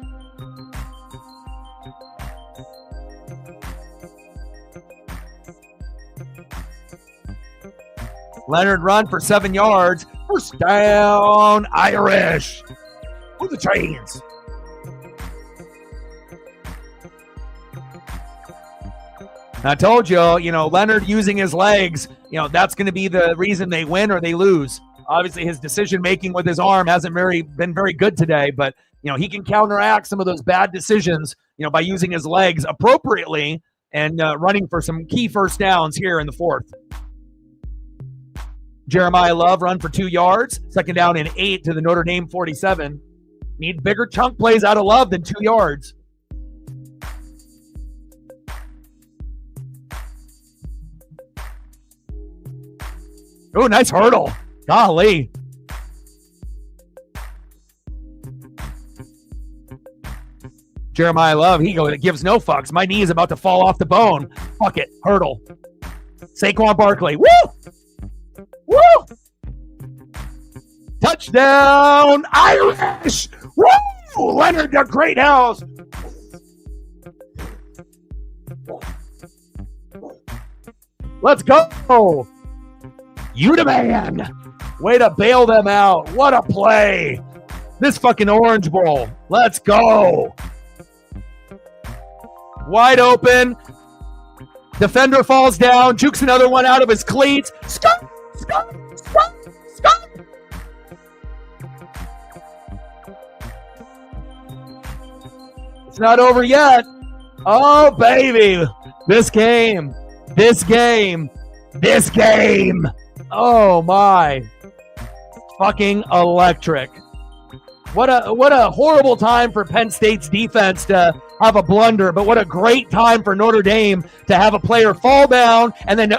Leonard run for 7 yards. First down, Irish. With the chains. I told you, Leonard using his legs, that's going to be the reason they win or they lose. Obviously, his decision-making with his arm hasn't been very good today, but, he can counteract some of those bad decisions, by using his legs appropriately and running for some key first downs here in the fourth. Jeremiah Love run for 2 yards. Second down and 8 to the Notre Dame 47. Need bigger chunk plays out of Love than 2 yards. Oh, nice hurdle. Golly. Jeremiah Love, it gives no fucks. My knee is about to fall off the bone. Fuck it. Hurdle. Saquon Barkley. Woo! Woo! Touchdown, Irish! Woo! Leonard the Great House. Let's go. You the man. Way to bail them out. What a play. This fucking Orange Bowl. Let's go. Wide open. Defender falls down. Jukes another one out of his cleats. Skunk. It's not over yet. Oh, baby. This game. Oh, my. Fucking electric. What a horrible time for Penn State's defense to have a blunder, but what a great time for Notre Dame to have a player fall down and then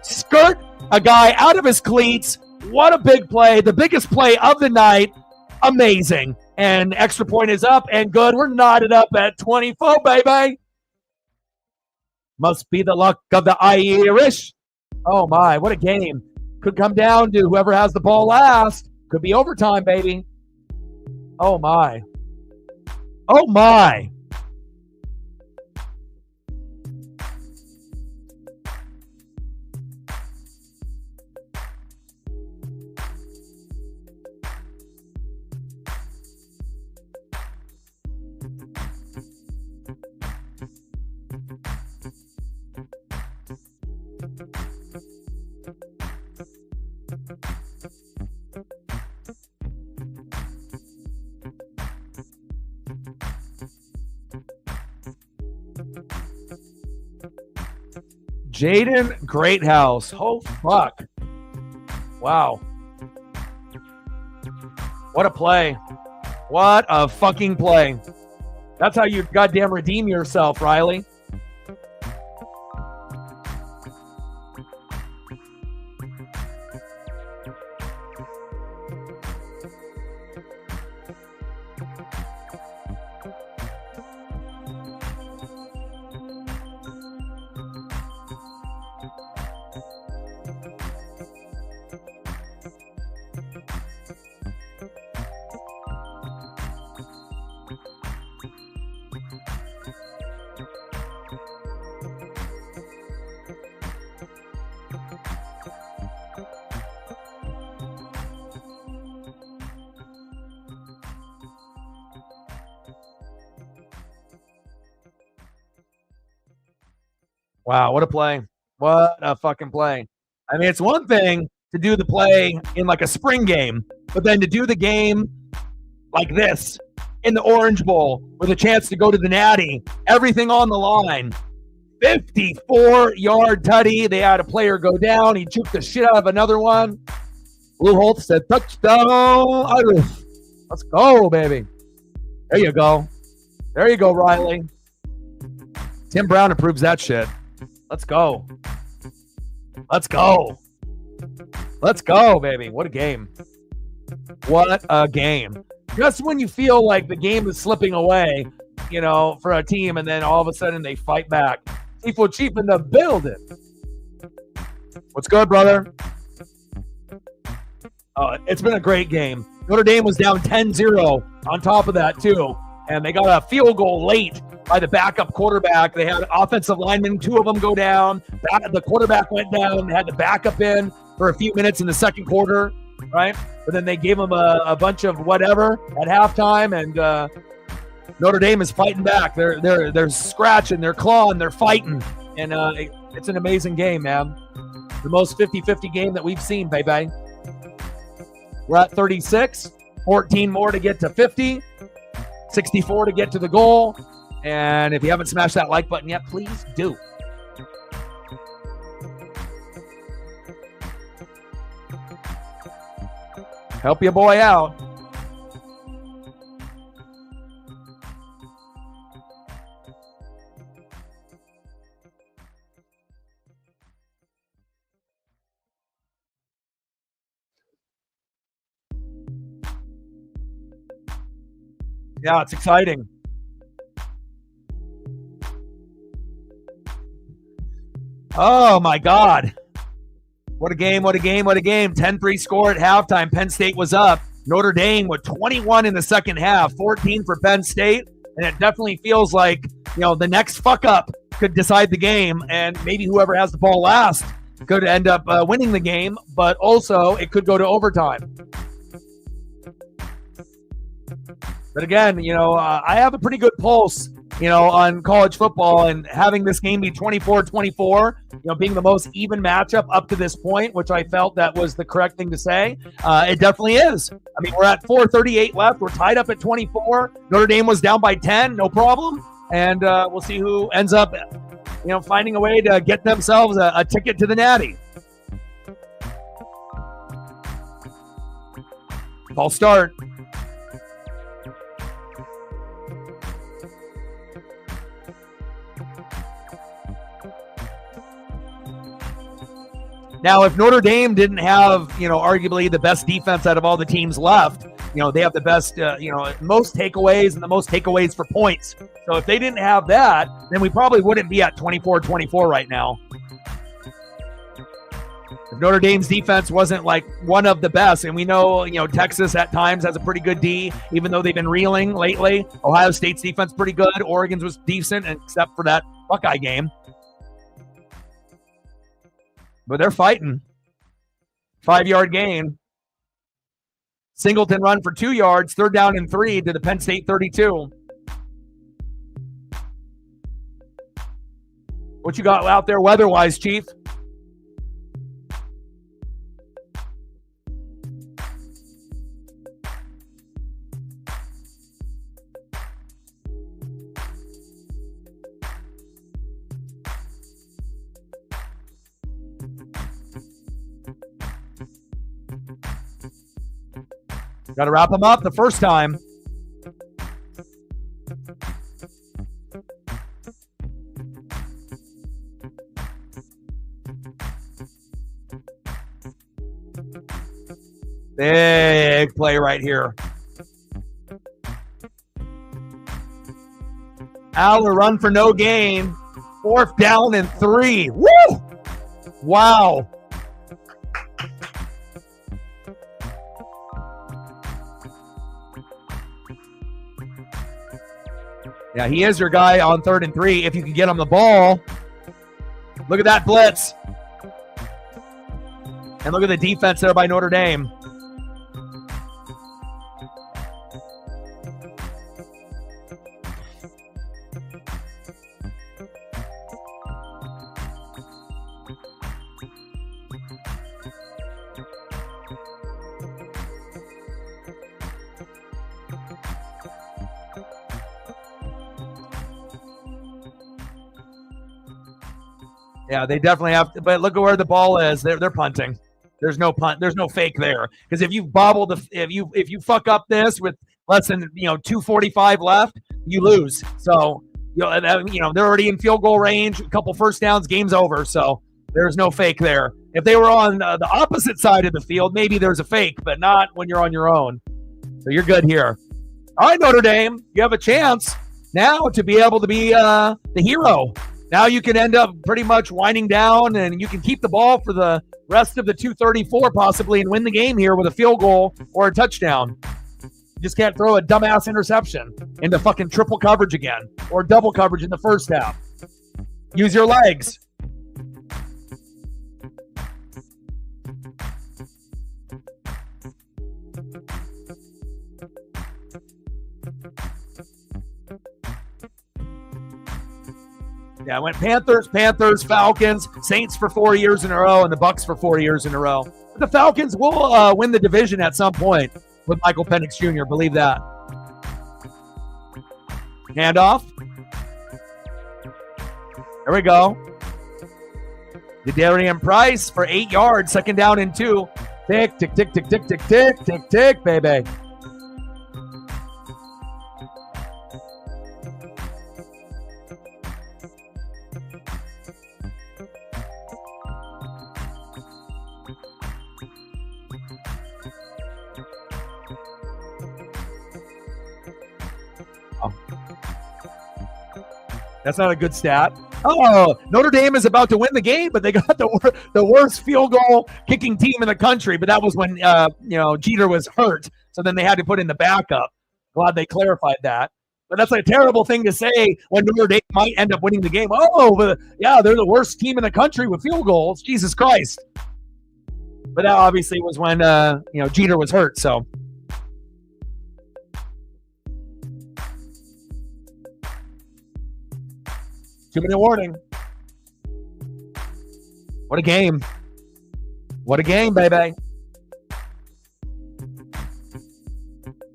skirt a guy out of his cleats. What a big play. The biggest play of the night. Amazing. And extra point is up and good. We're knotted up at 24, baby. Must be the luck of the Irish. Oh, my. What a game. Could come down to whoever has the ball last. Could be overtime, baby. Oh, my. Oh, my. Jaden Greathouse. Oh, fuck. Wow. What a play. What a fucking play. That's how you goddamn redeem yourself, Riley. Wow, what a play. What a fucking play. I mean, it's one thing to do the play in like a spring game, but then to do the game like this in the Orange Bowl with a chance to go to the Natty, everything on the line. 54-yard tutty. They had a player go down. He juked the shit out of another one. Lou Holtz said, touchdown, Irish. Let's go, baby. There you go. There you go, Riley. Tim Brown approves that shit. Let's go. Let's go. Let's go, baby. What a game. What a game. Just when you feel like the game is slipping away, for a team, and then all of a sudden they fight back. Seafood Chief in the building. What's good, brother? It's been a great game. Notre Dame was down 10-0 on top of that, too. And they got a field goal late by the backup quarterback. They had offensive linemen, 2 of them go down. The quarterback went down. They had the backup in for a few minutes in the second quarter, right? But then they gave them a bunch of whatever at halftime, and Notre Dame is fighting back. They're scratching, they're clawing, they're fighting. And it's an amazing game, man. The most 50-50 game that we've seen, baby. We're at 36, 14 more to get to 50, 64 to get to the goal. And if you haven't smashed that like button yet, please do. Help your boy out. Yeah, it's exciting. Oh, my God. What a game, what a game, what a game. 10-3 score at halftime. Penn State was up. Notre Dame with 21 in the second half, 14 for Penn State. And it definitely feels like, the next fuck up could decide the game. And maybe whoever has the ball last could end up winning the game. But also, it could go to overtime. But again, I have a pretty good pulse, on college football, and having this game be 24-24, being the most even matchup up to this point, which I felt that was the correct thing to say. It definitely is. I mean, we're at 4:38 left. We're tied up at 24. Notre Dame was down by 10, no problem. And we'll see who ends up, finding a way to get themselves a ticket to the Natty. False start. Now, if Notre Dame didn't have, arguably the best defense out of all the teams left, they have the best, most takeaways and the most takeaways for points. So if they didn't have that, then we probably wouldn't be at 24-24 right now. If Notre Dame's defense wasn't like one of the best, and we know, Texas at times has a pretty good D, even though they've been reeling lately. Ohio State's defense pretty good. Oregon's was decent, except for that Buckeye game. But they're fighting. 5-yard gain. Singleton run for 2 yards. 3rd down and 3 to the Penn State 32. What you got out there weather-wise, Chief? Got to wrap them up the first time. Big play right here. Aller run for no gain. 4th down and 3. Woo! Wow. Yeah, he is your guy on 3rd and 3 if you can get him the ball. Look at that blitz. And look at the defense there by Notre Dame. Yeah, they definitely have to, but look at where the ball is. They're punting. There's no punt. There's no fake there. Because if you bobble if you fuck up this with less than 2:45 left, you lose. So they're already in field goal range. A couple first downs, game's over. So there's no fake there. If they were on the opposite side of the field, maybe there's a fake, but not when you're on your own. So you're good here. All right, Notre Dame, you have a chance now to be able to be the hero Now you can end up pretty much winding down, and you can keep the ball for the rest of the 2:34 possibly and win the game here with a field goal or a touchdown. You just can't throw a dumbass interception into fucking triple coverage again or double coverage in the first half. Use your legs. Yeah, I went Panthers, Falcons, Saints for 4 years in a row, and the Bucks for 4 years in a row. But the Falcons will win the division at some point with Michael Penix Jr., believe that. Handoff. There we go. Darian Price for 8 yards, 2nd down and 2. Tick, tick, tick, tick, tick, tick, tick, tick, tick, baby. That's not a good stat. Oh, Notre Dame is about to win the game, but they got the worst field goal kicking team in the country. But that was when Jeter was hurt, so then they had to put in the backup. Glad they clarified that. But that's a terrible thing to say when Notre Dame might end up winning the game. Oh, but yeah, they're the worst team in the country with field goals. Jesus Christ! But that obviously was when Jeter was hurt. So. 2-minute warning. What a game. What a game, baby.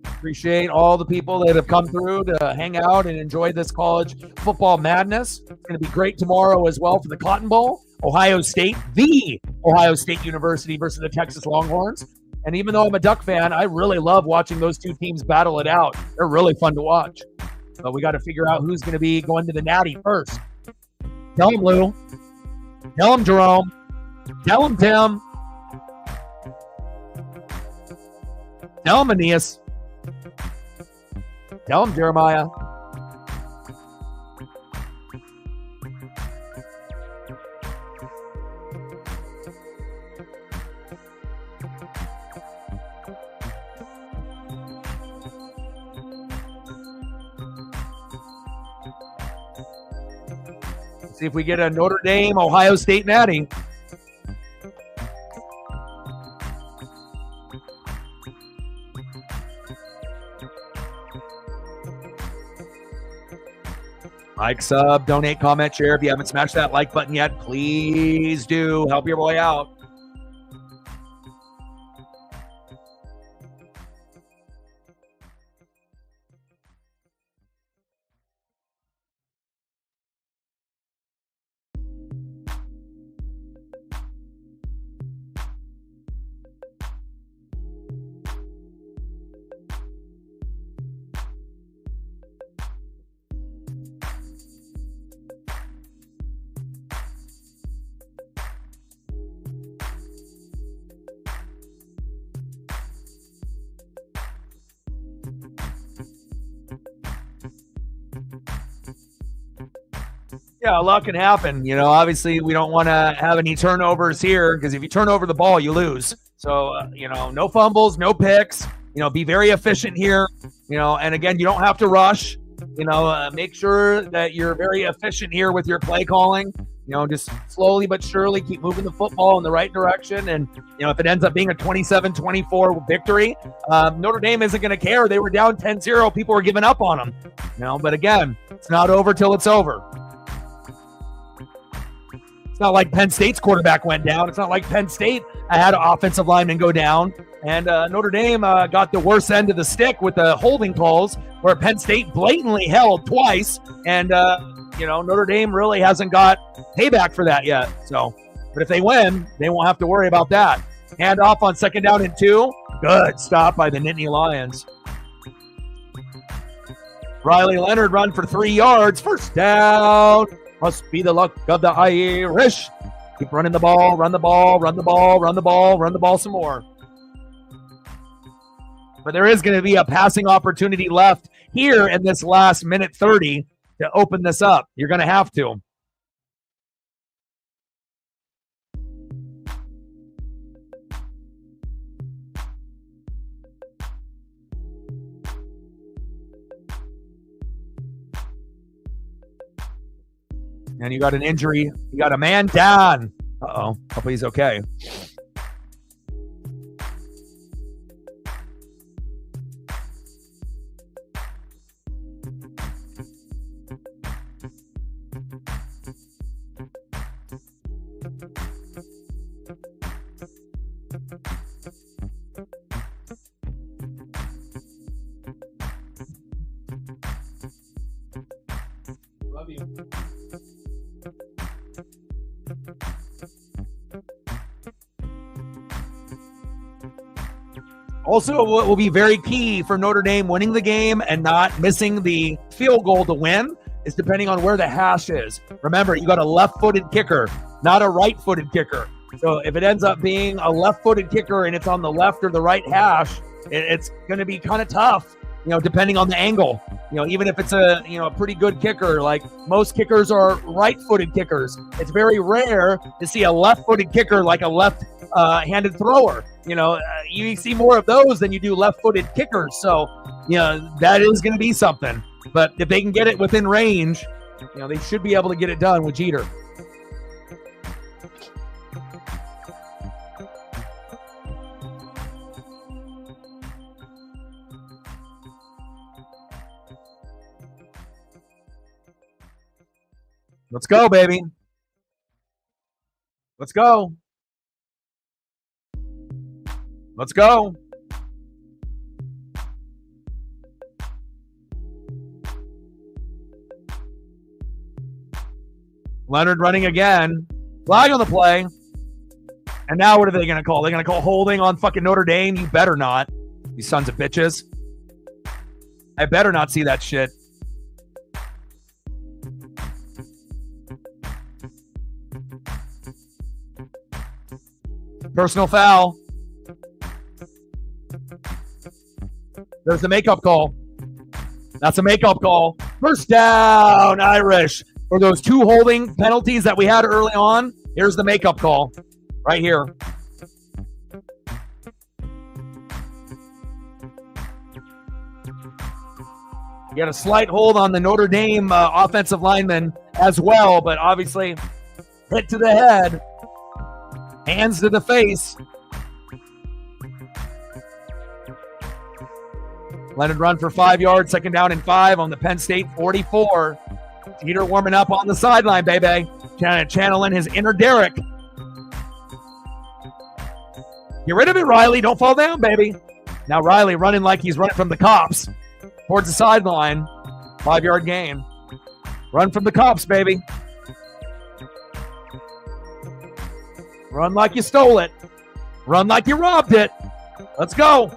Appreciate all the people that have come through to hang out and enjoy this college football madness. It's going to be great tomorrow as well for the Cotton Bowl. Ohio State, the Ohio State University versus the Texas Longhorns. And even though I'm a Duck fan, I really love watching those two teams battle it out. They're really fun to watch. But we got to figure out who's going to be going to the Natty first. Tell him, Lou. Tell him, Jerome. Tell him, Tim. Tell him, Aeneas. Tell him, Jeremiah. See if we get a Notre Dame, Ohio State Natty. Like, sub, donate, comment, share. If you haven't smashed that like button yet, please do. Help your boy out. Yeah, a lot can happen. Obviously we don't want to have any turnovers here because if you turn over the ball, you lose. So, no fumbles, no picks, be very efficient here, and again, you don't have to rush, make sure that you're very efficient here with your play calling, just slowly but surely keep moving the football in the right direction. And, if it ends up being a 27-24 victory, Notre Dame isn't going to care. They were down 10-0. People were giving up on them, but again, it's not over till it's over. It's not like Penn State's quarterback went down. It's not like Penn State had an offensive lineman go down. And Notre Dame got the worst end of the stick with the holding calls where Penn State blatantly held twice. And, Notre Dame really hasn't got payback for that yet. So, but if they win, they won't have to worry about that. Hand off on 2nd down and 2. Good stop by the Nittany Lions. Riley Leonard run for 3 yards. First down. Must be the luck of the Irish. Keep running the ball, run the ball, run the ball, run the ball, run the ball some more. But there is going to be a passing opportunity left here in this last minute 30 to open this up. You're going to have to. And you got an injury. You got a man down. Uh-oh. Hopefully he's okay. Love you. Also, what will be very key for Notre Dame winning the game and not missing the field goal to win is depending on where the hash is. Remember, you got a left-footed kicker, not a right-footed kicker. So if it ends up being a left-footed kicker and it's on the left or the right hash, it's going to be kind of tough, depending on the angle. Even if it's a pretty good kicker, like most kickers are right-footed kickers. It's very rare to see a left-footed kicker like a left-handed thrower. You see more of those than you do left-footed kickers. So, that is going to be something. But if they can get it within range, they should be able to get it done with Jeter. Let's go, baby. Let's go. Let's go. Leonard running again. Flag on the play. And now what are they going to call? They're going to call holding on fucking Notre Dame? You better not. You sons of bitches. I better not see that shit. Personal foul. There's the makeup call. That's a makeup call. First down, Irish. For those two holding penalties that we had early on, here's the makeup call right here. You got a slight hold on the Notre Dame offensive lineman as well, but obviously hit to the head. Hands to the face. Leonard run for 5 yards, second down and 5 on the Penn State 44. Jeter warming up on the sideline, baby. Channeling his inner Derek. Get rid of it, Riley. Don't fall down, baby. Now Riley running like he's running from the cops towards the sideline. 5-yard gain. Run from the cops, baby. Run like you stole it. Run like you robbed it. Let's go.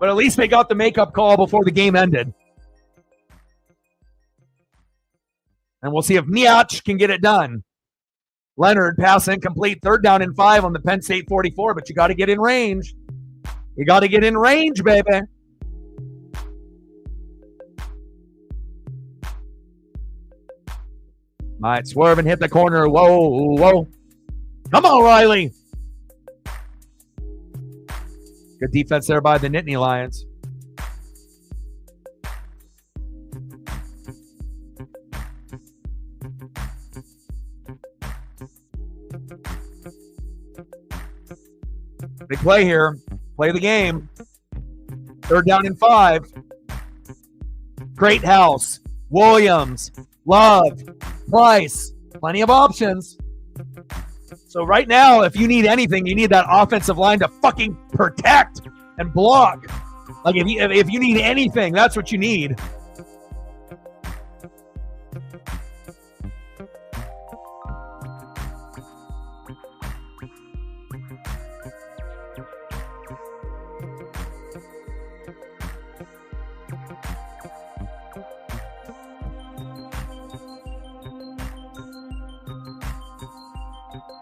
But at least they got the makeup call before the game ended. And we'll see if Niach can get it done. Leonard pass incomplete. Third down and 5 on the Penn State 44, but you got to get in range. You got to get in range, baby. Might swerve and hit the corner. Whoa, whoa. Come on, Riley. Good defense there by the Nittany Lions. Big play here. Play the game. Third down and 5. Great house. Williams. Love. Price. Plenty of options. So right now, if you need anything, you need that offensive line to fucking protect and block. Like if you need anything, that's what you need.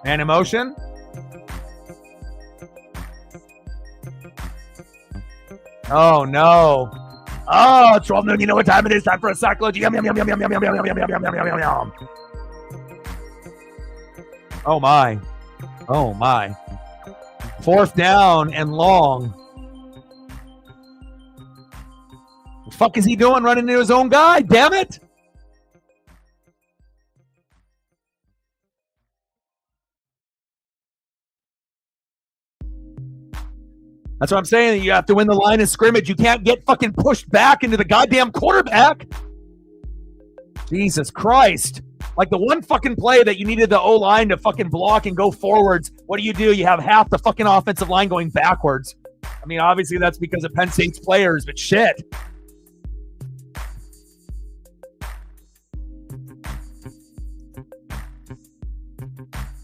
And emotion. Oh no. Oh, 12 noon. You know what time it is? Time for a sack load. Yum, yum, yum, yum, yum, yum, yum, yum, yum, yum, yum, yum, yum, yum. Oh my. Oh my. Fourth down and long. The fuck is he doing running into his own guy? Damn it. That's what I'm saying. You have to win the line of scrimmage. You can't get fucking pushed back into the goddamn quarterback. Jesus Christ. Like the one fucking play that you needed the O-line to fucking block and go forwards. What do? You have half the fucking offensive line going backwards. I mean, obviously that's because of Penn State's players, but shit.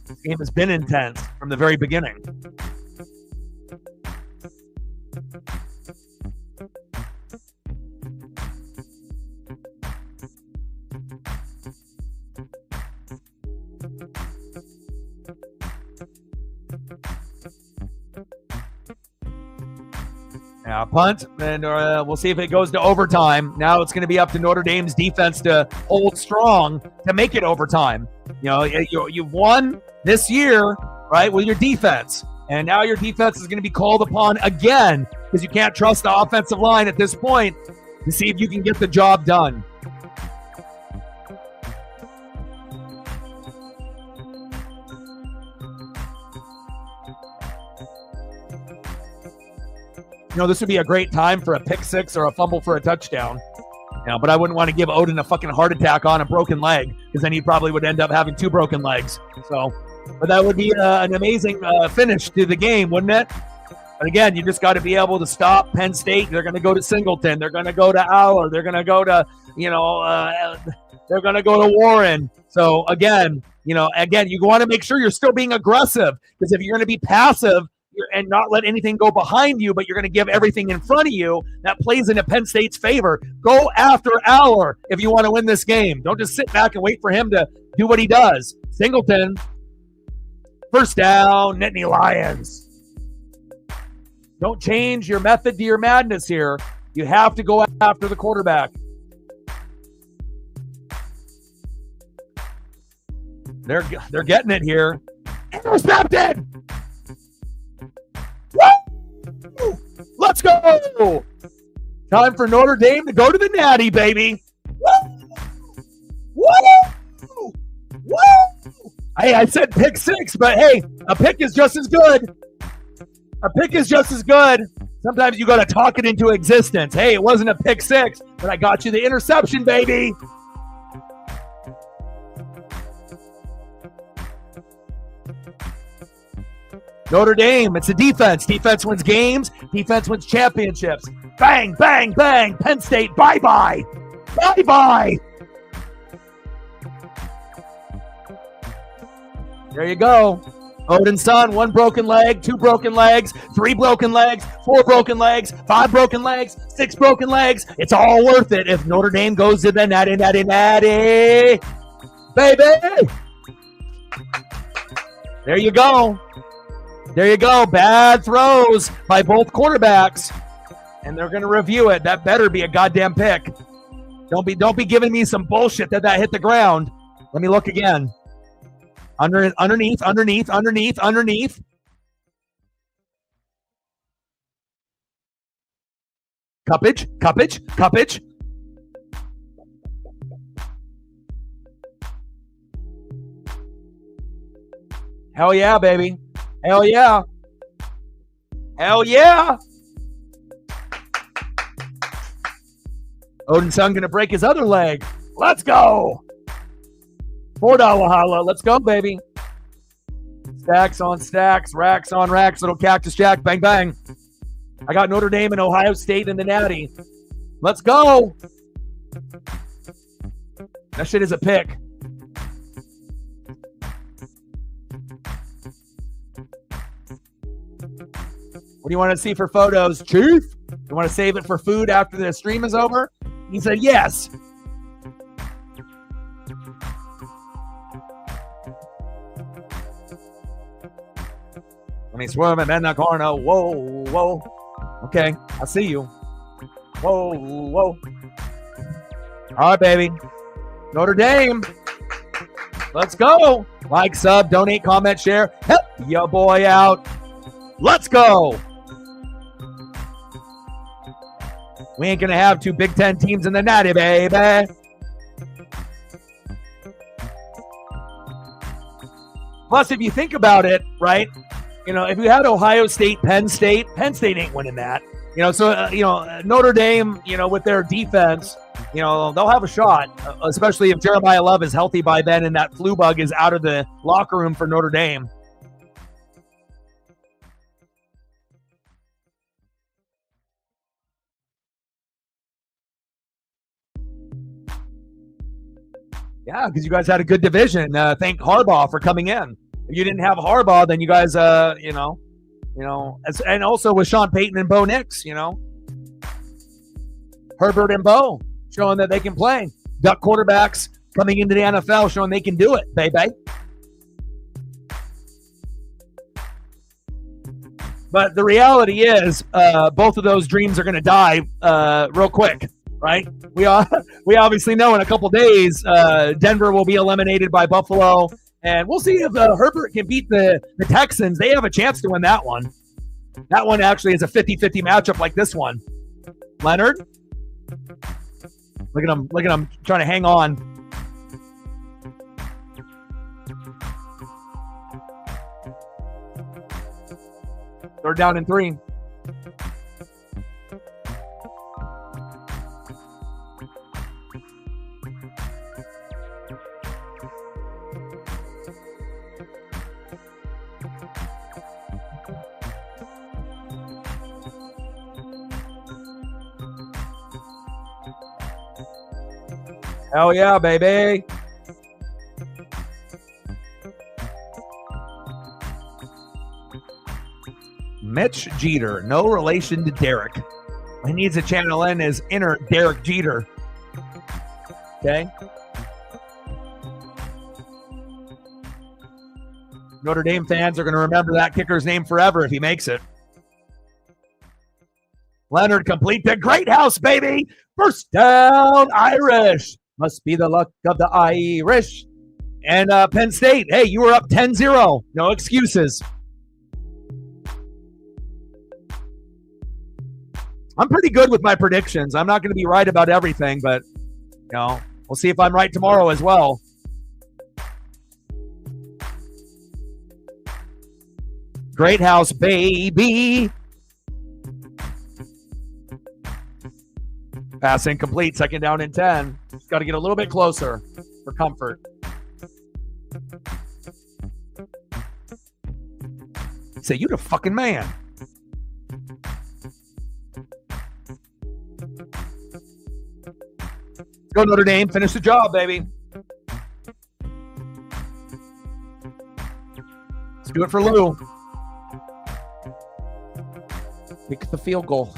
This game has been intense from the very beginning. Now punt, and we'll see if it goes to overtime. Now it's going to be up to Notre Dame's defense to hold strong to make it overtime. You know, you've won this year, right, with your defense. And now your defense is going to be called upon again because you can't trust the offensive line at this point to see if you can get the job done. You know, this would be a great time for a pick six or a fumble for a touchdown. You know, but I wouldn't want to give Odin a fucking heart attack on a broken leg because then he probably would end up having 2 broken legs. So, but that would be an amazing finish to the game, wouldn't it? But again, you just got to be able to stop Penn State. They're going to go to Singleton. They're going to go to Aller. They're going to go to, they're going to go to Warren. So again, you want to make sure you're still being aggressive because if you're going to be passive and not let anything go behind you, but you're going to give everything in front of you, that plays into Penn State's favor. Go after Aller if you want to win this game. Don't just sit back and wait for him to do what he does. Singleton, first down, Nittany Lions. Don't change your method to your madness here. You have to go after the quarterback. They're getting it here. Intercepted! Woo! Let's go! Time for Notre Dame to go to the Natty, baby. Woo! Woo! Woo! Hey, I said pick six, but hey, a pick is just as good. A pick is just as good. Sometimes you got to talk it into existence. Hey, it wasn't a pick six, but I got you the interception, baby. Notre Dame, it's a defense. Defense wins games. Defense wins championships. Bang, bang, bang. Penn State, bye-bye. Bye-bye. There you go. Odin's son, 1 broken leg, 2 broken legs, 3 broken legs, 4 broken legs, 5 broken legs, 6 broken legs. It's all worth it if Notre Dame goes to the natty. Baby. There you go. There you go. Bad throws by both quarterbacks. And they're going to review it. That better be a goddamn pick. Don't be giving me some bullshit that hit the ground. Let me look again. Underneath. Cuppage. Hell yeah, baby. Hell yeah. Hell yeah. Odin's son going to break his other leg. Let's go. $4 holla. Let's go, baby. Stacks on stacks, racks on racks. Little Cactus Jack. Bang, bang. I got Notre Dame and Ohio State in the Natty. Let's go. That shit is a pick. What do you want to see for photos, Chief? You want to save it for food after the stream is over? He said yes. Let me swim in the corner. Whoa. Okay, I see you. Whoa. All right, baby. Notre Dame. Let's go. Like, sub, donate, comment, share. Help your boy out. Let's go. We ain't going to have 2 Big Ten teams in the Natty, baby. Plus, if you think about it, right, if you had Ohio State, Penn State ain't winning that. Notre Dame, with their defense, they'll have a shot, especially if Jeremiah Love is healthy by then and that flu bug is out of the locker room for Notre Dame. Yeah, because you guys had a good division. Thank Harbaugh for coming in. If you didn't have Harbaugh, then you guys, and also with Sean Payton and Bo Nix, Herbert and Bo showing that they can play. Duck quarterbacks coming into the NFL showing they can do it, baby. But the reality is, both of those dreams are going to die real quick. Right? We obviously know in a couple days, Denver will be eliminated by Buffalo, and we'll see if Herbert can beat the Texans. They have a chance to win that one. That one actually is a 50-50 matchup like this one. Leonard, look at him trying to hang on. They're down in 3. Hell yeah, baby. Mitch Jeter, no relation to Derek. He needs to channel in his inner Derek Jeter. Okay. Notre Dame fans are going to remember that kicker's name forever if he makes it. Leonard complete the great house, baby. First down, Irish. Must be the luck of the Irish. And Penn State, hey, you were up 10-0. No excuses. I'm pretty good with my predictions. I'm not going to be right about everything, but we'll see if I'm right tomorrow as well. Great house, baby. Pass incomplete, 2nd down and 10. Just got to get a little bit closer for comfort. Say, you the fucking man. Go Notre Dame, finish the job, baby. Let's do it for Lou. Kick the field goal.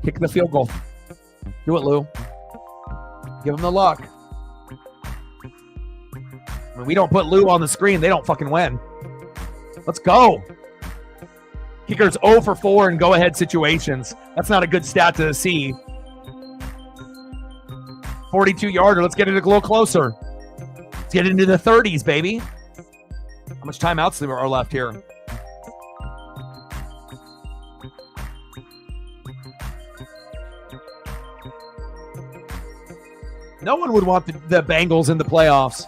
Kick the field goal. Do it, Lou. Give him the luck. When we don't put Lou on the screen, they don't fucking win. Let's go. Kicker's 0 for 4 in go-ahead situations. That's not a good stat to see. 42-yarder. Let's get it a little closer. Let's get into the 30s, baby. How much timeouts are left here? No one would want the Bengals in the playoffs.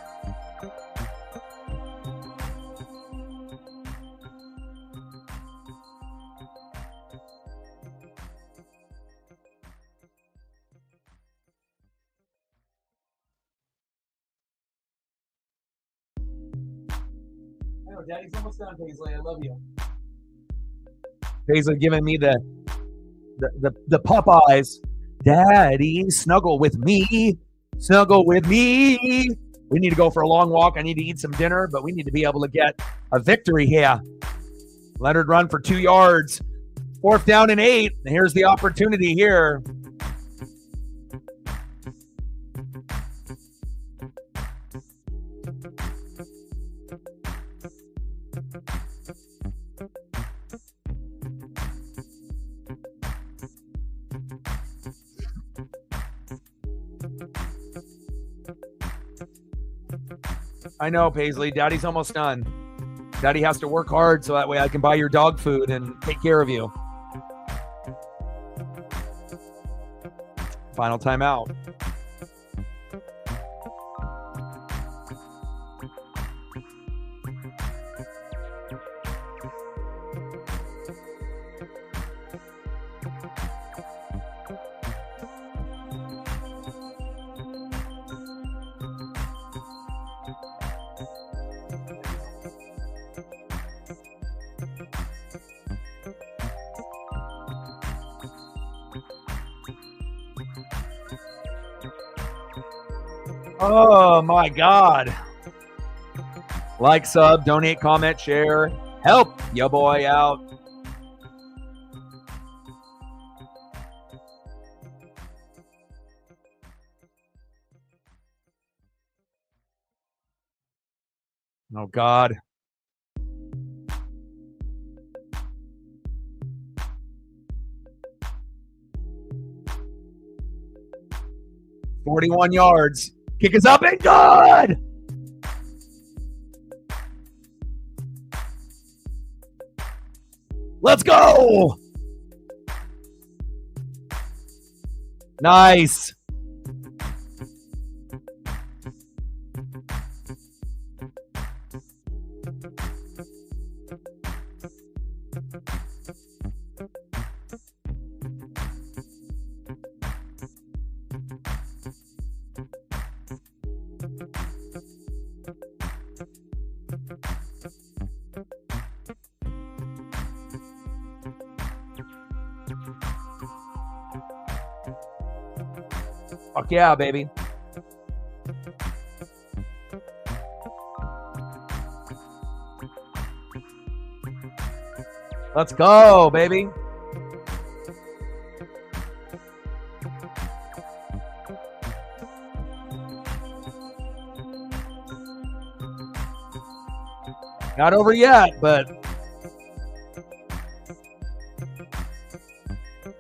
I know, Daddy's almost done, Paisley. I love you. Paisley giving me the Popeyes. Daddy, snuggle with me. Snuggle with me. We need to go for a long walk. I need to eat some dinner, but we need to be able to get a victory here. Leonard run for 2 yards. 4th down and 8. And here's the opportunity here. I know, Paisley. Daddy's almost done. Daddy has to work hard so that way I can buy your dog food and take care of you. Final timeout. Oh my God. Like, sub, donate, comment, share. Help your boy out. Oh God. "41 yards. Kick is up and good. Let's go. Nice. Fuck yeah, baby. Let's go, baby. Not over yet, but...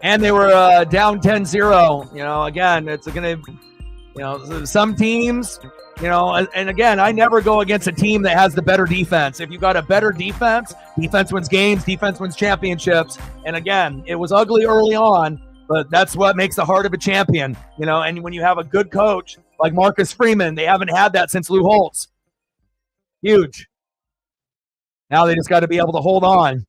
And they were down 10-0. You know, again, it's going to, you know, some teams, you know, and again, I never go against a team that has the better defense. If you've got a better defense, defense wins games, defense wins championships. And again, it was ugly early on, but that's what makes the heart of a champion, you know. And when you have a good coach like Marcus Freeman, they haven't had that since Lou Holtz. Huge. Now they just got to be able to hold on.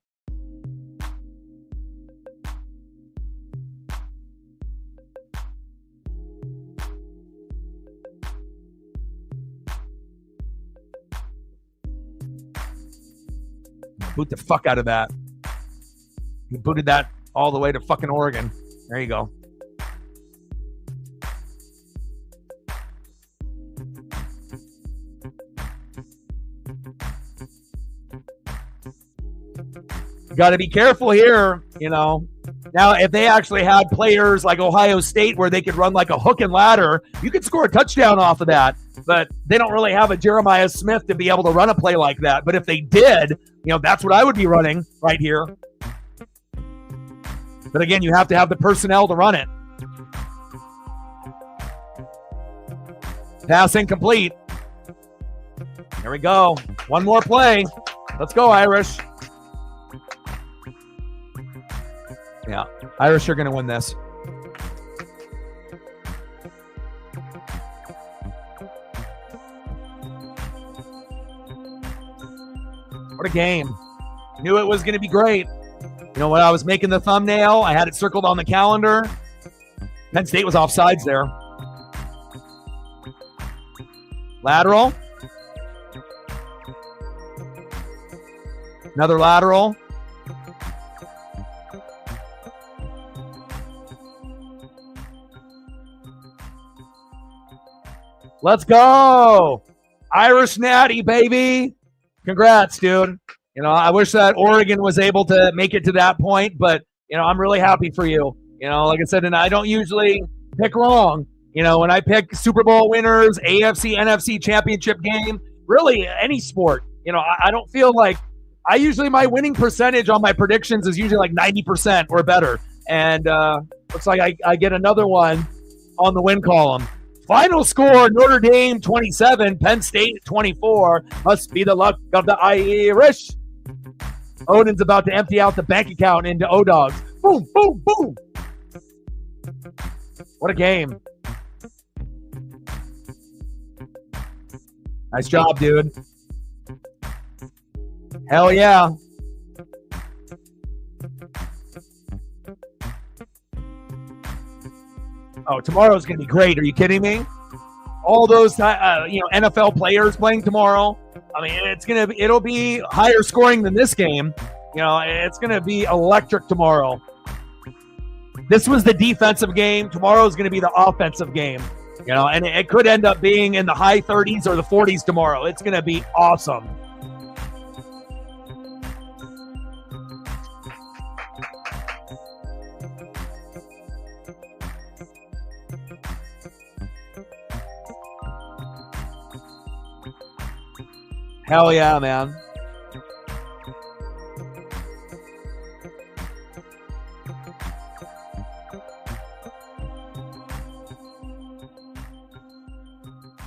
Boot the fuck out of that. He booted that all the way to fucking Oregon. There you go. You got to be careful here, you know. Now, if they actually had players like Ohio State where they could run like a hook and ladder, you could score a touchdown off of that. But they don't really have a Jeremiah Smith to be able to run a play like that. But if they did, you know, that's what I would be running right here. But again, you have to have the personnel to run it. Pass incomplete. There we go. One more play. Let's go, Irish. Yeah, Irish are going to win this. What a game. Knew it was going to be great. You know, when I was making the thumbnail, I had it circled on the calendar. Penn State was offsides there. Lateral. Another lateral. Let's go. Irish Natty, baby. Congrats, dude. You know, I wish that Oregon was able to make it to that point, but, you know, I'm really happy for you. You know, like I said, and I don't usually pick wrong. You know, when I pick Super Bowl winners, AFC, NFC championship game, really any sport, you know, I don't feel like my winning percentage on my predictions is usually like 90% or better. And looks like I get another one on the win column. Final score, Notre Dame 27, Penn State 24. Must be the luck of the Irish. Odin's about to empty out the bank account into O-Dogs. Boom, boom, boom. What a game. Nice job, dude. Hell yeah. Oh, tomorrow's going to be great. Are you kidding me? All those NFL players playing tomorrow. I mean, it'll be higher scoring than this game. It's going to be electric tomorrow. This was the defensive game. Tomorrow is going to be the offensive game. And it could end up being in the high 30s or the 40s tomorrow. It's going to be awesome. Hell yeah, man.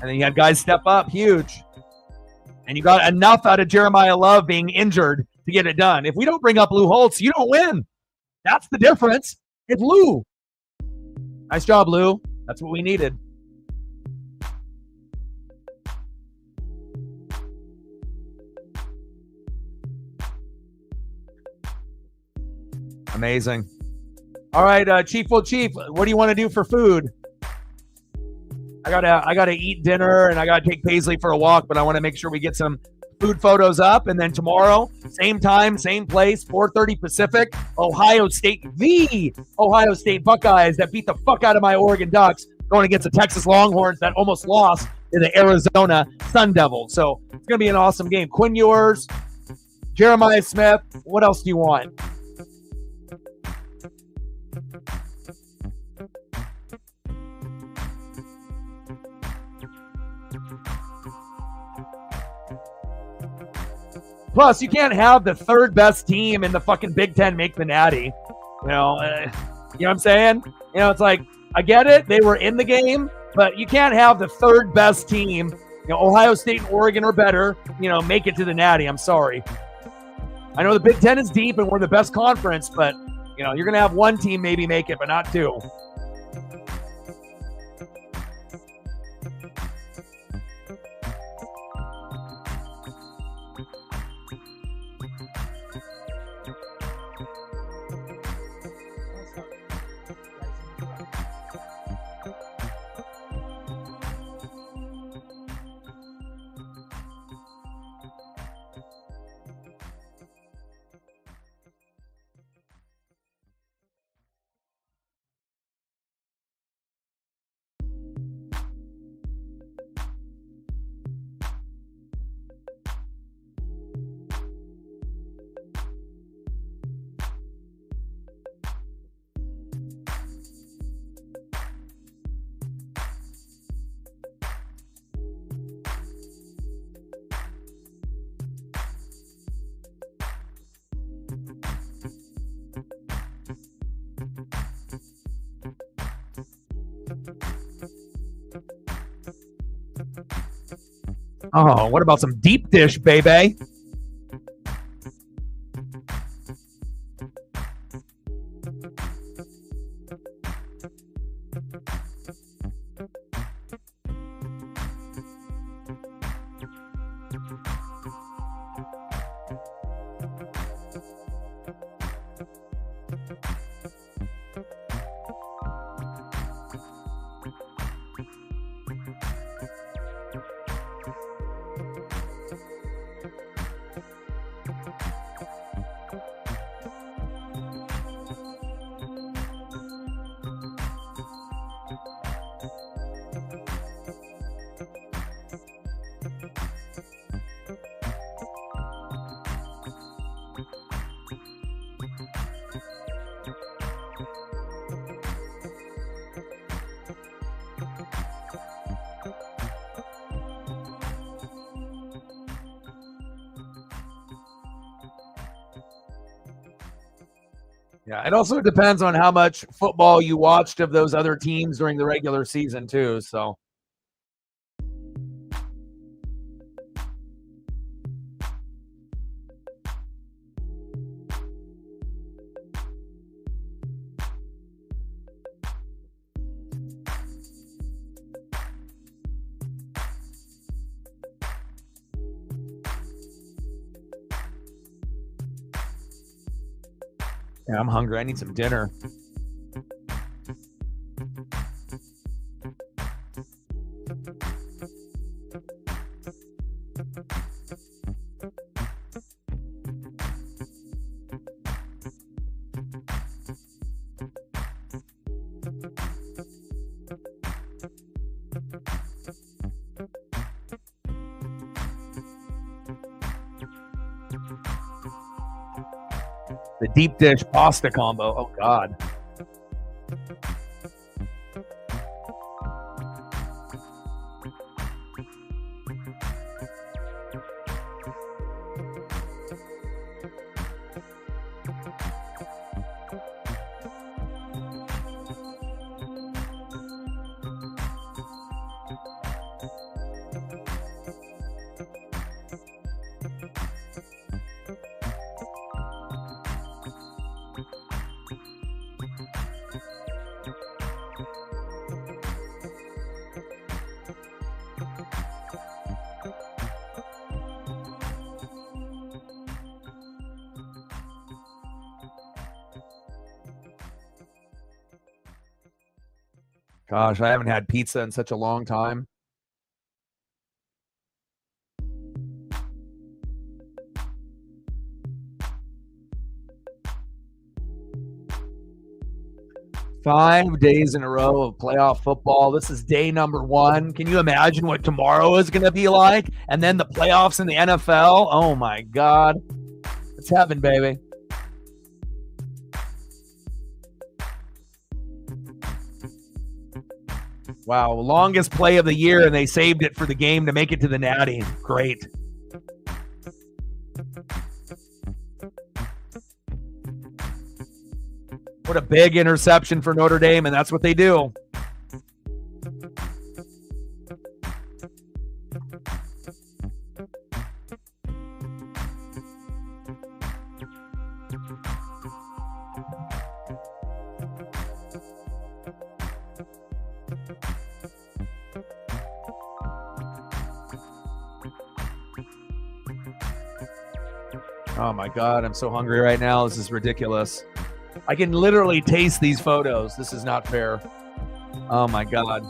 And then you had guys step up, huge. And you got enough out of Jeremiah Love being injured to get it done. If we don't bring up Lou Holtz, you don't win. That's the difference. It's Lou. Nice job, Lou. That's what we needed. Amazing. All right, Chief. Well, Chief, what do you want to do for food? I gotta eat dinner and I gotta take Paisley for a walk, but I want to make sure we get some food photos up. And then tomorrow, same time, same place, 4:30 Pacific, Ohio State, the Ohio State Buckeyes that beat the fuck out of my Oregon Ducks, going against the Texas Longhorns that almost lost to the Arizona Sun Devils. So it's gonna be an awesome game. Quinn Ewers, Jeremiah Smith. What else do you want? Plus, you can't have the third best team in the fucking Big Ten make the Natty. You know what I'm saying? It's like, I get it. They were in the game, but you can't have the third best team. Ohio State and Oregon are better, make it to the Natty. I'm sorry. I know the Big Ten is deep and we're the best conference, but, you're going to have one team maybe make it, but not two. Oh, what about some deep dish, baby? Yeah, it also depends on how much football you watched of those other teams during the regular season too. So, Yeah, I'm hungry. I need some dinner. The deep dish pasta combo. Oh, God. Gosh, I haven't had pizza in such a long time. Five days in a row of playoff football. This is day number 1. Can you imagine what tomorrow is going to be like? And then the playoffs in the NFL. Oh, my God. It's heaven, baby. Wow, longest play of the year, and they saved it for the game to make it to the Natty. Great. What a big interception for Notre Dame, and that's what they do. Oh my God, I'm so hungry right now. This is ridiculous. I can literally taste these photos. This is not fair. Oh my God.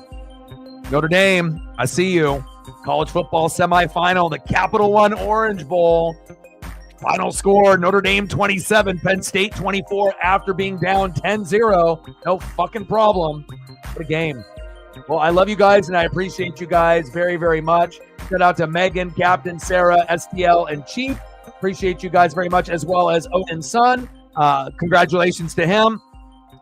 Notre Dame, I see you. College football semifinal, the Capital One Orange Bowl. Final score, Notre Dame 27, Penn State 24 after being down 10-0. No fucking problem. What a game. Well, I love you guys, and I appreciate you guys very, very much. Shout out to Megan, Captain, Sarah, STL, and Chief. Appreciate you guys very much, as well as Odin's son. Congratulations to him.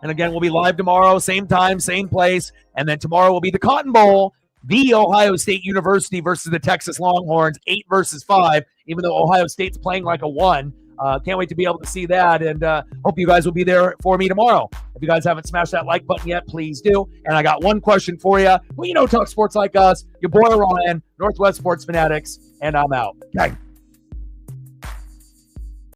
And again, we'll be live tomorrow, same time, same place. And then tomorrow will be the Cotton Bowl, the Ohio State University versus the Texas Longhorns, 8 versus 5, even though Ohio State's playing like a 1. Can't wait to be able to see that, and hope you guys will be there for me tomorrow. If you guys haven't smashed that like button yet, please do. And I got one question for you. Well, you know, talk sports like us. Your boy Ryan, Northwest Sports Fanatics, and I'm out. Okay.